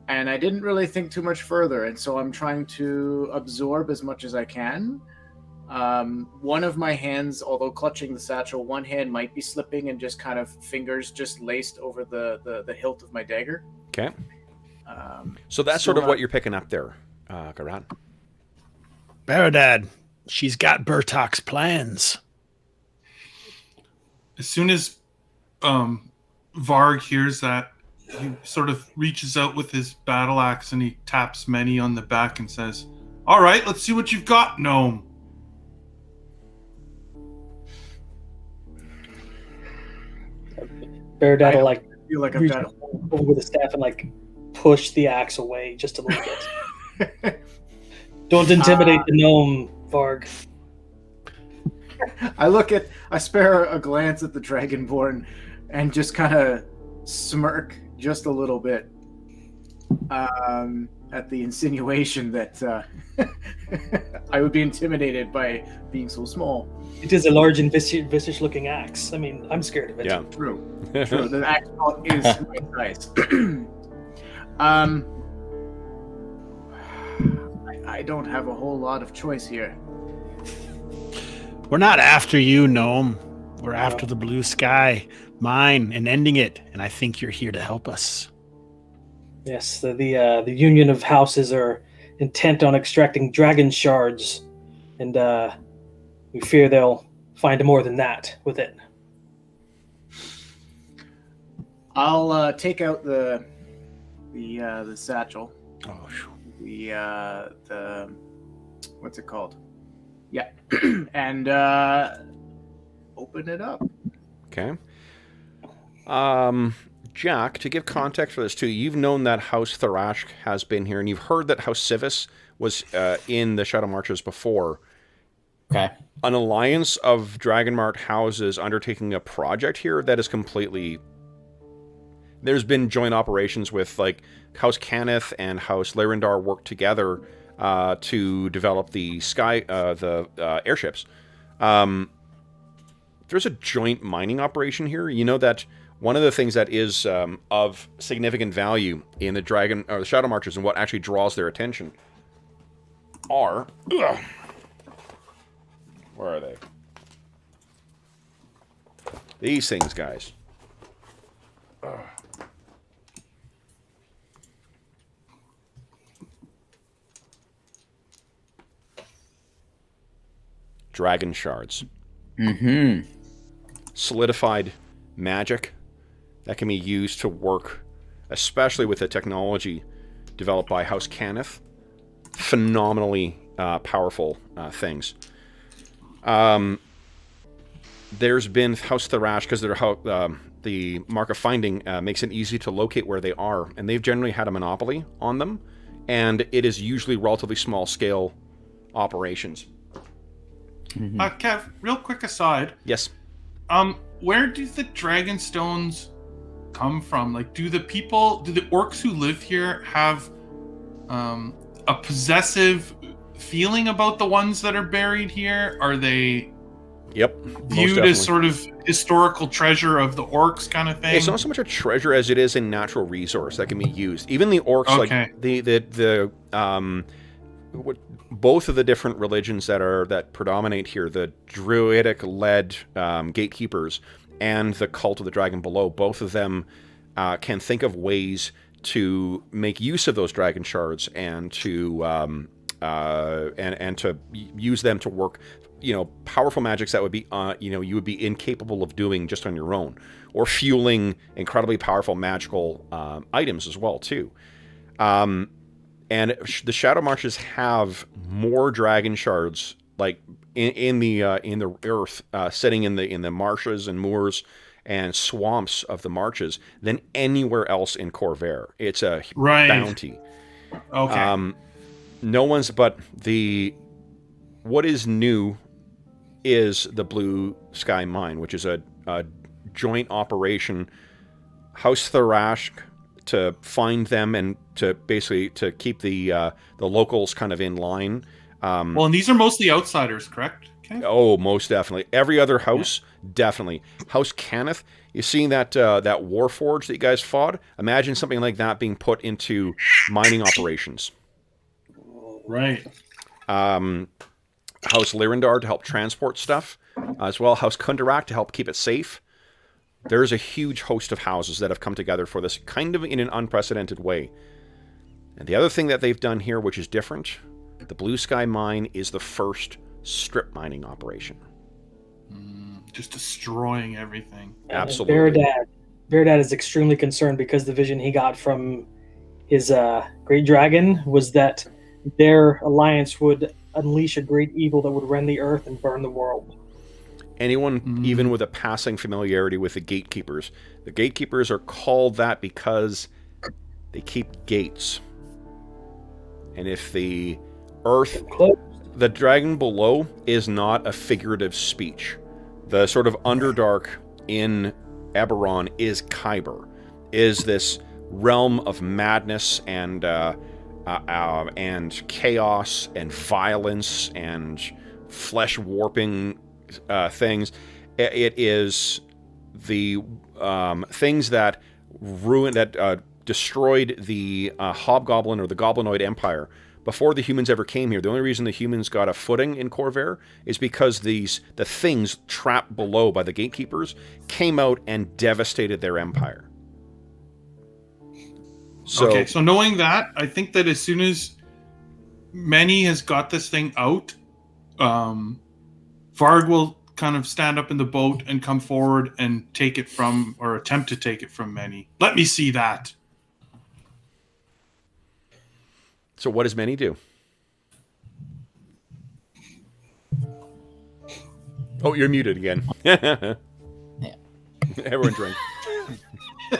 and I didn't really think too much further, and so I'm trying to absorb as much as I can. One of my hands, although clutching the satchel, one hand might be slipping and just kind of fingers just laced over the hilt of my dagger. Okay. So that's sort of what you're picking up there, Gharat. Baradad, she's got Burtock's plans. As soon as Varg hears that, he sort of reaches out with his battle axe and he taps Manny on the back and says, "All right, let's see what you've got, gnome." Baradad will feel like I've reach got over with the staff and push the axe away just a little bit. Don't intimidate the gnome, Varg. I spare a glance at the Dragonborn and just kind of smirk just a little bit at the insinuation that I would be intimidated by being so small. It is a large and vicious-looking axe. I mean, I'm scared of it. Yeah. True. The axe is my size. I don't have a whole lot of choice here. We're not after you, Gnome. We're after the blue sky, mine, and ending it. And I think you're here to help us. Yes, the union of houses are intent on extracting dragon shards, and we fear they'll find more than that with it. I'll take out the satchel. Oh, The what's it called? Yeah, and open it up. Okay. Jack, to give context for this too, you've known that House Thirash has been here, and you've heard that House Civis was in the Shadow Marches before. Okay. An alliance of Dragonmart houses undertaking a project here that is completely... There's been joint operations with, like, House Cannith and House Lyrindar work together to develop the airships. There's a joint mining operation here. You know that one of the things that is of significant value in the the Shadow Marchers and what actually draws their attention are... Where are they? These things, guys. Dragon shards. Mm-hmm. Solidified magic that can be used to work, especially with the technology developed by House Cannith. Phenomenally powerful things. There's been House Thirash, because the Mark of Finding makes it easy to locate where they are, and they've generally had a monopoly on them, and it is usually relatively small-scale operations. Mm-hmm. Kev, real quick aside. Yes. Where do the dragon stones come from? Like, do the orcs who live here have a possessive feeling about the ones that are buried here? Are they viewed as sort of historical treasure of the orcs kind of thing? It's not so much a treasure as it is a natural resource that can be used. Even the orcs, like both of the different religions that predominate here, the druidic-led gatekeepers and the cult of the dragon below, both of them can think of ways to make use of those dragon shards and to and to use them to work, powerful magics that would be you would be incapable of doing just on your own, or fueling incredibly powerful magical items as well too. And the Shadow Marches have more dragon shards, like in the earth, sitting in the marshes and moors and swamps of the marches, than anywhere else in Corvair. It's a bounty. Okay. No one's, but what is new is the Blue Sky Mine, which is a joint operation. House Thirash to find them and to basically to keep the locals kind of in line. Well, and these are mostly outsiders, correct? Okay. Oh, most definitely. Every other house, definitely. House Cannith, you seen that Warforge that you guys fought? Imagine something like that being put into mining operations. Right. House Lyrindar to help transport stuff, as well. House Kundarak to help keep it safe. There's a huge host of houses that have come together for this kind of in an unprecedented way. And the other thing that they've done here, which is different, the Blue Sky Mine is the first strip mining operation. Just destroying everything. Absolutely. Beardad is extremely concerned because the vision he got from his great dragon was that their alliance would unleash a great evil that would rend the earth and burn the world. Anyone, even with a passing familiarity with the gatekeepers are called that because they keep gates. And if the earth, the dragon below is not a figurative speech. The sort of Underdark in Eberron is Kyber, is this realm of madness and chaos and violence and flesh warping things. It is the things that ruin, that destroyed the Hobgoblin or the Goblinoid Empire. Before the humans ever came here, the only reason the humans got a footing in Corvair is because the things trapped below by the gatekeepers came out and devastated their empire. So knowing that, I think that as soon as Manny has got this thing out, Varg will kind of stand up in the boat and come forward and take it from, or attempt to take it from Manny. Let me see that. So what does Manny do? Oh, you're muted again. Yeah. Everyone drink.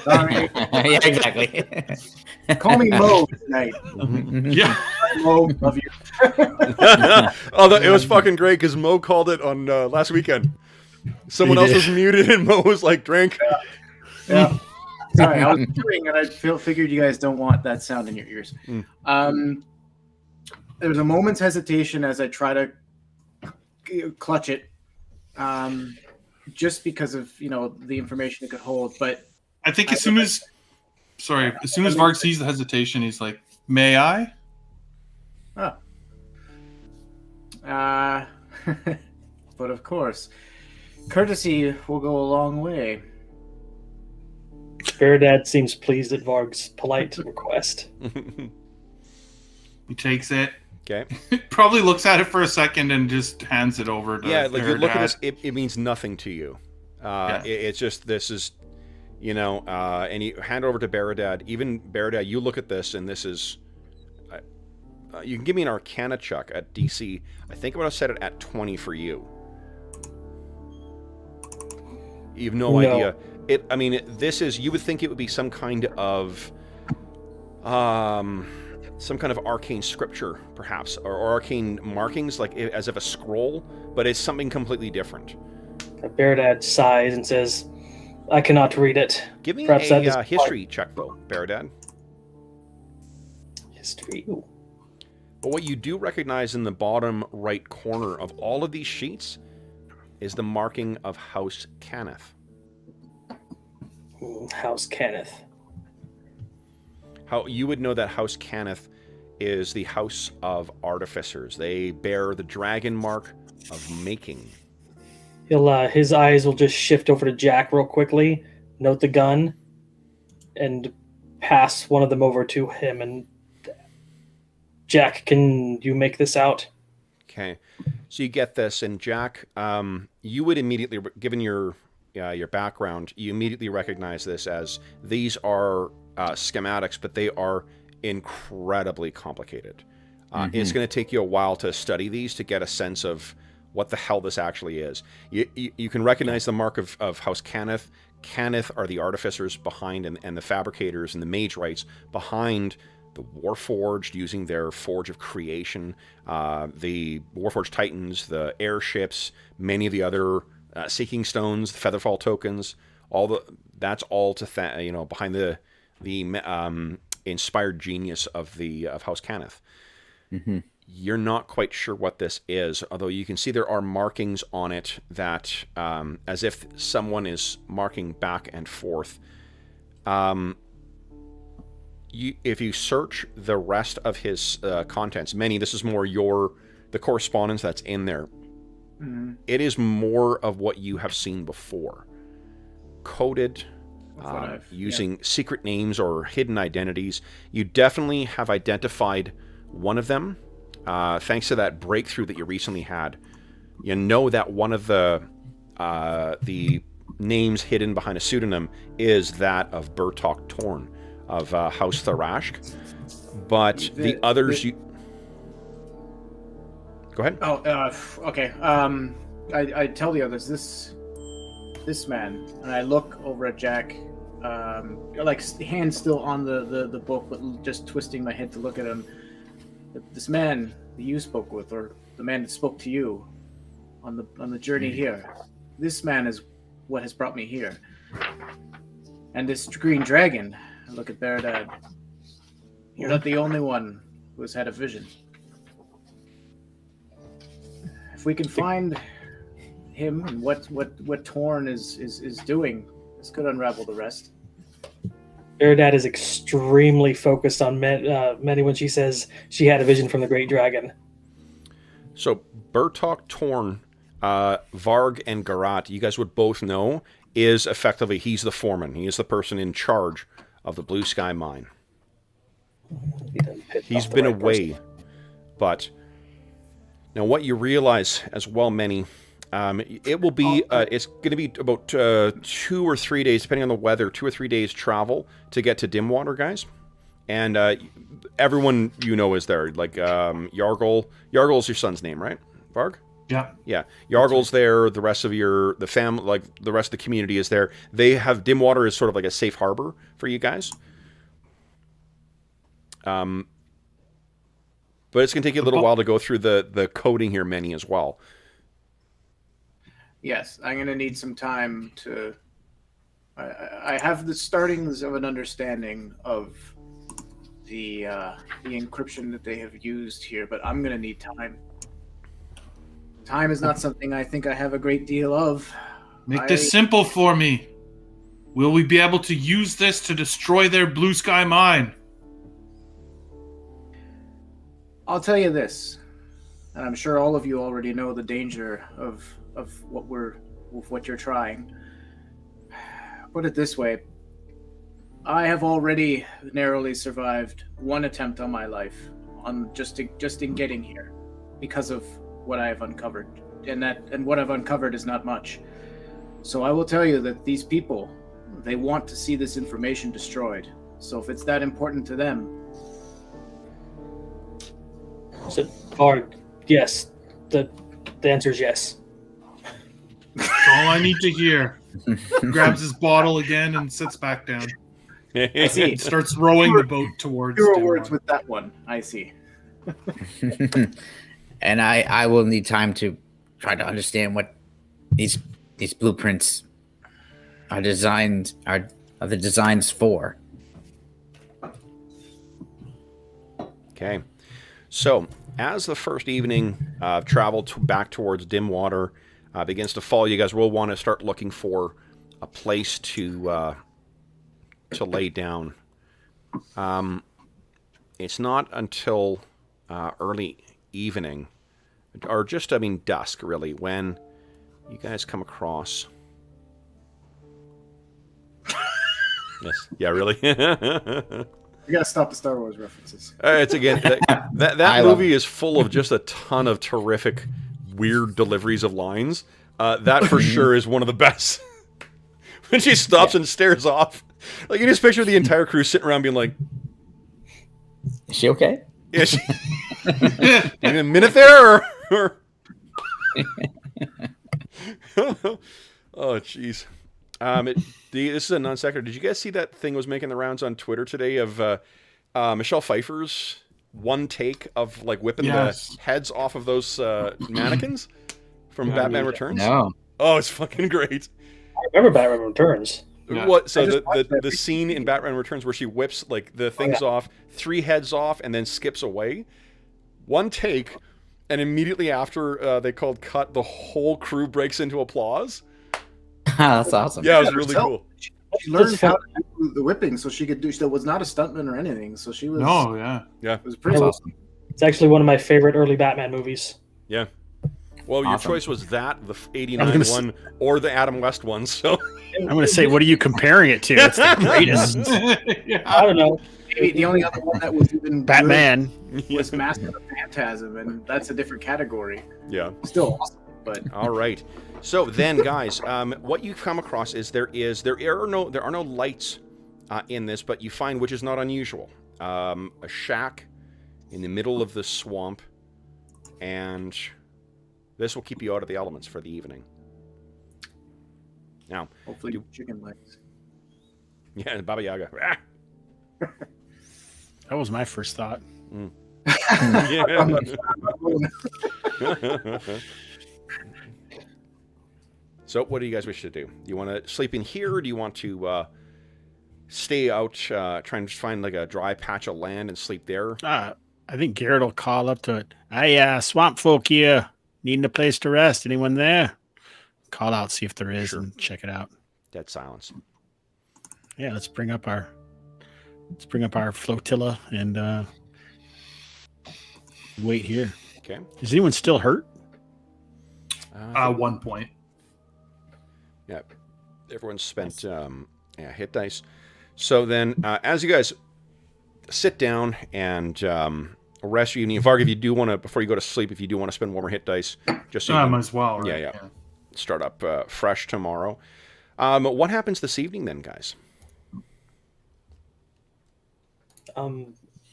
Sorry. Yeah, exactly. Call me Mo tonight. Yeah. Mo, love you. It was fucking great because Mo called it on last weekend. Someone else was muted and Mo was like, drink. Yeah. Sorry, I was doing and I figured you guys don't want that sound in your ears. There was a moment's hesitation as I try to clutch it, just because of the information it could hold. But I think as soon as Varg sees the hesitation, he's like, "May I?" Oh. But of course, courtesy will go a long way. Beardad seems pleased at Varg's polite request. He takes it. Okay. Probably looks at it for a second and just hands it over to Yeah, like you look at Dad. this, it means nothing to you. It's just, this is, and you hand over to Beradad. Even Beradad, you look at this, and this is, you can give me an Arcana check at DC. I think I'm going to set it at 20 for you. You have no idea. This is, you would think it would be some kind of arcane scripture, perhaps, or arcane markings, like as if a scroll, but it's something completely different. Beardad sighs and says, "I cannot read it." Give me Perhaps that is a history check, though, Beradad. History. Ooh. But what you do recognize in the bottom right corner of all of these sheets is the marking of House Cannith. House Cannith. How you would know that House Cannith is the House of Artificers. They bear the dragon mark of making. His eyes will just shift over to Jak real quickly, note the gun, and pass one of them over to him. And Jak, can you make this out? Okay, so you get this, and Jak, you would immediately, given your background, you immediately recognize this as these are schematics, but they are incredibly complicated. It's going to take you a while to study these to get a sense of what the hell this actually is. You can recognize the mark of House Cannith. Cannith are the artificers behind, and the fabricators and the mage rights behind the Warforged, using their Forge of Creation, the Warforged Titans, the airships, many of the other Seeking Stones, the Featherfall tokens, that's all to behind the inspired genius of House Cannith. Mm-hmm. You're not quite sure what this is, although you can see there are markings on it that, as if someone is marking back and forth. If you search the rest of his contents, this is more the correspondence that's in there. Mm-hmm. It is more of what you have seen before. Coded, using secret names or hidden identities. You definitely have identified one of them, thanks to that breakthrough that you recently had. You know that one of the names hidden behind a pseudonym is that of Bertok Torn of House Thirash. But the others, you... Go ahead. Okay. I tell the others, this man, and I look over at Jak, like hand still on the book, but just twisting my head to look at him. This man that you spoke with, or the man that spoke to you on the journey here, this man is what has brought me here. And this green dragon, I look at Beradad. You're not the only one who has had a vision. If we can find him and what Torn is doing, this could unravel the rest. Berdad is extremely focused on Many when she says she had a vision from the Great Dragon. So Bertok, Torn, Varg, and Gharat, you guys would both know, is effectively, he's the foreman. He is the person in charge of the Blue Sky Mine. He's been away. But now what you realize as well, Many, it will be, it's going to be about 2 or 3 days, depending on the weather, 2 or 3 days travel to get to Dimwater, guys. And everyone you know is there. Like Yargle. Yargle's your son's name, right? Varg? Yeah. Yeah. Yargle's there. The rest of the family, like the rest of the community is there. They have Dimwater as sort of like a safe harbor for you guys. But it's going to take you a little while to go through the coding here, Many, as well. Yes, I'm going to need some time to... I have the startings of an understanding of the encryption that they have used here, but I'm going to need time. Time is not something I think I have a great deal of. Make this simple for me. Will we be able to use this to destroy their Blue Sky Mine? I'll tell you this, and I'm sure all of you already know the danger of what you're trying. Put it this way. I have already narrowly survived one attempt on my life, on just in getting here, because of what I have uncovered, and what I've uncovered is not much. So I will tell you that these people, they want to see this information destroyed. So if it's that important to them, So, Varg, yes. The answer is yes. That's all I need to hear. Grabs his bottle again and sits back down. I see. Starts rowing the boat towards fewer Dimwater. words with that one. I see. And I will need time to try to understand what these blueprints are the designs for. Okay. So, as the first evening of travel back towards Dimwater begins to fall, you guys will want to start looking for a place to lay down. It's not until early evening, or just, dusk, really, when you guys come across... Yes. Yeah, really? You gotta stop the Star Wars references. It's again that movie is full of just a ton of terrific, weird deliveries of lines. That for sure is one of the best. When she stops and stares off, like you just picture the entire crew sitting around being like, Is she okay? "Yeah, she... in a minute there." Or... Oh, jeez. This is a non-sequitur. Did you guys see that thing was making the rounds on Twitter today of Michelle Pfeiffer's one take of like whipping the heads off of those mannequins from Batman Returns? No. Oh, it's fucking great. I remember Batman Returns. Yeah. What? So the scene in Batman Returns where she whips like the things off, 3 heads off, and then skips away. One take, and immediately after they called cut, the whole crew breaks into applause. That's awesome. Yeah, it was really cool. She learned how to do the whipping, so she could do. She was not a stuntman or anything, so she was. No, yeah. It was pretty awesome. It's actually one of my favorite early Batman movies. Yeah. Well, your Awesome. choice was that, the 89 one, or the Adam West one, so... I'm going to say, what are you comparing it to? It's the greatest. I don't know. Maybe the only other one that was even Batman. good was Master of Phantasm, and that's a different category. Yeah. Still awesome, but All right. So then, guys, what you come across is there are no lights in this, but you find, which is not unusual, a shack in the middle of the swamp, and this will keep you out of the elements for the evening. Now, hopefully chicken legs. yeah, Baba Yaga. That was my first thought. So, what do you guys wish to do? Do you want to sleep in here, or do you want to stay out, try and just find like a dry patch of land and sleep there? I think Garrett will call up to it. Hey, swamp folk here. Needing a place to rest. Anyone there? Call out, see if there is, and check it out. Dead silence. Yeah, let's bring up our Let's bring up our flotilla and wait here. Okay. Is anyone still hurt? 1 point. Yeah. Everyone's spent hit dice. So then, as you guys sit down and rest your evening, Varg, if you do want to, before you go to sleep, if you do want to spend one more hit dice, just so you Might as well, right? yeah. Start up fresh tomorrow. What happens this evening then, guys?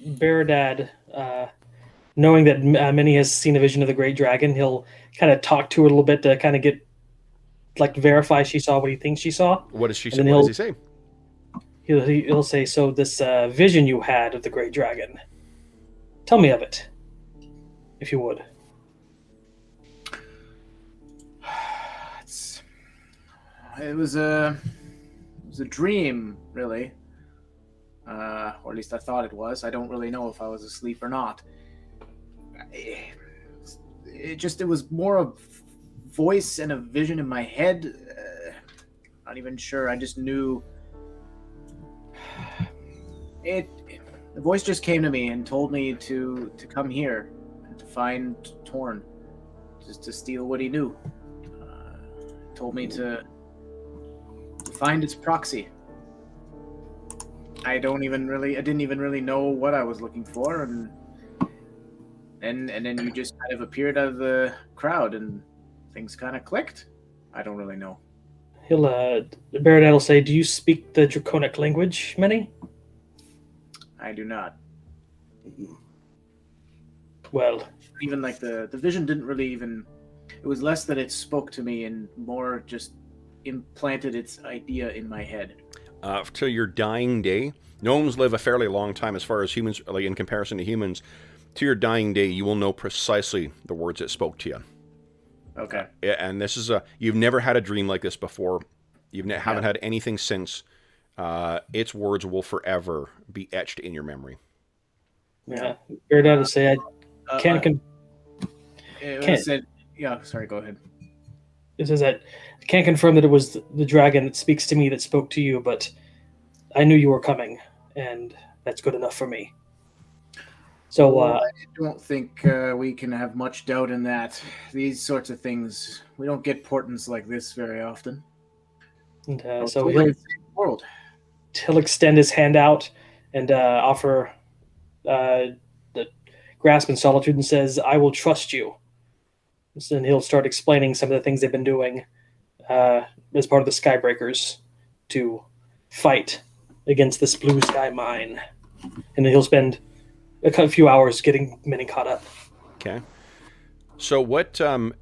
Baradad, knowing that Minnie has seen a vision of the Great Dragon, he'll kind of talk to her a little bit to kind of get, verify she saw what he thinks she saw. What does she say? And then What does he say? He'll say, so this vision you had of the Great Dragon, tell me of it, if you would. It was a dream, really. Or at least I thought it was. I don't really know if I was asleep or not. It was more a voice and a vision in my head. Not even sure. I just knew. The voice just came to me and told me to come here and to find Torn, just to steal what he knew. Told me to find its proxy. I didn't even really know what I was looking for, and then you just kind of appeared out of the crowd and things kind of clicked. I don't really know. Baradad will say, do you speak the Draconic language, Minnie? I do not. Well, even the vision didn't really even. It was less that it spoke to me and more just implanted its idea in my head. To your dying day, gnomes live a fairly long time as far as humans, like in comparison to humans. To your dying day, you will know precisely the words it spoke to you. Okay. And this is you've never had a dream like this before. Haven't had anything since. Its words will forever be etched in your memory. Yeah. Baradad will say, I can't. Sorry, go ahead. It says that I can't confirm that it was the dragon that speaks to me that spoke to you, but I knew you were coming, and that's good enough for me. So I don't think we can have much doubt in that. These sorts of things, we don't get portents like this very often. And so he'll extend his hand out and offer the grasp in solitude and says, I will trust you. And he'll start explaining some of the things they've been doing as part of the Skybreakers to fight against this blue sky mine. And then he'll spend a few hours getting Minnie caught up. Okay. So what, Gharat,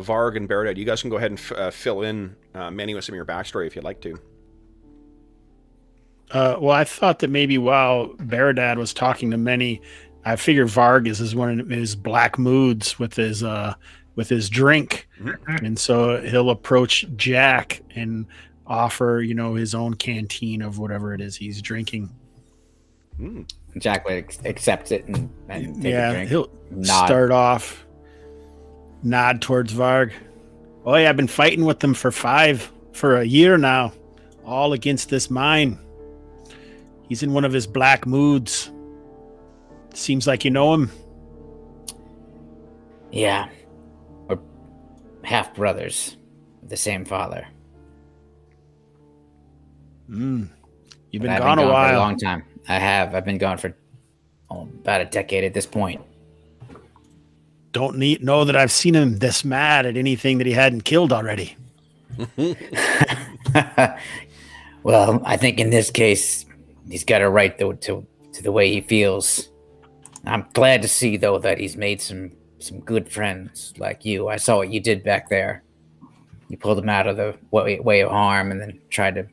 Varg, and Baradad, you guys can go ahead and fill in Minnie with some of your backstory if you'd like to. Well, I thought that maybe while Baradad was talking to Minnie, I figure Varg is one of his black moods with his drink, and so he'll approach Jak and offer, his own canteen of whatever it is he's drinking. Jak would accept it and take a drink. He'll start off, nod towards Varg. Oh yeah, I've been fighting with them for a year now, all against this mine. He's in one of his black moods. Seems like you know him. Yeah. We're half brothers of the same father. You've been I've gone a while. For a long time. I have. I've been gone for about a decade at this point. Don't know that I've seen him this mad at anything that he hadn't killed already. Well, I think in this case, he's got a right to the way he feels. I'm glad to see, though, that he's made some good friends like you. I saw what you did back there. You pulled him out of the way of harm and then tried to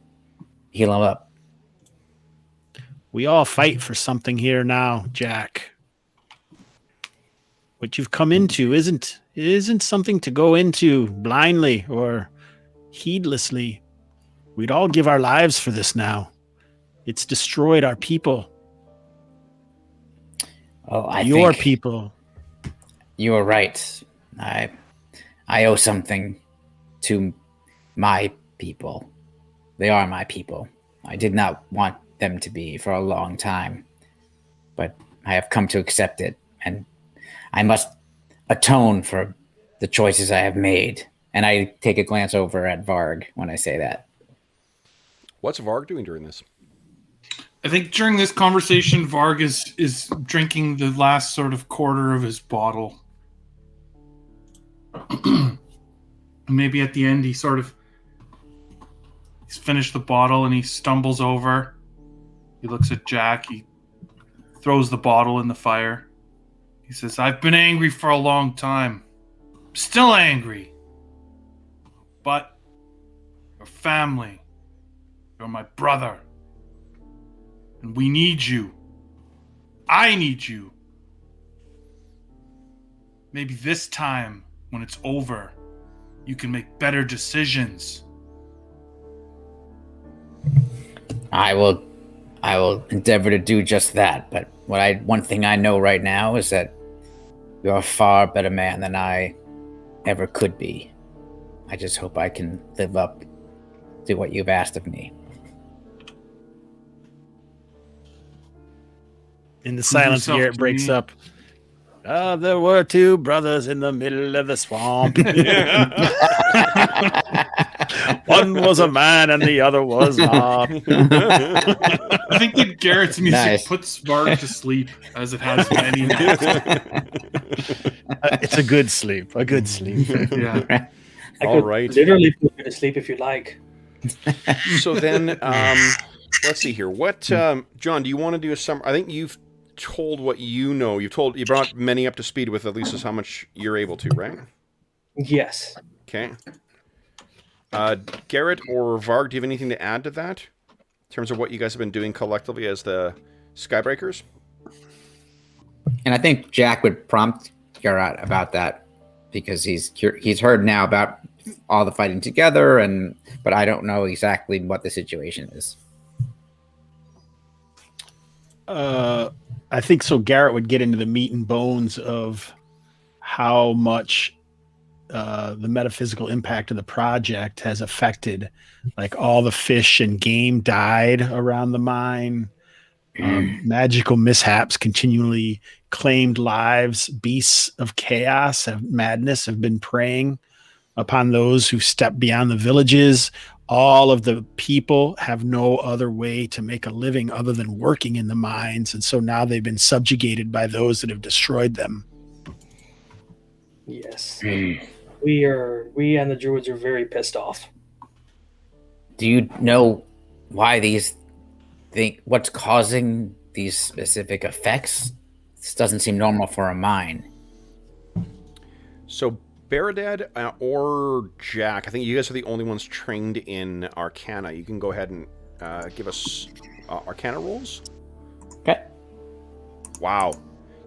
heal him up. We all fight for something here now, Jak. What you've come into isn't something to go into blindly or heedlessly. We'd all give our lives for this now. It's destroyed our people. Oh, Your people. You are right. I owe something to my people. They are my people. I did not want them to be for a long time. But I have come to accept it, and I must atone for the choices I have made. And I take a glance over at Varg when I say that. What's Varg doing during this? I think during this conversation, Varg is drinking the last sort of quarter of his bottle. Maybe at the end, he's finished the bottle and he stumbles over. He looks at Jak. He throws the bottle in the fire. He says, "I've been angry for a long time. Still angry. But your family, you're my brother. And we need you. I need you. Maybe this time, when it's over, you can make better decisions." I will endeavor to do just that. But one thing I know right now is that you're a far better man than I ever could be. I just hope I can live up to what you've asked of me. In the silence, Garrett breaks up. There were two brothers in the middle of the swamp. One was a man and the other was not. I think that Garrett's music puts Varg to sleep, as it has many. It's a good sleep. A good sleep. Yeah. All right. Literally put you to sleep if you like. So then, let's see here. What, John? Do you want to do a summary? I think you've told what you know. You brought many up to speed with at least as how much you're able to, right? Yes. Okay. Gharat or Varg, do you have anything to add to that in terms of what you guys have been doing collectively as the Skybreakers? And I think Jak would prompt Gharat about that because he's heard now about all the fighting together, but I don't know exactly what the situation is. I think so. Gharat would get into the meat and bones of how much the metaphysical impact of the project has affected, like all the fish and game died around the mine. Magical mishaps continually claimed lives. Beasts of chaos, of madness, have been preying upon those who step beyond the villages. All of the people have no other way to make a living other than working in the mines, and so now they've been subjugated by those that have destroyed them. Yes. We and the druids are very pissed off. Do you know why what's causing these specific effects? This doesn't seem normal for a mine. So Baradad or Jak, I think you guys are the only ones trained in Arcana. You can go ahead and give us Arcana rolls. Okay. Wow.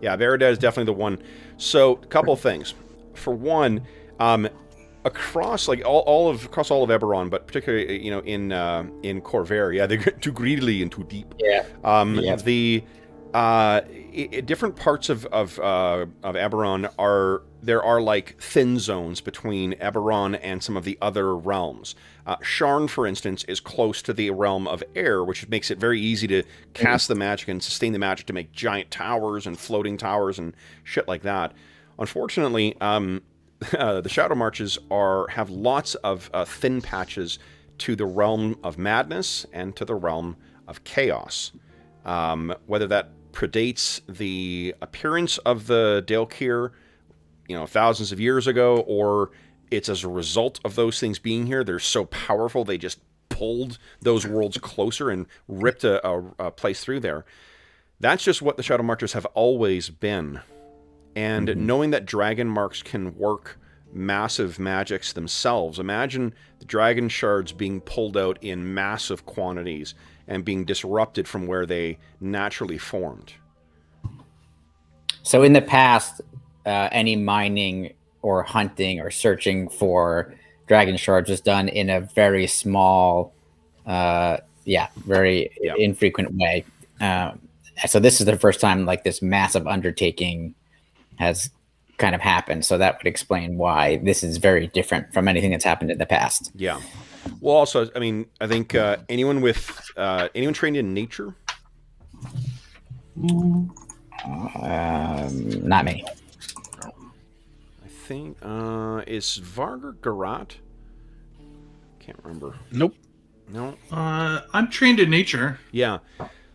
Yeah, Baradad is definitely the one. So, a couple of things. For one, across all of Eberron, but particularly in Corvair, yeah, they get too greedily and too deep. Yeah. The different parts of Eberron there are like thin zones between Eberron and some of the other realms. Sharn, for instance, is close to the realm of air, which makes it very easy to cast the magic and sustain the magic to make giant towers and floating towers and shit like that. Unfortunately, the Shadow Marches have lots of thin patches to the realm of madness and to the realm of chaos. Whether that predates the appearance of the Dalekir, thousands of years ago, or it's as a result of those things being here. They're so powerful, they just pulled those worlds closer and ripped a place through there. That's just what the Shadow Marchers have always been. And knowing that dragon marks can work massive magics themselves, imagine the dragon shards being pulled out in massive quantities and being disrupted from where they naturally formed. So in the past, any mining or hunting or searching for dragon shards was done in a very small, infrequent way. So this is the first time like this massive undertaking has kind of happened. So that would explain why this is very different from anything that's happened in the past. Yeah. Well, also, I mean, I think anyone trained in nature. Not me. I think is Varg or Gharat? Can't remember. Nope. No. I'm trained in nature. Yeah.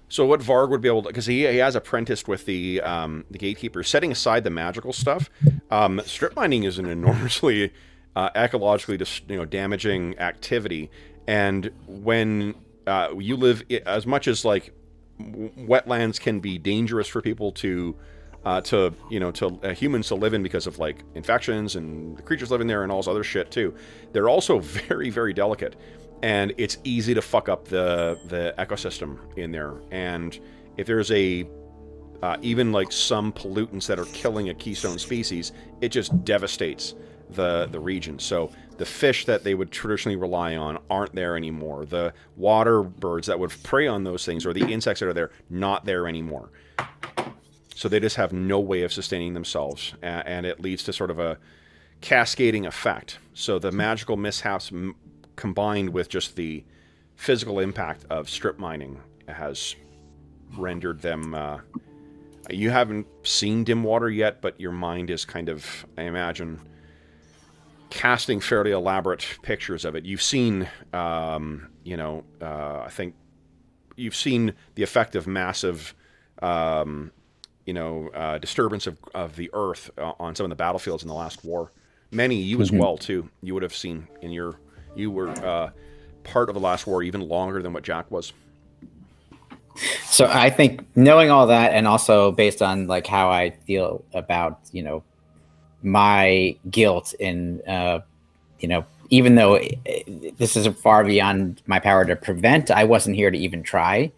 So what Varg would be able to, because he has apprenticed with the gatekeeper, setting aside the magical stuff. Strip mining is an enormously ecologically damaging activity, and when you live as much as like wetlands can be dangerous for people to humans to live in because of like infections and the creatures living there and all this other shit too. They're also very, very delicate, and it's easy to fuck up the ecosystem in there. And if there's even like some pollutants that are killing a keystone species, it just devastates the region. So the fish that they would traditionally rely on aren't there anymore. The water birds that would prey on those things, or the insects that are there, not there anymore. So they just have no way of sustaining themselves, and it leads to sort of a cascading effect. So the magical mishaps combined with just the physical impact of strip mining has rendered them... you haven't seen dim water yet, but your mind is kind of, I imagine, casting fairly elaborate pictures of it. You've seen, I think you've seen the effect of massive... disturbance of the earth on some of the battlefields in the last war. Many, you as well too. You would have seen you were part of the last war even longer than what Jak was. So I think knowing all that, and also based on like how I feel about my guilt in even though this is far beyond my power to prevent, I wasn't here to even try.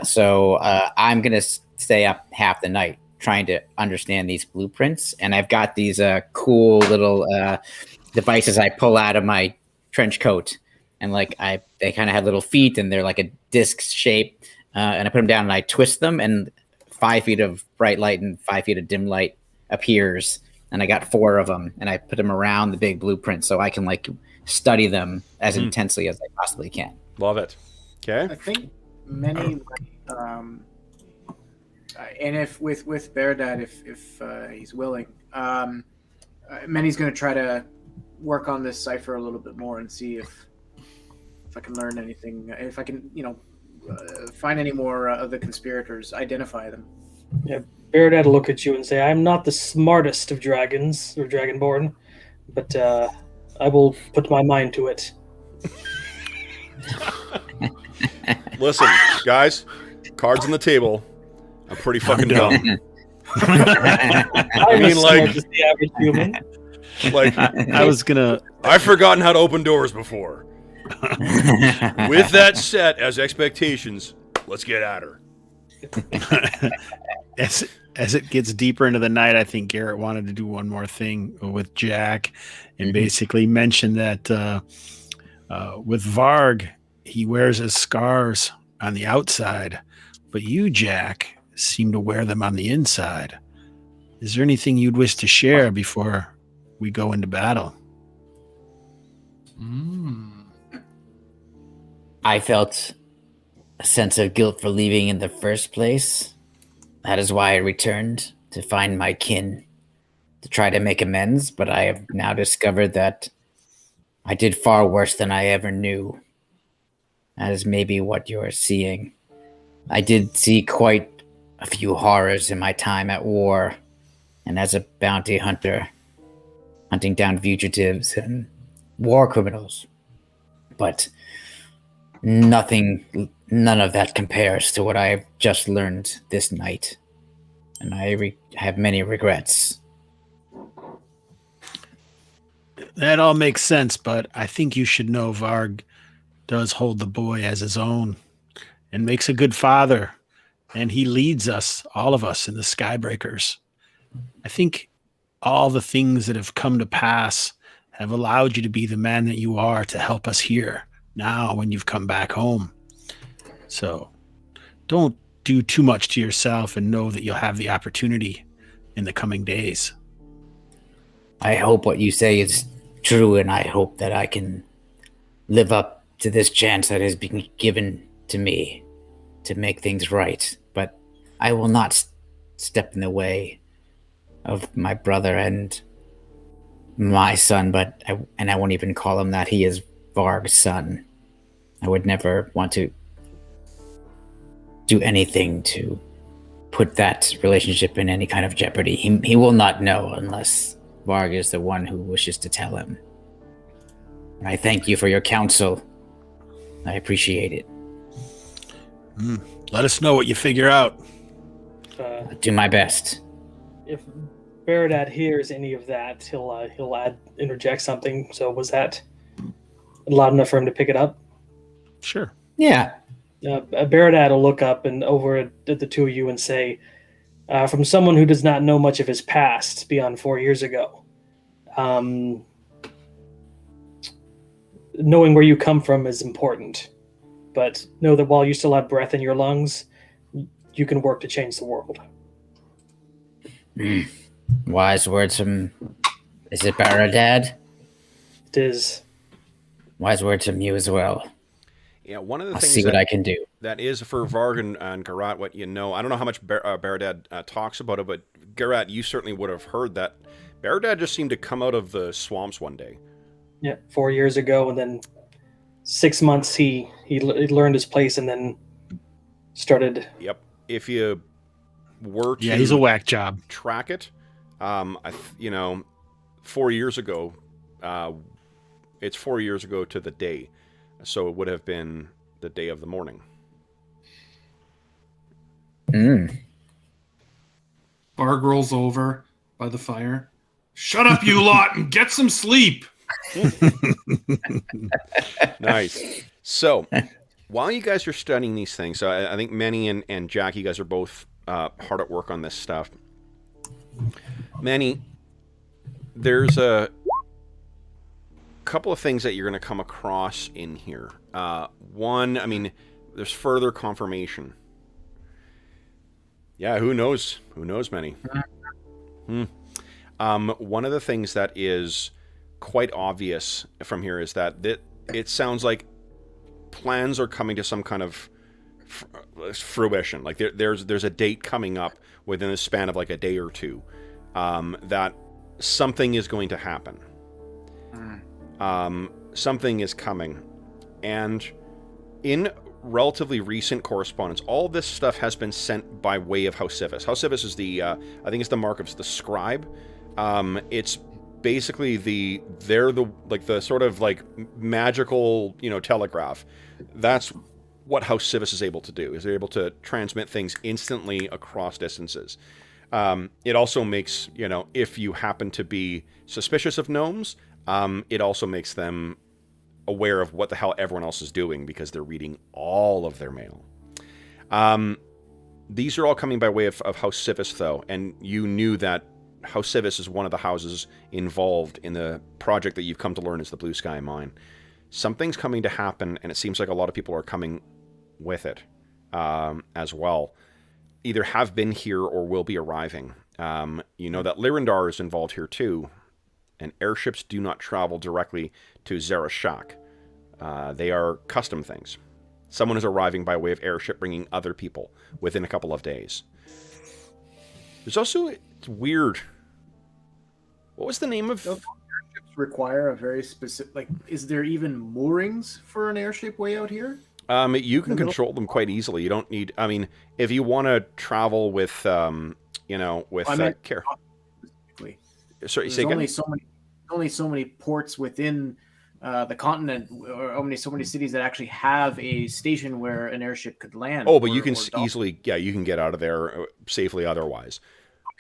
So I'm gonna stay up half the night trying to understand these blueprints, and I've got these cool little devices I pull out of my trench coat, and they kind of have little feet, and they're like a disc shape, and I put them down and I twist them, and 5 feet of bright light and 5 feet of dim light appears, and I got 4 of them, and I put them around the big blueprint so I can study them as intensely as I possibly can. Love it. Okay. I think many and if with Beardad, if he's willing, Many's going to try to work on this cipher a little bit more and see if I can learn anything, if I can, find any more of the conspirators, identify them. Yeah, Beardad will look at you and say, "I'm not the smartest of dragons or dragonborn, but I will put my mind to it." Listen, guys, cards on the table. I'm pretty fucking dumb. I mean, just the average human. I've forgotten how to open doors before. With that set as expectations, let's get at her. As it gets deeper into the night, I think Gharat wanted to do one more thing with Jak and basically mention that with Varg, he wears his scars on the outside, but you, Jak, seem to wear them on the inside. Is there anything you'd wish to share before we go into battle? I felt a sense of guilt for leaving in the first place. That is why I returned, to find my kin, to try to make amends, but I have now discovered that I did far worse than I ever knew. That is maybe what you're seeing. I did see quite a few horrors in my time at war, and as a bounty hunter, hunting down fugitives and war criminals. But none of that compares to what I have just learned this night, and I have many regrets. That all makes sense, but I think you should know Varg does hold the boy as his own and makes a good father, and he leads us, all of us, in the Skybreakers. I think all the things that have come to pass have allowed you to be the man that you are to help us here now when you've come back home. So don't do too much to yourself, and know that you'll have the opportunity in the coming days. I hope what you say is true, and I hope that I can live up to this chance that has been given to me to make things right. But I will not step in the way of my brother and my son, I won't even call him that. He is Varg's son. I would never want to do anything to put that relationship in any kind of jeopardy. He will not know unless Varg is the one who wishes to tell him. I thank you for your counsel. I appreciate it. Let us know what you figure out. I'll do my best. If Baradat hears any of that, he'll interject something. So was that loud enough for him to pick it up? Sure. Yeah. Baradat will look up and over at the two of you and say, from someone who does not know much of his past beyond 4 years ago, knowing where you come from is important. But know that while you still have breath in your lungs, you can work to change the world. Wise words from... Is it Baradat? It is. Wise words from you as well. Yeah, one of the I'll things see what I can do. that is for Varg and Gharat, what you know. I don't know how much Baradat talks about it, but Gharat, you certainly would have heard that Baradat just seemed to come out of the swamps one day. Yeah, 4 years ago, and then 6 months he learned his place and then started. Yep. If you were to He's a whack job. track it, 4 years ago, it's 4 years ago to the day, so it would have been the day of the morning. Varg rolls over by the fire. Shut up, you lot, and get some sleep. Nice. So, while you guys are studying these things, so I think Manny and Jack, you guys are both hard at work on this stuff. Manny, there's a couple of things that you're going to come across in here. One, I mean, there's further confirmation. Yeah, who knows? Who knows, Manny? One of the things that is quite obvious from here is that it sounds like plans are coming to some kind of fruition. Like there's a date coming up within the span of like a day or two, that something is going to happen. Something is coming, and in relatively recent correspondence, all this stuff has been sent by way of House Civis. House Civis is the I think it's the mark of the scribe. It's basically they're the sort of like magical, telegraph. That's what House Civis is able to do, is they're able to transmit things instantly across distances. It also makes, if you happen to be suspicious of gnomes, it also makes them aware of what the hell everyone else is doing because they're reading all of their mail. These are all coming by way of House Civis, though, and you knew that House Civis is one of the houses involved in the project that you've come to learn is the Blue Sky Mine. Something's coming to happen, and it seems like a lot of people are coming with it as well. Either have been here or will be arriving. You know that Lyrindar is involved here too, and airships do not travel directly to Zarashak. They are custom things. Someone is arriving by way of airship, bringing other people within a couple of days. There's also, it's weird. What was the name of... Airships require a very specific... is there even moorings for an airship way out here? You can control them quite easily. You don't need... if you want to travel with, care... Sorry, say again? Only so many ports within the continent, or only so many cities that actually have a station where an airship could land. Oh, but you can easily, you can get out of there safely otherwise.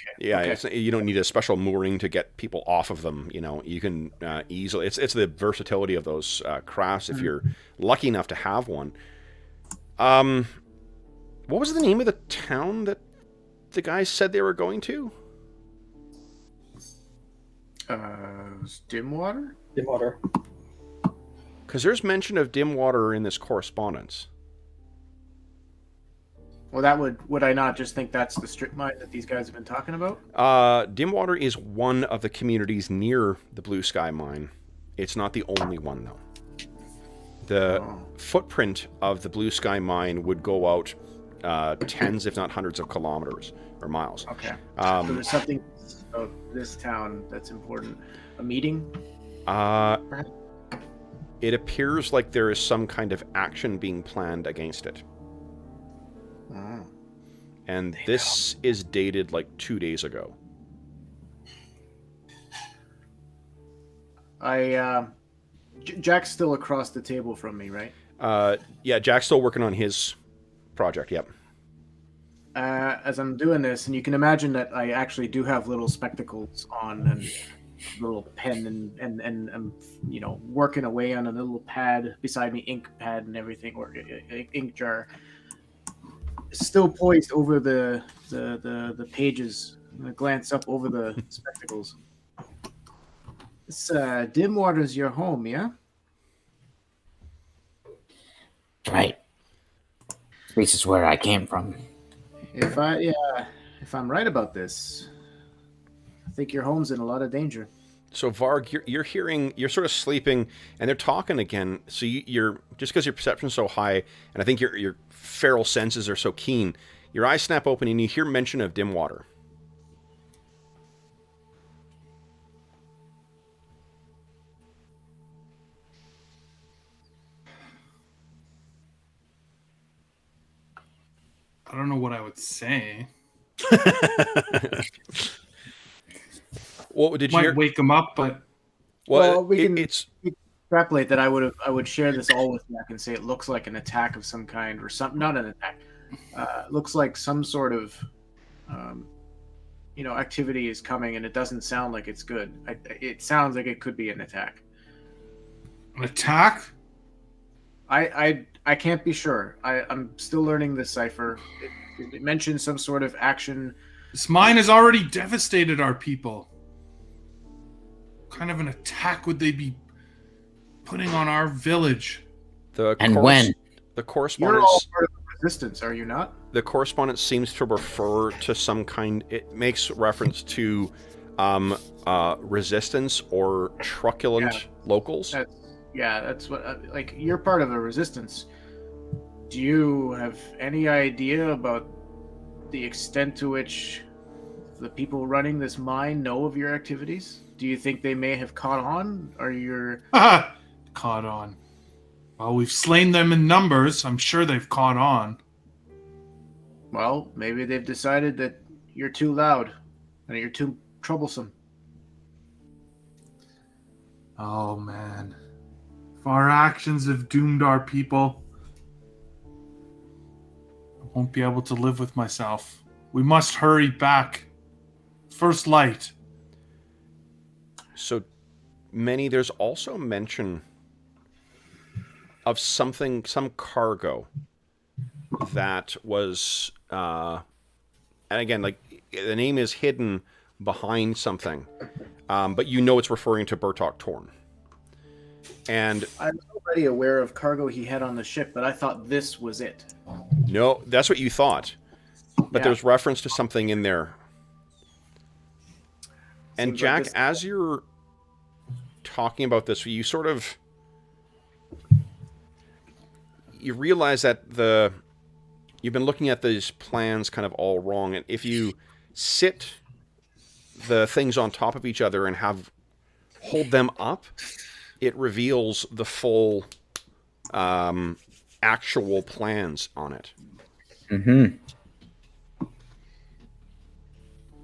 Okay. Yeah, okay. You don't need a special mooring to get people off of them. You can easily. It's the versatility of those crafts if you're lucky enough to have one. What was the name of the town that the guys said they were going to? Dimwater? Dimwater. Because there's mention of Dimwater in this correspondence. Well, would I not just think that's the strip mine that these guys have been talking about? Dimwater is one of the communities near the Blue Sky Mine. It's not the only one, though. The footprint of the Blue Sky Mine would go out tens, if not hundreds of kilometers or miles. Okay. So there's something of this town that's important. A meeting? It appears like there is some kind of action being planned against it. And this is dated like 2 days ago. Jack's still across the table from me, right? Yeah, Jack's still working on his project, yep. As I'm doing this, and you can imagine that I actually do have little spectacles on and little pen and I'm, you know, working away on a little pad beside me, ink pad and everything, or ink jar. Still poised over the pages. I'm gonna glance up over the spectacles. This Dimwater's your home, yeah? Right. This is where I came from. If I'm right about this, I think your home's in a lot of danger. So Varg, you're hearing, you're sort of sleeping, and they're talking again. So you're just because your perception's so high, and I think your feral senses are so keen, your eyes snap open and you hear mention of Dimwater. I don't know what I would say. What did you Might hear? wake him up, but Well, we can it's extrapolate that. I would share this all with Jack and say it looks like an attack of some kind, or some, not an attack. Looks like some sort of activity is coming, and it doesn't sound like it's good. It sounds like it could be an attack. an attack? I can't be sure. I'm still learning this cipher. It mentions some sort of action. This mine has already devastated our people. What kind of an attack would they be putting on our village? the You're correspondence. all part of the resistance, are you not? The correspondence seems to refer to some kind. It makes reference to resistance or truculent locals. That's what. Like, you're part of a resistance. Do you have any idea about the extent to which the people running this mine know of your activities? Do you think they may have caught on? Or you're Caught on. Well, we've slain them in numbers. I'm sure they've caught on. well, maybe they've decided that you're too loud and you're too troublesome. Oh, man. If our actions have doomed our people, I won't be able to live with myself. We must hurry back. First light. So many. There's also mention of something, some cargo that was, and again, like the name is hidden behind something, but you know it's referring to Bertok Torn. And I was already aware of cargo he had on the ship, but I thought this was it. no, that's what you thought, but Yeah. there's reference to something in there. And Seems like Jack, this- as you're talking about this, you sort of you realize that you've been looking at these plans kind of all wrong, and if you sit the things on top of each other and hold them up, it reveals the full actual plans on it. Mm-hmm.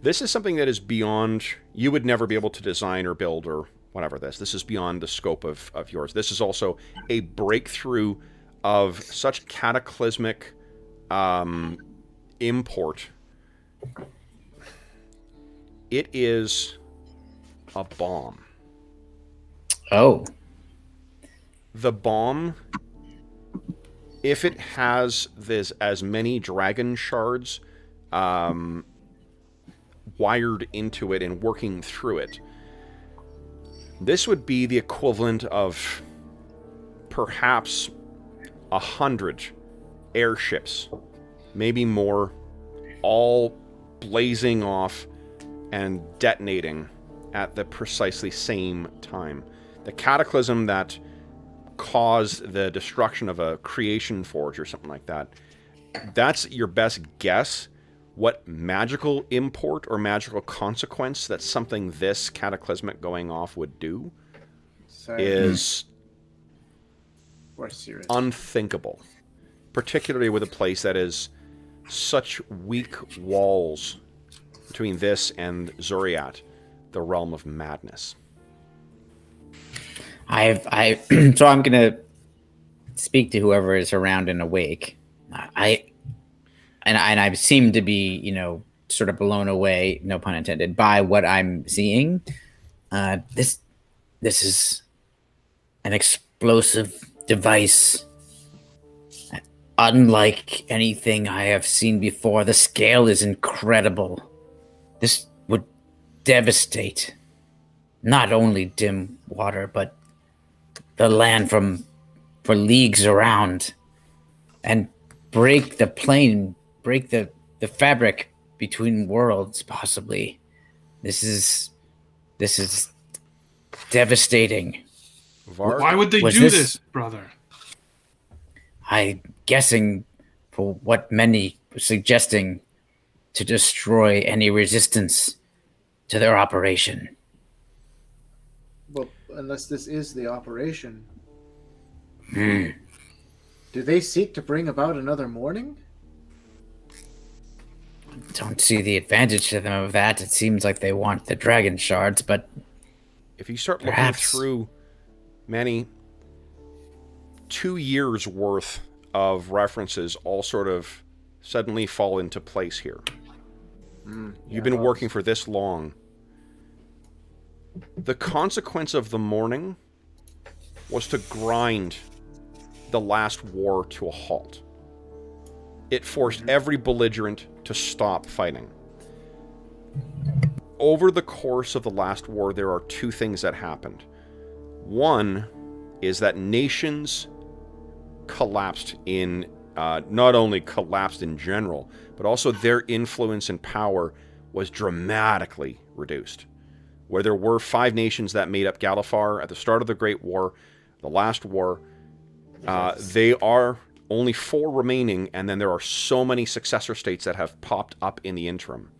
This is something that is beyond, you would never be able to design or build or whatever this. This is beyond the scope of yours. This is also a breakthrough of such cataclysmic import. It is a bomb. Oh. The bomb, if it has this as many dragon shards wired into it and working through it, this would be the equivalent of perhaps 100 airships, maybe more, all blazing off and detonating at the precisely same time. The cataclysm that cause the destruction of a creation forge or something like that. That's your best guess. What magical import or magical consequence that something this cataclysmic going off would do is unthinkable. Particularly with a place that is such weak walls between this and Zoriat, the realm of madness. So I'm gonna speak to whoever is around and awake. I seem to be, sort of blown away, no pun intended, by what I'm seeing. This is an explosive device, unlike anything I have seen before. The scale is incredible. This would devastate not only dim water, but the land for leagues around, and break the plane, break the fabric between worlds, possibly. This is devastating. Varg? Why would they do this, brother? I'm guessing, for what many were suggesting, to destroy any resistance to their operation. Well, unless this is the operation. Hmm. Do they seek to bring about another morning? Don't see the advantage to them of that. It seems like they want the dragon shards, but if you start perhaps looking through many 2 years worth of references, all sort of suddenly fall into place here. You've been working for this long. The consequence of the morning was to grind the last war to a halt. It forced every belligerent to stop fighting. Over the course of the last war, there are two things that happened. One is that nations collapsed in, not only collapsed in general, but also their influence and power was dramatically reduced. Where there were 5 nations that made up Galifar at the start of the Great War, the last war, they are only 4 remaining, and then there are so many successor states that have popped up in the interim.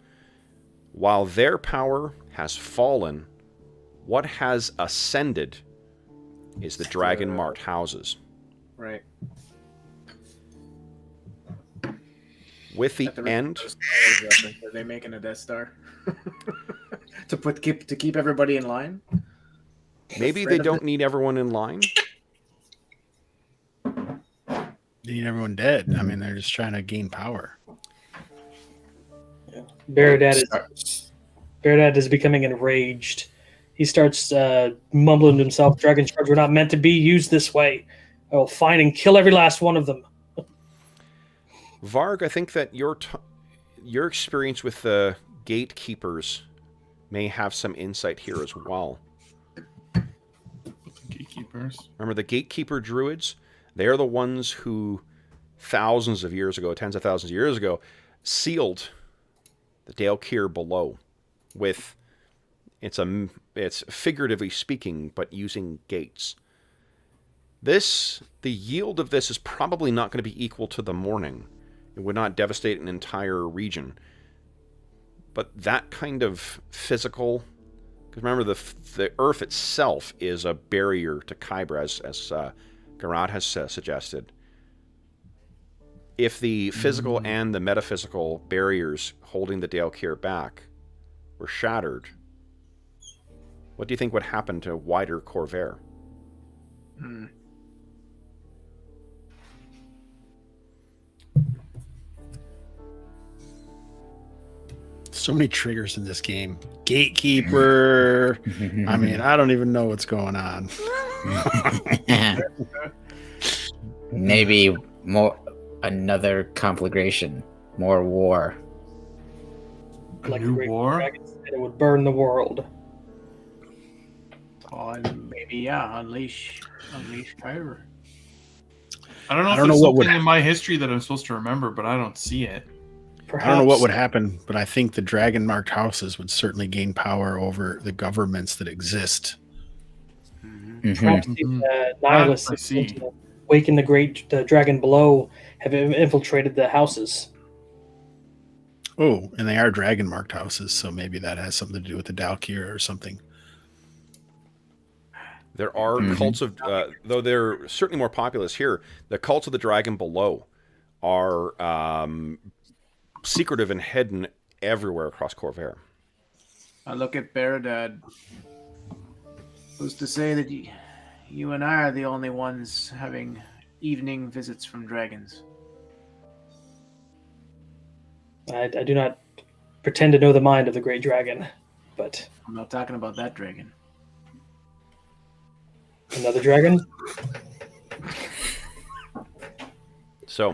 While their power has fallen, what has ascended is the Dragon Mart houses. Right. With the end, Are they making a Death Star to keep everybody in line? maybe they don't need everyone in line. They need everyone dead. I mean, they're just trying to gain power. Beardad is becoming enraged. He starts mumbling to himself, "Dragon shards were not meant to be used this way. I will find and kill every last one of them." Varg, I think that your experience with the gatekeepers may have some insight here as well. Gatekeepers. Remember the gatekeeper druids? They are the ones who, thousands of years ago, tens of thousands of years ago, sealed the Dalekeer below with, it's figuratively speaking, but using gates. The yield of this is probably not going to be equal to the morning. It would not devastate an entire region. But that kind of physical, because remember the earth itself is a barrier to Kybra, as Gharat has suggested. If the physical and the metaphysical barriers holding the Dalekeer back were shattered, what do you think would happen to wider Corvair? So many triggers in this game. Gatekeeper. I mean, I don't even know what's going on. Maybe another conflagration, more war. Like new the great war? dragon said, it would burn the world. Maybe unleash Kyber. I don't know I if don't there's know what would something in my history that I'm supposed to remember, but I don't see it. Perhaps, I don't know what would happen, but I think the dragon marked houses would certainly gain power over the governments that exist. Perhaps the nihilists I see. waken the dragon below have infiltrated the houses. Oh, and they are dragon marked houses, so maybe that has something to do with the Dalkir or something. There are cults of, though they're certainly more populous here, the cults of the dragon below are secretive and hidden everywhere across Corvair. I look at Beradad. Who's to say that you and I are the only ones having evening visits from dragons? I do not pretend to know the mind of the great dragon, but I'm not talking about that dragon. another dragon? So,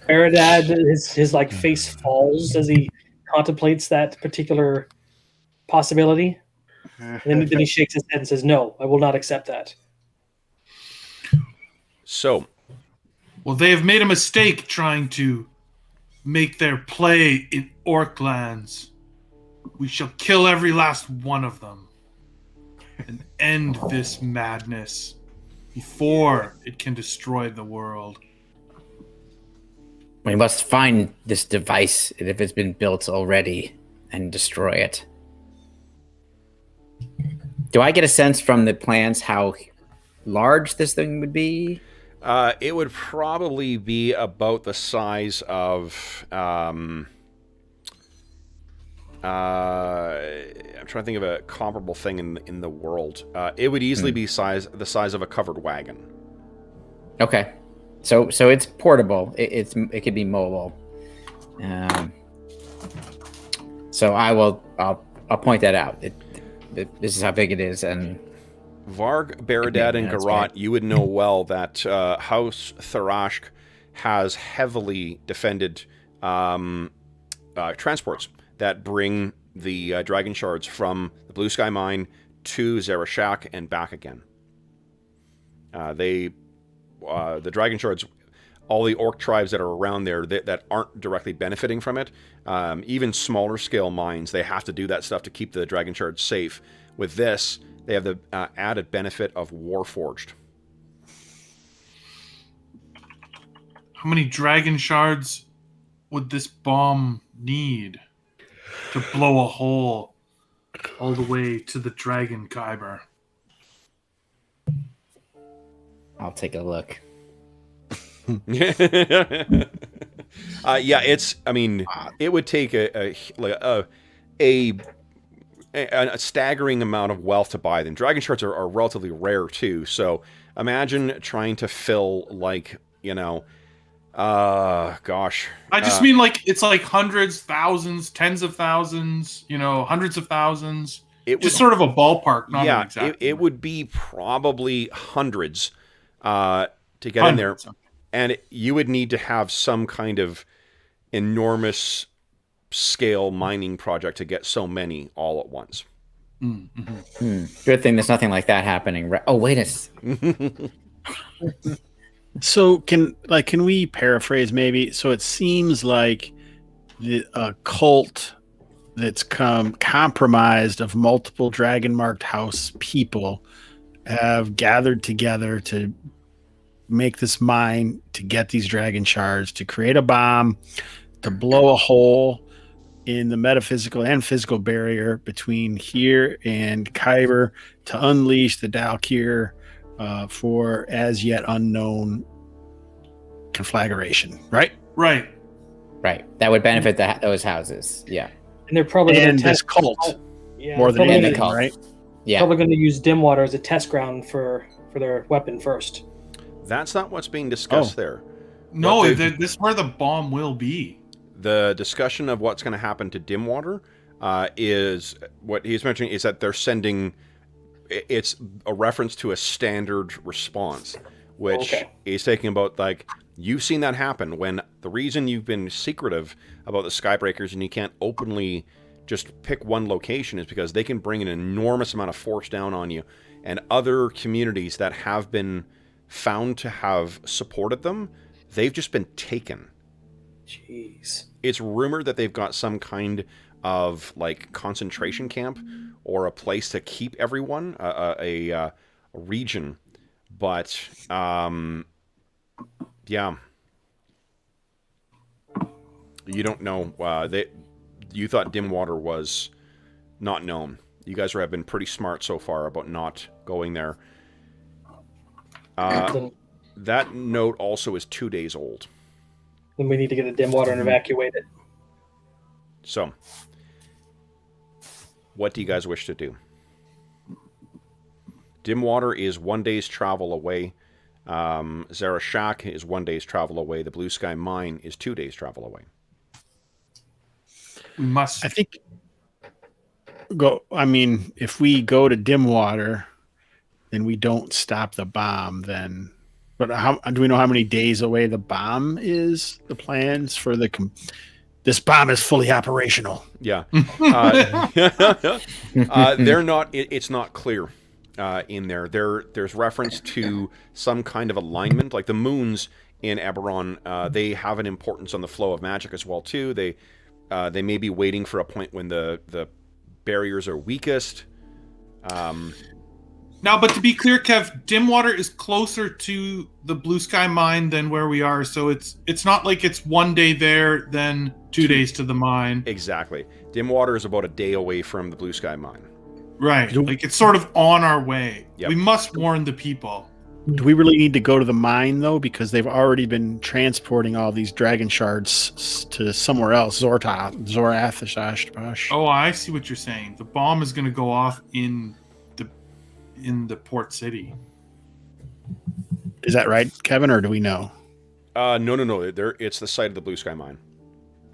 Beradad, his like face falls as he contemplates that particular possibility. And then he shakes his head and says, "No, I will not accept that." so Well, they have made a mistake trying to make their play in Orc lands. We shall kill every last one of them and end this madness before it can destroy the world. We must find this device if it's been built already and destroy it. Do I get a sense from the plans how large this thing would be? it would probably be about the size of... I'm trying to think of a comparable thing in the world. It would easily be the size of a covered wagon. Okay, so it's portable. It could be mobile. So I'll point that out. This is how big it is, and Varg, Beradad, and Gharat, you would know well that House Thirash has heavily defended transports that bring the dragon shards from the Blue Sky Mine to Zarashak and back again. The dragon shards, all the orc tribes that are around there that aren't directly benefiting from it, even smaller scale mines, they have to do that stuff to keep the dragon shards safe. With this, they have the added benefit of Warforged. How many dragon shards would this bomb need to blow a hole all the way to the dragon Kyber? I'll take a look. Yeah, it's. I mean, it would take a staggering amount of wealth to buy them. Dragon shards are relatively rare too. So imagine trying to fill gosh. I just mean it's like hundreds, thousands, tens of thousands, hundreds of thousands. Just sort of a ballpark, not an exact. It would be probably hundreds to get in there. And you would need to have some kind of enormous scale mining project to get so many all at once. Mm-hmm. Good thing there's nothing like that happening. Oh, wait a second. So can we paraphrase maybe? So it seems like a cult that's compromised of multiple dragon marked house people have gathered together to make this mine, to get these dragon shards, to create a bomb, to blow a hole in the metaphysical and physical barrier between here and Kyber, to unleash the Dalkir for as yet unknown conflagration, right? Right. That would benefit those houses. Yeah. And they're probably going to this cult more than anything, right? Yeah. Probably going to use Dimwater as a test ground for their weapon first. That's not what's being discussed there. No, this is where the bomb will be. The discussion of what's going to happen to Dimwater is what he's mentioning is that they're sending. It's a reference to a standard response, which is taking about you've seen that happen when the reason you've been secretive about the Skybreakers and you can't openly just pick one location is because they can bring an enormous amount of force down on you, and other communities that have been found to have supported them, they've just been taken. Jeez. It's rumored that they've got some kind of like concentration camp or a place to keep everyone, a region. But yeah, you don't know. You thought Dimwater was not known. You guys have been pretty smart so far about not going there. That note also is 2 days old. Then we need to get a Dimwater and evacuate it. So, what do you guys wish to do? Dimwater is 1 day's travel away. Zarashak is 1 day's travel away. The Blue Sky Mine is 2 days' travel away. We must. I think go. I mean, if we go to Dimwater, then we don't stop the bomb. Then, but how do we know how many days away the bomb is? The plans for this bomb is fully operational. Yeah, they're not. It's not clear in there. There's reference to some kind of alignment, like the moons in Eberron. They have an importance on the flow of magic as well too. They may be waiting for a point when the barriers are weakest. Now, but to be clear, Kev, Dimwater is closer to the Blue Sky Mine than where we are, so it's not like it's 1 day there, then 2 days to the mine. Exactly. Dimwater is about a day away from the Blue Sky Mine. Right. Like it's sort of on our way. Yep. We must warn the people. Do we really need to go to the mine though? Because they've already been transporting all these dragon shards to somewhere else. Zorath. Oh, I see what you're saying. The bomb is going to go off in the port city. Is that right, Kevin, or do we know? No. It's the site of the Blue Sky Mine.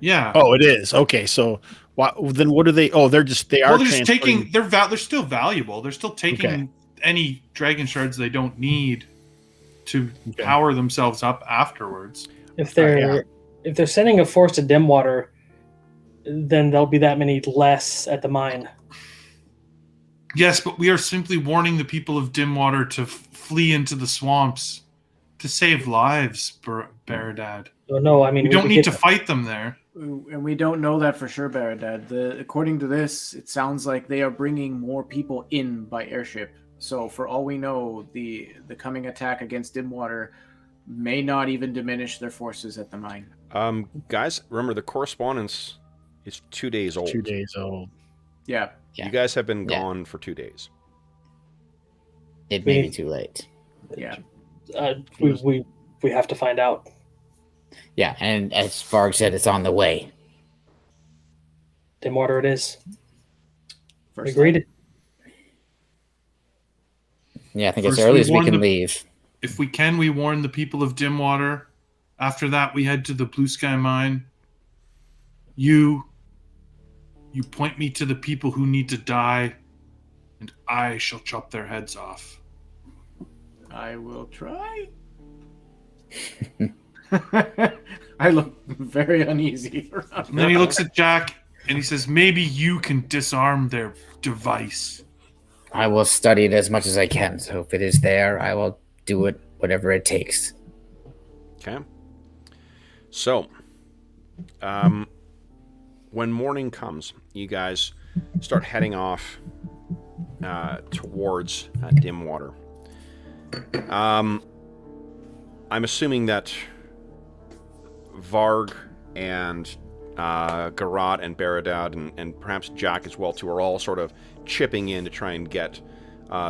Yeah. Oh, it is. Okay, so then what do they? Oh, they're just taking. They're still valuable. They're still taking any dragon shards they don't need to power themselves up afterwards. If they're sending a force to Dimwater, then there'll be that many less at the mine. Yes, but we are simply warning the people of Dimwater to flee into the swamps to save lives, Baradad. Oh, no, I mean we don't need to fight them there. And we don't know that for sure, Baradad. According to this, it sounds like they are bringing more people in by airship. So for all we know, the coming attack against Dimwater may not even diminish their forces at the mine. Guys, remember the correspondence is 2 days old. 2 days old. Yeah. You guys have been gone for 2 days. It may be too late. Yeah. We have to find out. Yeah, and as Varg said, it's on the way. Dimwater it is. First Agreed. Yeah, I think as early as we can leave. If we can, we warn the people of Dimwater. After that, we head to the Blue Sky Mine. You point me to the people who need to die, and I shall chop their heads off. I will try. I look very uneasy. And then he looks at Jack, and he says, maybe you can disarm their device. I will study it as much as I can, so if it is there, I will do it, whatever it takes. Okay. So, when morning comes, you guys start heading off towards Dimwater. I'm assuming that Varg and Gharat and Baradad and perhaps Jack as well too are all sort of chipping in to try and get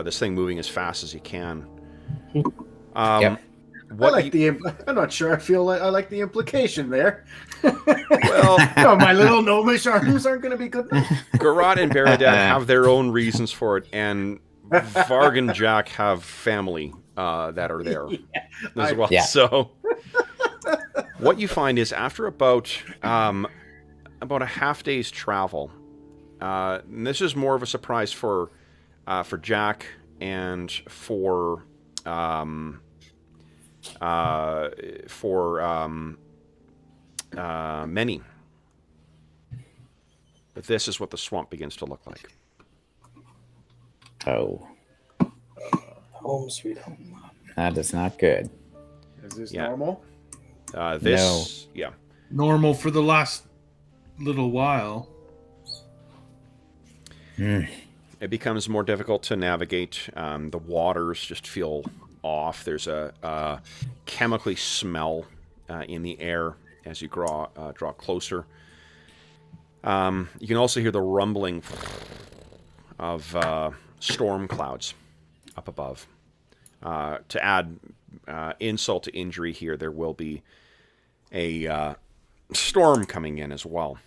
this thing moving as fast as you can. Yep. I'm not sure. I feel like I like the implication there. Well, my little gnomish arms aren't going to be good. Gharat and Baradad have their own reasons for it, and Varg and Jack have family that are there as well. Yeah. So, what you find is after about a half day's travel, and this is more of a surprise for Jack and for many. But this is what the swamp begins to look like. Oh. Home sweet home. That is not good. Is this normal? Yeah. Normal for the last little while. It becomes more difficult to navigate. The waters just feel off. There's a chemically smell in the air as you draw closer. You can also hear the rumbling of storm clouds up above. To add insult to injury here, there will be a storm coming in as well.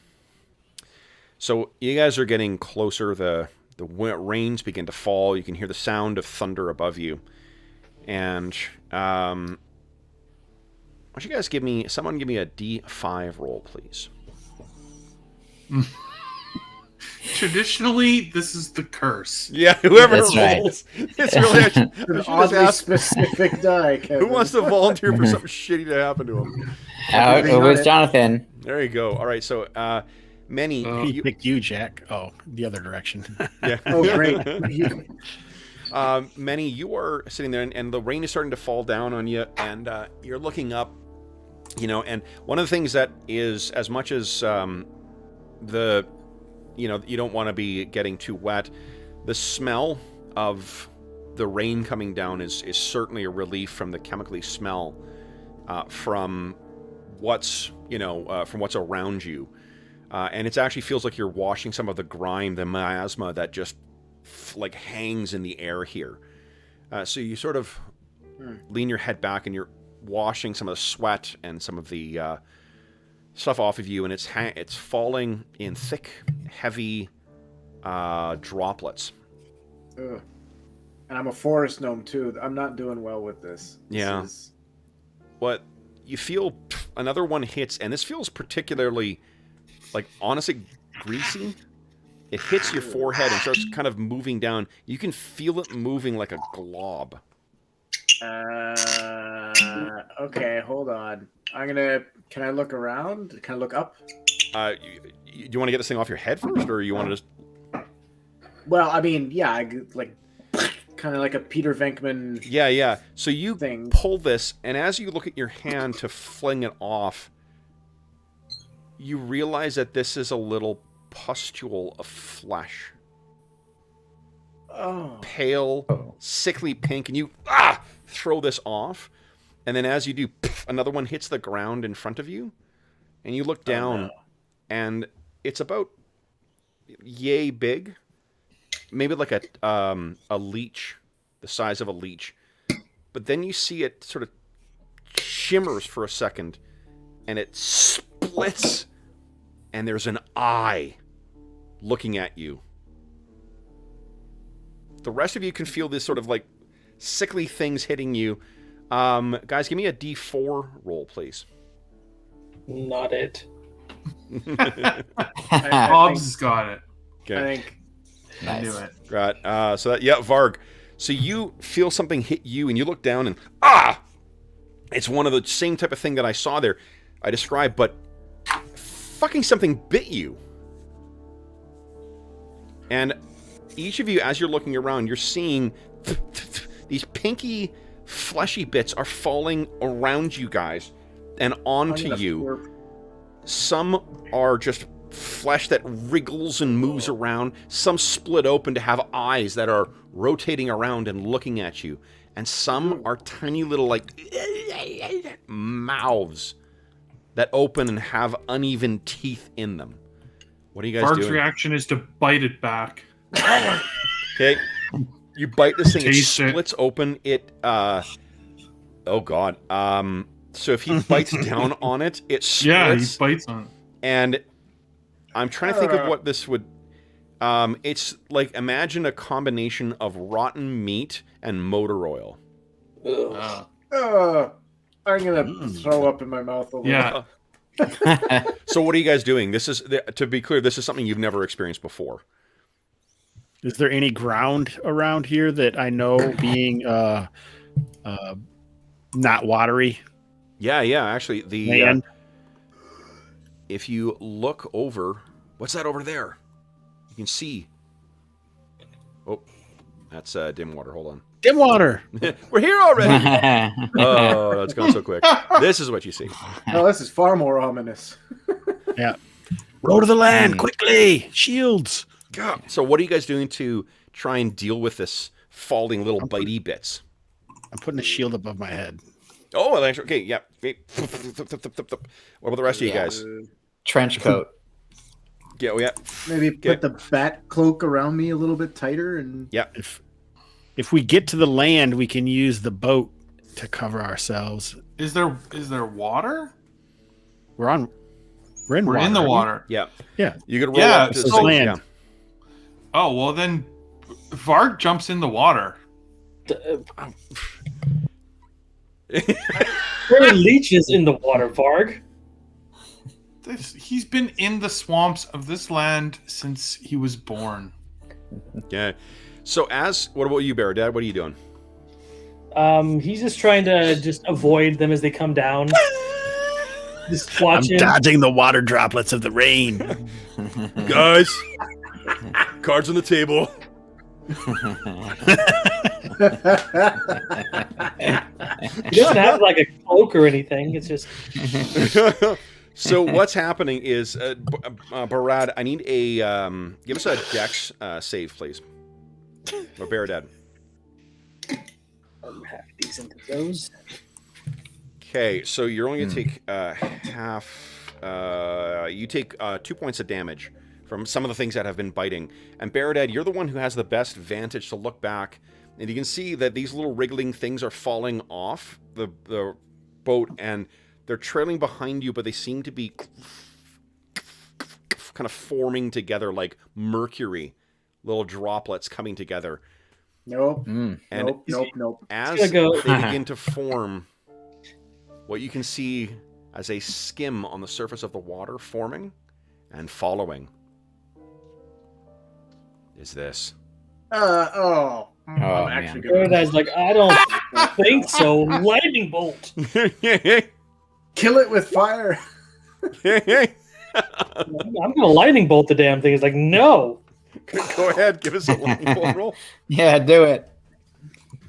So you guys are getting closer. The rains begin to fall. You can hear the sound of thunder above you. And why don't you guys give me a D5 roll, please? Traditionally, this is the curse. Yeah, whoever That's right. rolls. It's really An oddly specific die, Kevin. who wants to volunteer for something shitty to happen to him? It was Jonathan. There you go. All right, so Many. He picked you, Jack. Oh, the other direction. Yeah. Oh, great. Many, you are sitting there, and the rain is starting to fall down on you, and you're looking up, and one of the things that is, as much as you don't want to be getting too wet, the smell of the rain coming down is certainly a relief from the chemically smell from what's around you. And it actually feels like you're washing some of the grime, the miasma that just hangs in the air here. So you sort of lean your head back and you're washing some of the sweat and some of the stuff off of you, and it's falling in thick, heavy droplets. Ugh. And I'm a forest gnome too. I'm not doing well with this. Yeah. What you feel, another one hits, and this feels particularly, honestly, greasy. It hits your forehead and starts kind of moving down. You can feel it moving like a glob. Okay, hold on. Can I look around? Can I look up? Do you want to get this thing off your head first, or you want to just... Well, I mean, yeah, kind of like a Peter Venkman. Yeah. So you pull this, and as you look at your hand to fling it off, you realize that this is a little pustule of flesh. Oh. Pale, sickly pink, and you throw this off, and then as you do, another one hits the ground in front of you, and you look down, and it's about yay big, maybe like a leech, the size of a leech, but then you see it sort of shimmers for a second, and it splits, and there's an eye looking at you. The rest of you can feel this sort of sickly things hitting you. Guys, give me a D4 roll, please. Not it. Hobbs has got it. Okay. I think I knew it. Right. Varg. So you feel something hit you, and you look down, and it's one of the same type of thing that I saw there, I described, but fucking something bit you. And each of you, as you're looking around, you're seeing these pinky, fleshy bits are falling around you guys and onto you. Some are just flesh that wriggles and moves around. Some split open to have eyes that are rotating around and looking at you. And some are tiny little, mouths that open and have uneven teeth in them. What are you guys Bard's doing? reaction is to bite it back. Okay. You bite this thing, it Taste it. splits open, oh god. So if he bites down on it, it splits. Yeah, he bites on it. And I'm trying to think of what this would... it's imagine a combination of rotten meat and motor oil. Ugh. I'm gonna throw up in my mouth. Yeah. So what are you guys doing? This is, to be clear, this is something you've never experienced before. Is there any ground around here that I know being not watery? Yeah. Actually, Land? if you look over, what's that over there? You can see. Oh, that's dim water. Hold on. Dim water. We're here already. Oh, that's gone so quick. This is what you see. No, this is far more ominous. Yeah. Row to the land, quickly! Shields! God. So what are you guys doing to try and deal with this falling little bitey bits? I'm putting a shield above my head. Oh, okay, yeah. Okay. What about the rest of you guys? Trench coat. Yeah, yeah. Maybe put the bat cloak around me a little bit tighter and Yeah. If we get to the land, we can use the boat to cover ourselves. Is there water? We're in We're water. in the water. Yeah. Yeah. You could roll Yeah, up to so say- land. yeah. Oh, well then Varg jumps in the water. There are leeches in the water, Varg. He's been in the swamps of this land since he was born. Yeah. So what about you, Bear Dad? What are you doing? He's just trying to just avoid them as they come down. Just I'm watch him. dodging the water droplets of the rain. Guys, cards on the table. He doesn't have like a cloak or anything. It's just So what's happening is, Barad, I need a give us a Dex save, please. Or Bear Dad. have these into those. Okay, so you're only gonna take half. You take 2 points of damage from some of the things that have been biting. And Baradad, you're the one who has the best vantage to look back, and you can see that these little wriggling things are falling off the boat, and they're trailing behind you, but they seem to be kind of forming together like mercury, little droplets coming together. Nope. And Nope. as It's gonna go- they begin to form, what you can see as a skim on the surface of the water forming and following is this. Oh, I'm actually man. gonna Paradise like, I don't think so. Lightning bolt. kill it with fire. I'm gonna lightning bolt the damn thing. It's like, no. Go ahead, give us a lightning bolt roll. Yeah, do it.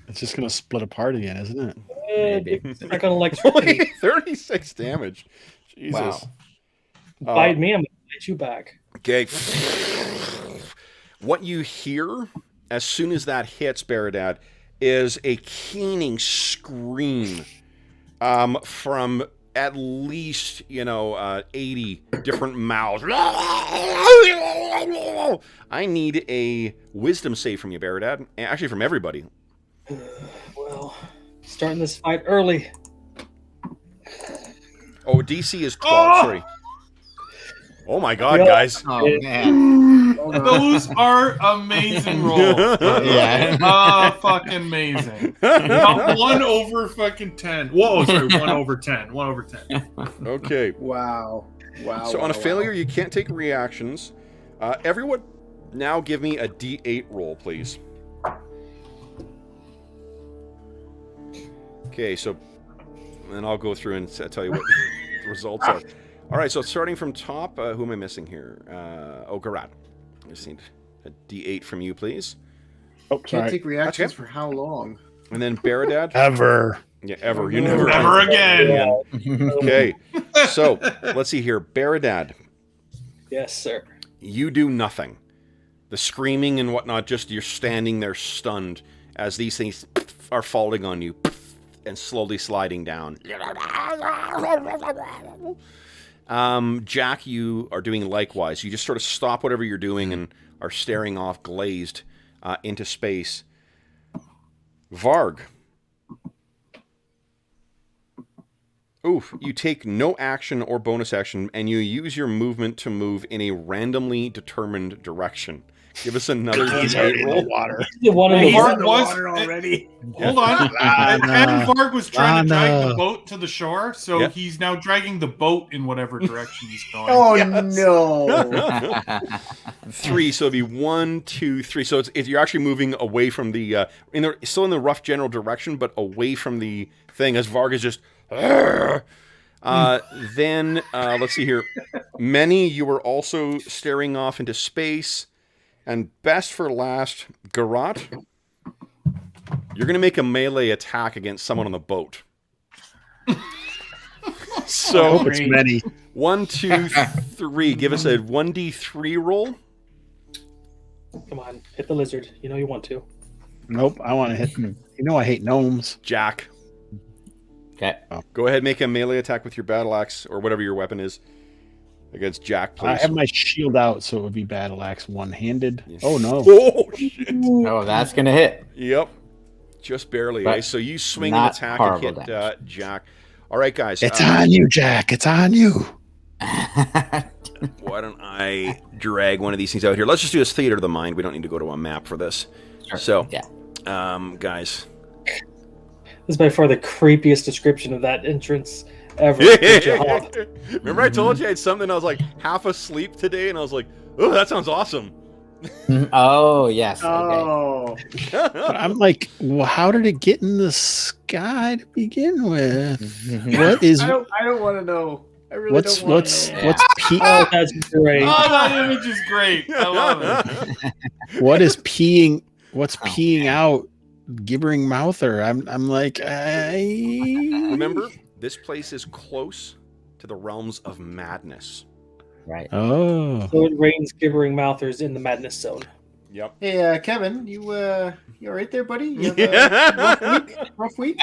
It's just going to split apart again, isn't it? Maybe. It's not gonna like Only 36 damage. Jesus. Wow. bite me. I'm gonna bite you back. Okay. What you hear as soon as that hits Baradad is a keening scream from at least, 80 different mouths. I need a wisdom save from you, Baradad. Actually, from everybody. Well, starting this fight early. Oh, DC is 12. Sorry. Oh my God, Yeah. guys. Oh, man. Those are amazing rolls. Yeah. Fucking amazing. Not 1 over fucking 10. Whoa, sorry, 1 over 10. 1 over 10. Okay. Wow. So on a failure, you can't take reactions. Everyone, now give me a D8 roll, please. Okay, so then I'll go through and tell you what the results are. All right, so starting from top, who am I missing here? Gharat. I just need a D8 from you, please. Oh, Can't sorry. take reactions Okay. for how long? And then Baradad. Ever. Yeah, ever. You never. Never again. Okay, so let's see here. Baradad, Yes, sir. you do nothing. The screaming and whatnot, just you're standing there stunned as these things are falling on you and slowly sliding down. Jack, you are doing likewise. You just sort of stop whatever you're doing and are staring off glazed into space. Varg. Oof, you take no action or bonus action, and you use your movement to move in a randomly determined direction. Give us another He's D8 already in the roll. water. The one in He's the Varg in the was- water already. Hold on. And Varg was trying to drag the boat to the shore, so Yeah. he's now dragging the boat in whatever direction he's going. Oh Yes. no! 3, so it'd be 1, 2, 3. So you're actually moving away from the, still in the rough general direction, but away from the thing as Varg is just. Then let's see here. Many, you were also staring off into space, and best for last, Gharat. You're going to make a melee attack against someone on the boat. I So hope it's many. 1, 2, 3. Give us a 1d3 roll. Come on, hit the lizard. You know you want to. Nope, I want to hit. You know I hate gnomes. Jack. Okay. Go ahead, make a melee attack with your battle axe or whatever your weapon is against Jack, please. I have my shield out, so it would be battle axe one-handed. Yes. Oh no! Oh shit! Oh, that's gonna hit. Yep, just barely. But Eh? So you swing an not attack and horrible hit damage. Jack. All right, guys. It's on you, Jack. It's on you. Why don't I drag one of these things out here? Let's just do this theater of the mind. We don't need to go to a map for this. Sure. So, Yeah. Guys. This is by far the creepiest description of that entrance ever. Good job. Remember I told you I had something, I was like half asleep today, and I was like, oh, that sounds awesome. Oh yes. Okay. Oh, But I'm like, well, how did it get in the sky to begin with? What is I don't want to know. I really what's don't want to know. what's Oh, that's great. Oh, that image is great. I love it. what is peeing? What's peeing out? Gibbering mouther. I'm like, Remember, this place is close to the realms of madness. Right. Oh, So it rains gibbering mouthers in the madness zone. Yep. Hey, Kevin, you all right there, buddy? You have a rough week?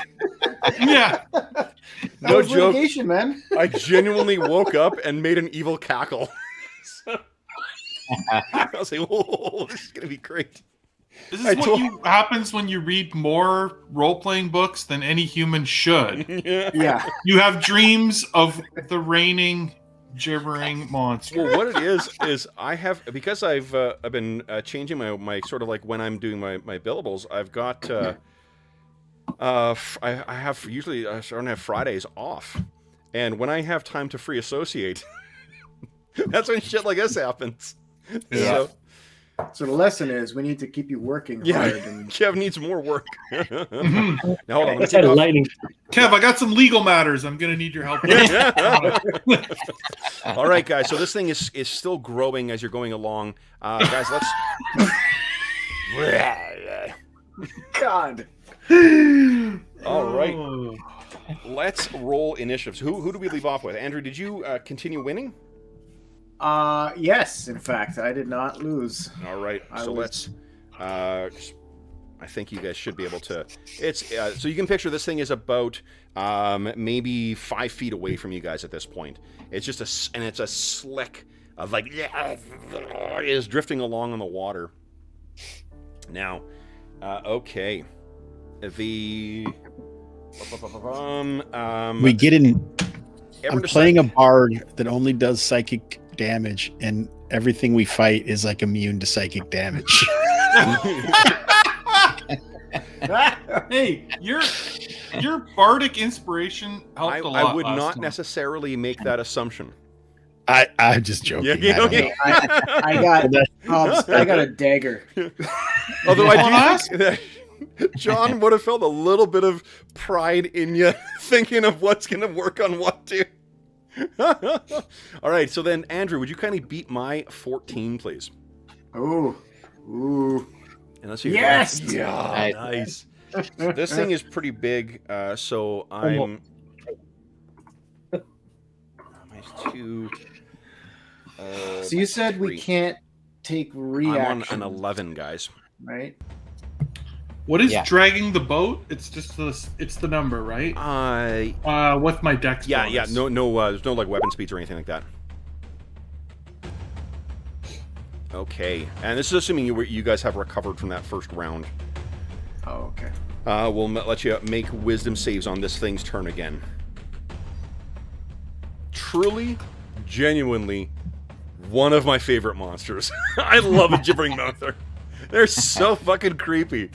Yeah. That No was joke. litigation, man. I genuinely woke up and made an evil cackle. I was like, "Whoa, this is gonna be great." This is I what told- happens when you read more role-playing books than any human should. Yeah. You have dreams of the raining, gibbering monster. Well, what it is I have, because I've been changing my sort of like when I'm doing my billables. I've got I have usually I don't have Fridays off, and when I have time to free associate, that's when shit like this happens. Yeah. So the lesson is we need to keep you working hard. And Kev needs more work. Mhm. Now hold on, let me That's take had a off. lightning. Kev, I got some legal matters. I'm gonna need your help. All right, guys. So this thing is still growing as you're going along, guys. Let's. God. All right. Oh. Let's roll initiatives. Who do we leave off with? Andrew, did you continue winning? Yes, in fact, I did not lose. All right. I So was- let's. I think you guys should be able to. It's so you can picture this thing is about maybe 5 feet away from you guys at this point. It's just it's a slick of like it is drifting along on the water. Now, okay, the we get in. everyone I'm playing a bard that only does psychic damage, and everything we fight is like immune to psychic damage. Hey, your bardic inspiration helped a lot. I would last not month. necessarily make that assumption. I'm just joking. Yeah, I don't know. I got Hobbs, I got a dagger. Although I Well, do think that John would have felt a little bit of pride in you thinking of what's going to work on what too. All right, so then Andrew, would you kindly beat my 14, please? Ooh. And let's see. Yes! Yeah, nice. This thing is pretty big, so I'm. Minus 2. So you said we 3. can't take I'm on reaction, an 11, guys. right? What is Yeah. dragging the boat? It's just the number, right? With my dex. Yeah, bonus. yeah. No. There's no like weapon speeds or anything like that. Okay, and this is assuming you guys have recovered from that first round. Oh, okay. We'll let you make wisdom saves on this thing's turn again. Truly, genuinely, one of my favorite monsters. I love a gibbering mouther. They're so fucking creepy.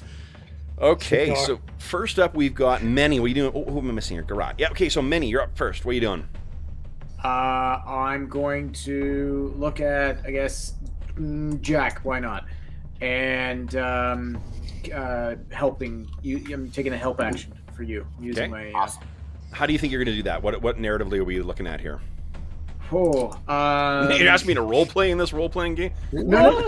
Okay, so first up we've got Many. What are you doing? Oh, who am I missing here? Gharat. Yeah, okay, so Many, you're up first. What are you doing? I'm going to look at, I guess, Jack. Why not? And helping you. I'm taking a help action for you using Okay. my. How do you think you're going to do that? What narratively are we looking at here? Oh, You're asking me to role play in this role playing game? no.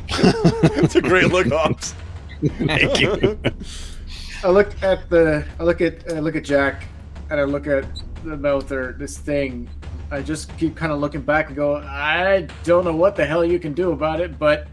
It's a great look, Hobbs. Thank you. I look at Jack, and I look at mouth or this thing, I just keep kind of looking back and go, I don't know what the hell you can do about it, but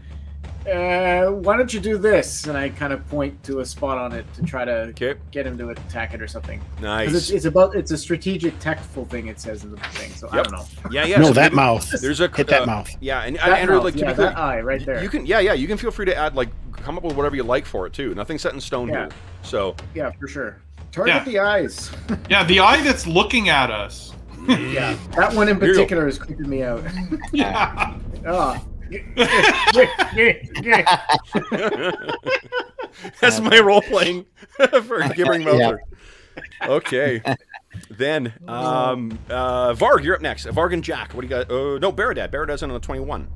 why don't you do this? And I kind of point to a spot on it to try to get him to attack it or something. Nice. It's a strategic, tactful thing. It says in the thing. So I don't know. Yeah. No, so that mouth. There's a hit that mouth. Yeah, and that Andrew, mouth, like to be clear, that eye right there. You can, you can feel free to add, like, come up with whatever you like for it too. Nothing's set in stone here. So yeah, for sure. Target the eyes. Yeah, the eye that's looking at us. Yeah, that one in particular is creeping me out. Yeah. Oh. That's my role playing for gibbering mouther. Okay. Then Varg, you're up next. Varg and Jak. What do you got? No, Baradad. Baradad's on a 21.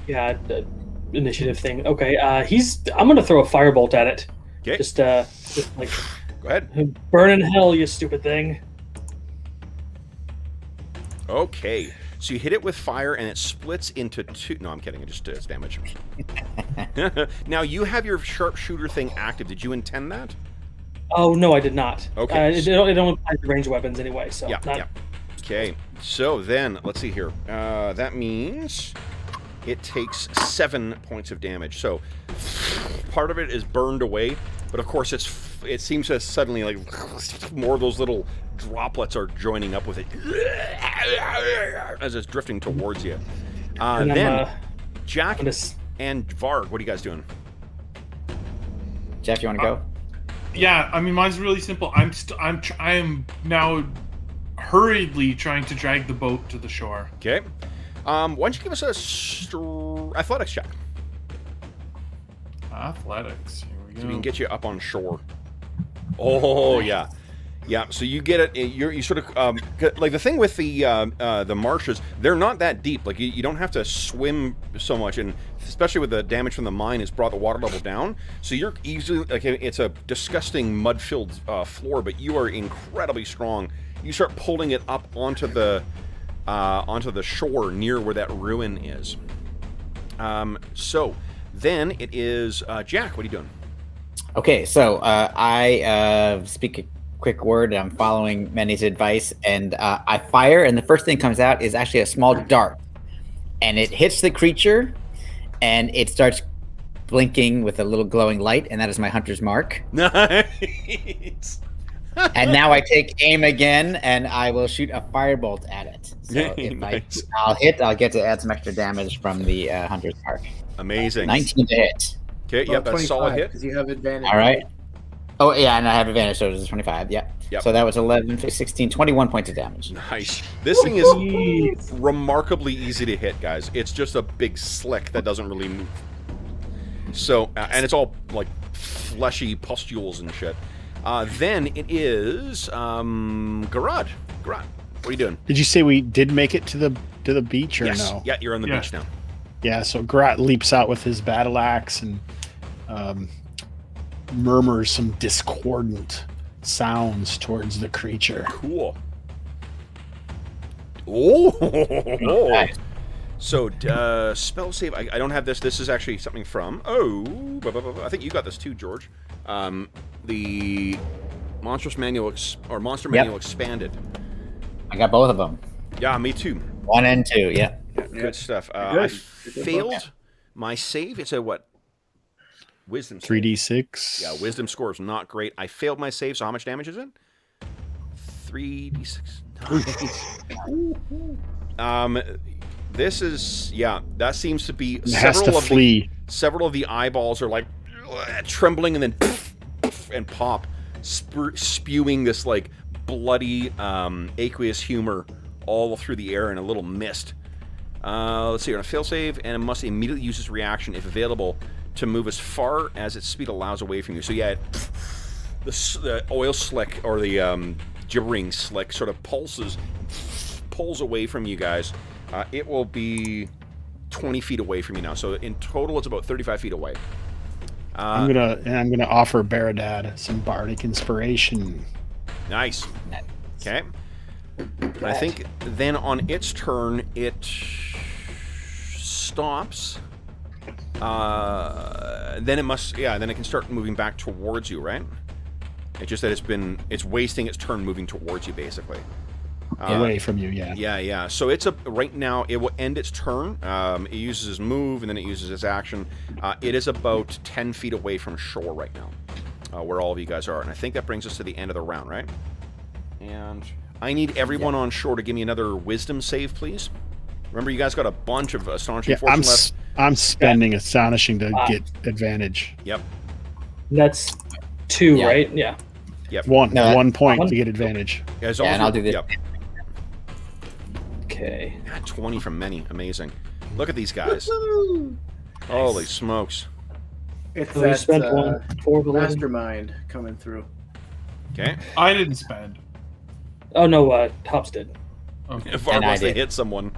Yeah, the initiative thing. Okay, I'm gonna throw a firebolt at it. Okay. Just like, go ahead. Burn in hell, you stupid thing. Okay. So you hit it with fire, and it splits into two. No, I'm kidding. It just does damage. Now, you have your sharpshooter thing active. Did you intend that? Oh, no, I did not. Okay. It only applies to ranged weapons anyway, so... Yeah. Okay. So then, let's see here. That means it takes 7 points of damage. So part of it is burned away, but of course it seems to suddenly, like, more of those little droplets are joining up with it as it's drifting towards you. Then Jak and Varg, what are you guys doing? Jeff, you want to go? Yeah, I mean, mine's really simple. I am now hurriedly trying to drag the boat to the shore. Okay. Why don't you give us a athletics check? Athletics. Here we go. So we can get you up on shore. Oh, yeah. Yeah, so you get it. You sort of like the thing with the marshes. They're not that deep. Like you don't have to swim so much, and especially with the damage from the mine has brought the water level down. So you're easily like it's a disgusting mud-filled floor, but you are incredibly strong. You start pulling it up onto the shore near where that ruin is. So then it is Jak. What are you doing? Okay, so I speak a quick word. I'm following Manny's advice, and I fire, and the first thing comes out is actually a small dart, and it hits the creature, and it starts blinking with a little glowing light, and that is my hunter's mark. Nice. And now I take aim again, and I will shoot a firebolt at it. So if Nice. I'll hit, I'll get to add some extra damage from the hunter's mark. Amazing. 19 to hit. Okay, yep, that's a solid hit. Because you have advantage. All right. Oh, yeah, and I have advantage, so it was 25. Yeah. Yep. So that was 11, 16, 21 points of damage. Nice. This thing is remarkably easy to hit, guys. It's just a big slick that doesn't really move. So, and it's all like fleshy pustules and shit. Then it is Gharat. Gharat, what are you doing? Did you say we did make it to the beach or Yes. no? Yeah, you're on the beach now. Yeah, so Gharat leaps out with his battle axe and murmurs some discordant sounds towards the creature. Cool. Oh. Nice. So, spell save. I don't have this. This is actually something from. I think you got this too, George. The Monstrous Manual Monster Manual Expanded. I got both of them. Yeah, me too. 1 and 2, yeah. Good stuff. Good. I failed my save. It's a what? Wisdom save. 3d6. Yeah, wisdom score is not great. I failed my save, so how much damage is it? 3d6. This is, that seems to be several of the eyeballs are like trembling and then and pop, spewing this like bloody aqueous humor all through the air in a little mist. Let's see, you're on a fail save, and it must immediately use its reaction, if available, to move as far as its speed allows away from you. So yeah, the oil slick, or the gibbering slick, sort of pulls away from you guys. It will be 20 feet away from you now. So in total, it's about 35 feet away. I'm gonna offer Baradad some bardic inspiration. Nice. Okay. And I think then on its turn, it stops. Then it must, then it can start moving back towards you, right? It's just that it's wasting its turn moving towards you, basically. away from you. Yeah. Yeah. So it's right now. It will end its turn. It uses his move, and then it uses its action. It is about 10 feet away from shore right now, where all of you guys are. And I think that brings us to the end of the round, right? And I need everyone on shore to give me another wisdom save, please. Remember, you guys got a bunch of astonishing fortune left. I'm spending astonishing to get advantage. Yep. That's 2, right? Yeah. Yep. 1 point to get advantage. And I'll do this. Yep. Okay. 20 from many. Amazing. Look at these guys. Holy smokes. It's So you spent 4 of 11. mastermind coming through. Okay. I didn't spend. Oh no, Hobbs did. Okay. If Varg And I wants to did. hit someone.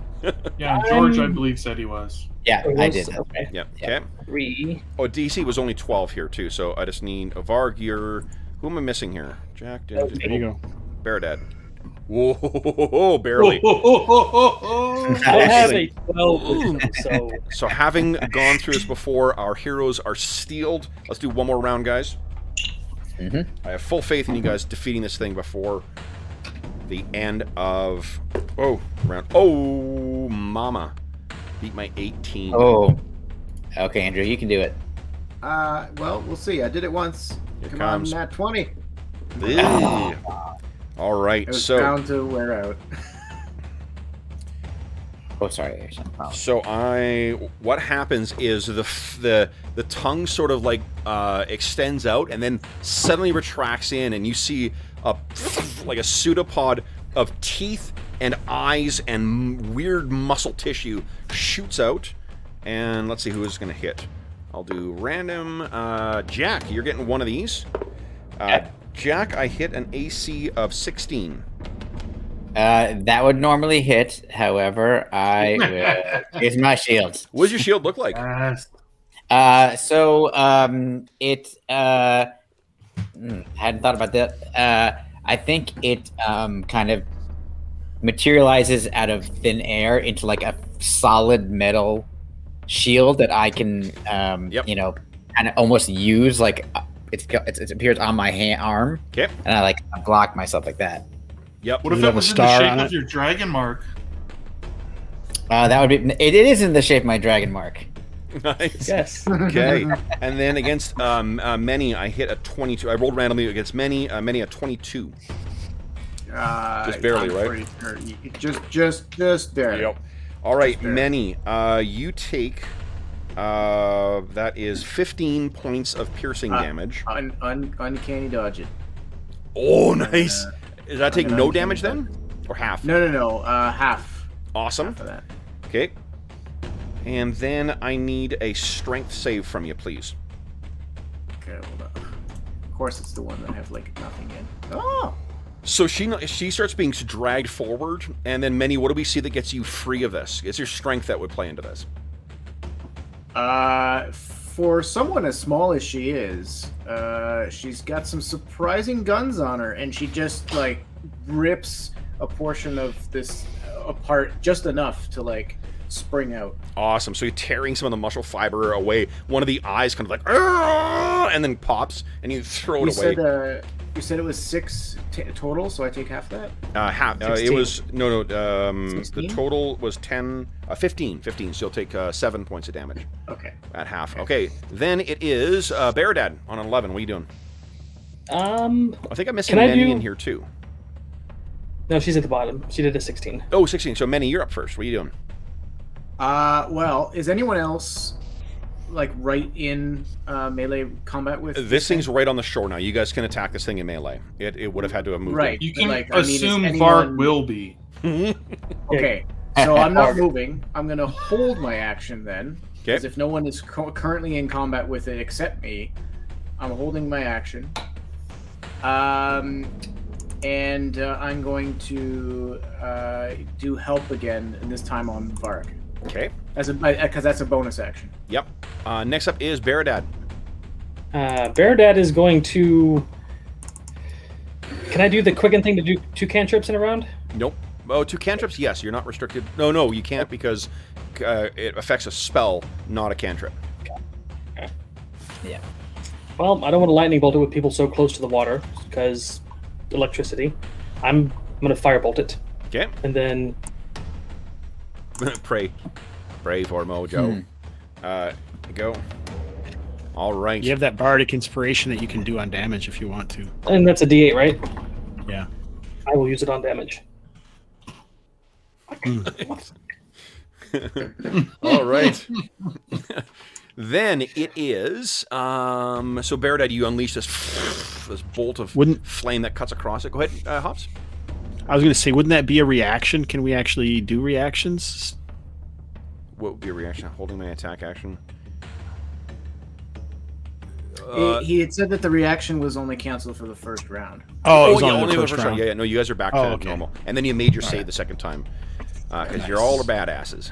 Yeah, George, I believe, said he was. Yeah, It I was- did. Okay. Yep. Yeah. Okay. 3. Oh, DC was only 12 here, too, so I just need Varg, who am I missing here? Jak, There you go. Baradad. Whoa, barely. I have a 12 wisdom, so So having gone through this before, our heroes are steeled. Let's do one more round, guys. I have full faith in you guys defeating this thing before the end of round. Oh, mama. Beat my 18. Oh. Okay, Andrew, you can do it. Well, we'll see. I did it once. Here Come comes. on, nat 20. Ew. All right, It was so bound to wear out. Oh, sorry. so what happens is the tongue sort of like extends out and then suddenly retracts in, and you see like a pseudopod of teeth and eyes and weird muscle tissue shoots out. And let's see who is going to hit. I'll do random. Jak, you're getting one of these. Jak, I hit an AC of 16. That would normally hit. However, I will use my shield. What does your shield look like? It hadn't thought about that. I think it kind of materializes out of thin air into like a solid metal shield that I can, kind of almost use like it appears on my arm. Okay. And I like block myself like that. Yep. What if Does it it have a was in the star shape on of it? your dragon mark? That would be. It is in the shape of my dragon mark. Nice. yes. Okay. And then against Many, I hit a 22. I rolled randomly against Many a 22. Just barely, I'm right? pretty sure just barely. Yep. All right, Just barely. Many, you take that is 15 points of piercing damage. Uncanny dodge it. Oh, nice. Does that take I'm no gonna damage uncanny then? Or half? No. Half. Awesome. Half of that. Okay. And then I need a strength save from you, please. Okay, hold on. Of course, it's the one that I have like nothing in. Oh. So she starts being dragged forward, and then Many, what do we see that gets you free of this? It's your strength that would play into this. For someone as small as she is, she's got some surprising guns on her, and she just like rips a portion of this apart just enough to like spring out. Awesome. So you're tearing some of the muscle fiber away. One of the eyes kind of like, "Argh!" and then pops, and you throw it away. You said it was 6 total, so I take half of that. Half. It 16? was no. The 16? total was 15. So you'll take 7 points of damage Okay. at half. Okay. Then it is Baradad on an 11. What are you doing? I think I'm missing Can I Many do- in here too. No, she's at the bottom. She did a 16. Oh, 16. So Many, you're up first. What are you doing? Well, is anyone else like right in melee combat with This thing's right on the shore now. You guys can attack this thing in melee. It would have had to have moved. Right. You But, can like, I mean, is assume anyone- Varg will be. Okay, so I'm not moving. I'm gonna hold my action then, because if no one is currently in combat with it except me, I'm holding my action. And I'm going to do help again, and this time on Varg, Okay. because that's a bonus action. Yep. Next up is Baradad. Baradad is going to. Can I do the quicken thing to do 2 cantrips in a round? Nope. Oh, 2 cantrips? Yes, you're not restricted. No, you can't because it affects a spell, not a cantrip. Yeah. Well, I don't want to lightning bolt it with people so close to the water because electricity. I'm going to firebolt it. Okay. And then pray for Mojo. Go. All right. You have that bardic inspiration that you can do on damage if you want to. and that's a D8, right? Yeah. I will use it on damage. All right. Then it is. So Baradad, you unleash this bolt of flame that cuts across it. Go ahead, Hobbs. I was going to say, wouldn't that be a reaction? Can we actually do reactions? What would be a reaction? Holding my attack action. He had said that the reaction was only canceled for the first round. Oh, it was yeah, only only the the first first round. round. Yeah, no, you guys are back to normal. And then you made your save the second time. Because you're all the badasses.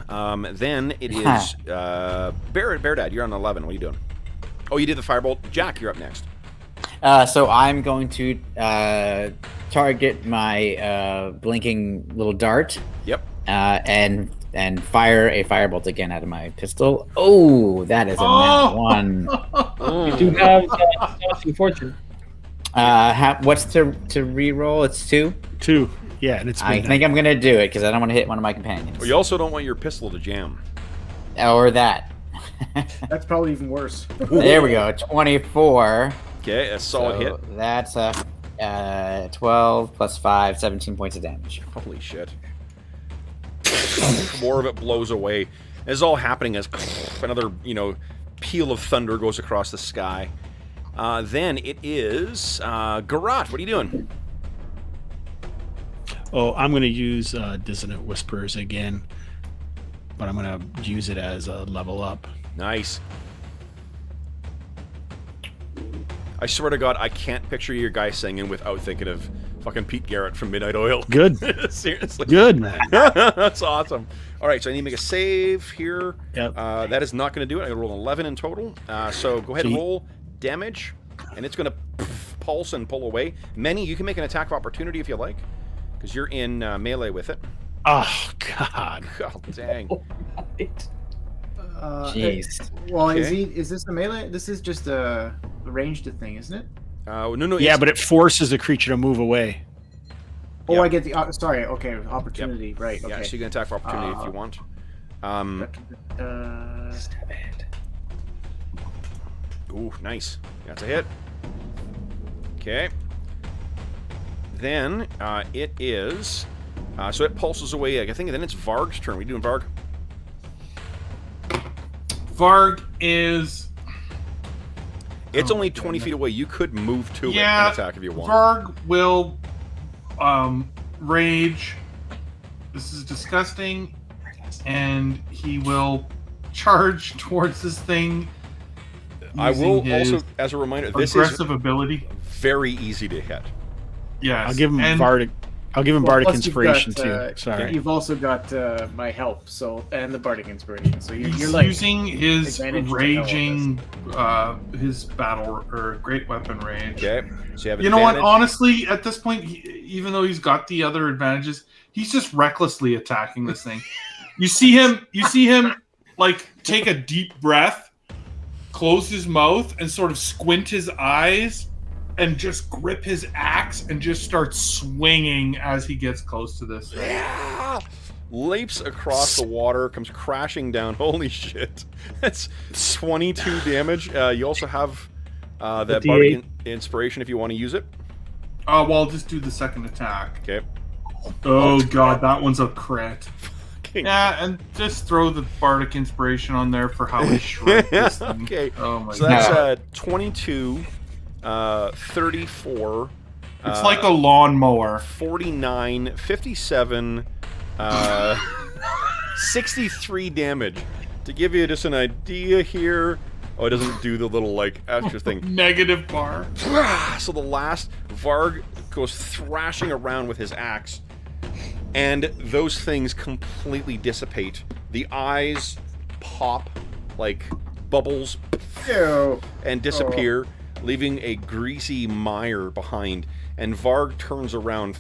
Then it is Baradad, you're on 11. What are you doing? Oh, you did the firebolt. Jak, you're up next. So I'm going to target my blinking little dart. Yep. And fire a firebolt again out of my pistol. Oh, that is a nat one. You do have Astonishing Fortune. What's to re-roll? It's 2. 2. Yeah, and it's. I think I'm gonna do it because I don't want to hit one of my companions. Well, you also don't want your pistol to jam. Or that. That's probably even worse. There we go. 24. Okay, a solid hit. That's a 12 plus 5, 17 points of damage. Holy shit. More of it blows away. This is all happening as another, peal of thunder goes across the sky. Then it is Gharat. What are you doing? Oh, I'm going to use Dissonant Whispers again, but I'm going to use it as a level up. Nice. I swear to God, I can't picture your guy singing without thinking of fucking Pete Garrett from Midnight Oil. Good. Seriously. Good, man. That's awesome. All right, so I need to make a save here. Yep. That is not going to do it. I roll 11 in total. So go ahead and roll damage, and it's going to pulse and pull away. Many, you can make an attack of opportunity if you like, because you're in melee with it. Oh, God. God dang. Jeez. Well, Okay. is this a melee? This is just a ranged thing, isn't it? No. Yeah, but it forces the creature to move away. Oh, Yeah. I get the. Sorry. Okay, opportunity. Right. Okay. Yeah, so you can attack for opportunity if you want. Stab it. Ooh, nice. That's a hit. Okay. Then it is. So it pulses away. I think then it's Varg's turn. What are you doing, Varg? Varg is. It's only 20 feet away. You could move to it and attack if you want. Varg will rage. This is disgusting. And he will charge towards this thing. I will using also, as a reminder, this is aggressive ability. very easy to hit. Yes. I'll give him and bardic. I'll give him bardic plus you've inspiration got, too. Sorry. You've also got my help, and the bardic inspiration. So He's you're like using his advantage to raging, his battle or great weapon rage. Okay. So you have You know what? advantage. Honestly, at this point, even though he's got the other advantages, he's just recklessly attacking this thing. You see him like take a deep breath, close his mouth, and sort of squint his eyes, and just grip his axe and just start swinging as he gets close to this thing. Yeah! Leaps across the water, comes crashing down. Holy shit. That's 22 damage. You also have that bardic inspiration if you want to use it. Well, I'll just do the second attack. Okay. Oh god, that one's a crit. Fucking- Yeah, and just throw the bardic inspiration on there for how he shredded this thing. Okay. Oh my So god. that's 22, 34. It's like a lawnmower. 49, 57, 63 damage. To give you just an idea here. Oh, it doesn't do the little, extra thing. Negative bar. So the last, Varg goes thrashing around with his axe, and those things completely dissipate. The eyes pop like bubbles Ew. and disappear, leaving a greasy mire behind. And Varg turns around,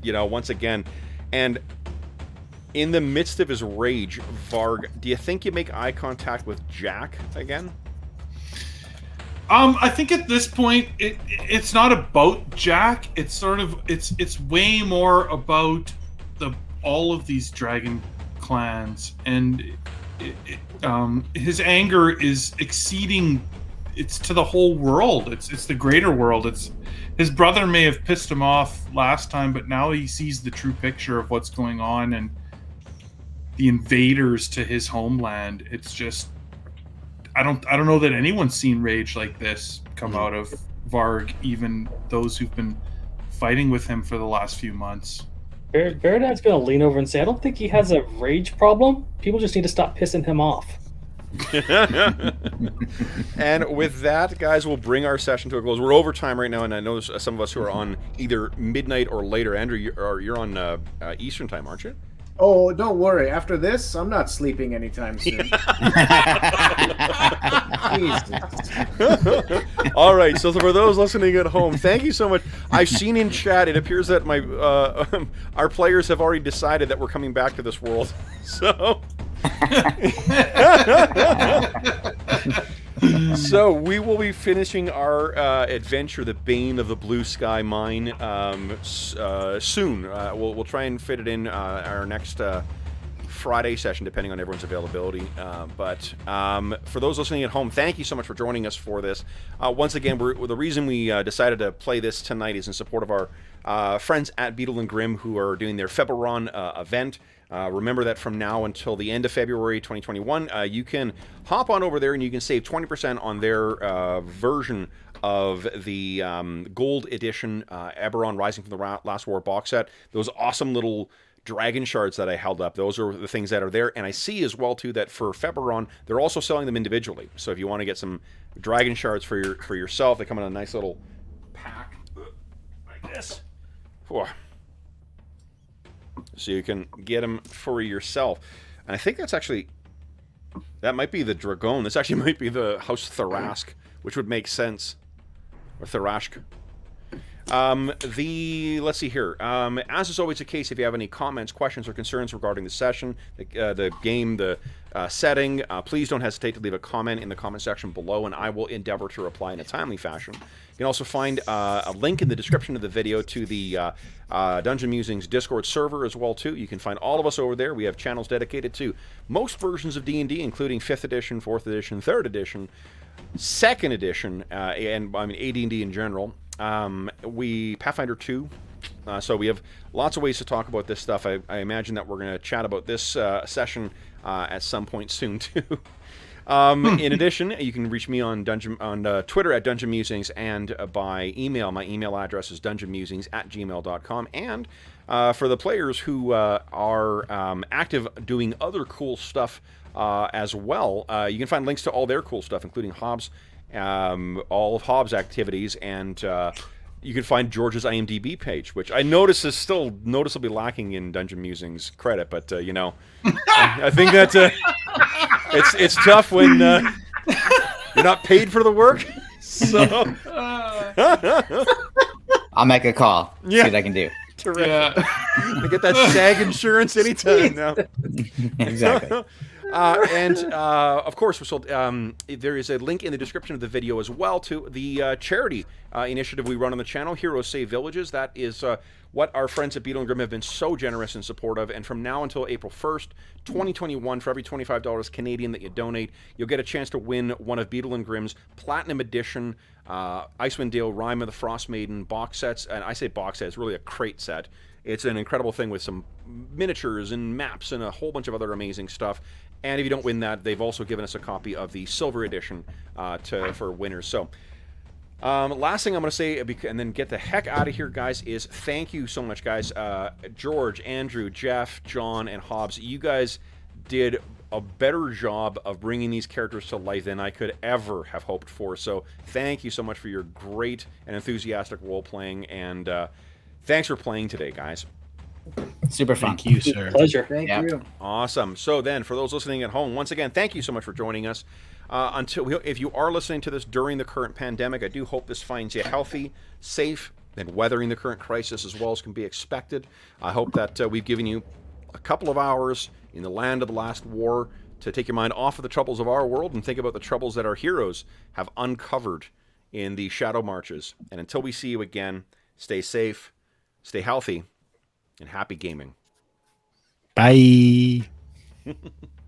once again, and in the midst of his rage, Varg, do you think you make eye contact with Jak again? I think at this point it's not about Jak. It's sort of it's way more about all of these dragon clans, and his anger is exceeding. It's to the whole world. It's the greater world. It's his brother may have pissed him off last time, but now he sees the true picture of what's going on and the invaders to his homeland. It's just I don't know that anyone's seen rage like this come out of Varg, even those who've been fighting with him for the last few months. Baradad's gonna lean over and say, I don't think he has a rage problem. People just need to stop pissing him off. And with that, guys, we'll bring our session to a close. We're over time right now, and I know there's some of us who are on either midnight or later. Andrew, you're on Eastern time, aren't you? Oh, don't worry. After this, I'm not sleeping anytime soon. Jesus. All right, so for those listening at home, thank you so much. I've seen in chat, it appears that our players have already decided that we're coming back to this world. So... So we will be finishing our adventure, the Bane of the Blue Sky Mine, soon. We'll try and fit it in our next Friday session, depending on everyone's availability. But for those listening at home, thank you so much for joining us for this. Once again, the reason we decided to play this tonight is in support of our friends at Beetle and Grimm, who are doing their Eberron event. Remember that from now until the end of February 2021, you can hop on over there and you can save 20% on their version of the gold edition Eberron Rising from the Last War box set. Those awesome little dragon shards that I held up, those are the things that are there. And I see as well, too, that for Eberron, they're also selling them individually. So if you want to get some dragon shards for yourself, they come in a nice little pack like this. Whew. So you can get them for yourself. And I think that might be the Dragon. This actually might be the House Thirash, which would make sense. Or Thirash. Let's see here. As is always the case, if you have any comments, questions, or concerns regarding the session, the game, the setting, please don't hesitate to leave a comment in the comment section below, and I will endeavor to reply in a timely fashion. You can also find a link in the description of the video to the Dungeon Musings Discord server as well, too. You can find all of us over there. We have channels dedicated to most versions of D&D, including 5th edition, 4th edition, 3rd edition, 2nd edition, and I mean AD&D in general. Pathfinder 2. So we have lots of ways to talk about this stuff. I imagine that we're going to chat about this session at some point soon, too. In addition, you can reach me on Twitter at Dungeon Musings and by email. My email address is dungeonmusings@gmail.com. And for the players who are active doing other cool stuff as well, you can find links to all their cool stuff, including Hobbs, all of Hobbs' activities, and you can find George's IMDb page, which I notice is still noticeably lacking in Dungeon Musings credit, but you know, I think that it's tough when you're not paid for the work. So I'll make a call. Yeah. See what I can do. Terrific. Yeah. I get that SAG insurance anytime now. Exactly. Of course, there is a link in the description of the video as well to the charity initiative we run on the channel, Heroes Save Villages. That is what our friends at Beetle and Grimm have been so generous in support of. And from now until April 1st, 2021, for every $25 Canadian that you donate, you'll get a chance to win one of Beetle and Grimm's Platinum Edition Icewind Dale Rime of the Frost Maiden box sets. And I say box set, it's really a crate set. It's an incredible thing with some miniatures and maps and a whole bunch of other amazing stuff. And if you don't win that, they've also given us a copy of the Silver Edition for winners. So, last thing I'm going to say, and then get the heck out of here, guys, is thank you so much, guys. George, Andrew, Jeff, John, and Hobbs, you guys did a better job of bringing these characters to life than I could ever have hoped for. So, thank you so much for your great and enthusiastic role-playing, and thanks for playing today, guys. Super fun. Thank you, sir. Pleasure. Thank you. Awesome. So then, for those listening at home, once again, thank you so much for joining us. If you are listening to this during the current pandemic, I do hope this finds you healthy, safe, and weathering the current crisis as well as can be expected. I hope that we've given you a couple of hours in the land of the last war to take your mind off of the troubles of our world and think about the troubles that our heroes have uncovered in the Shadow Marches. And until we see you again, stay safe, stay healthy, and happy gaming. Bye.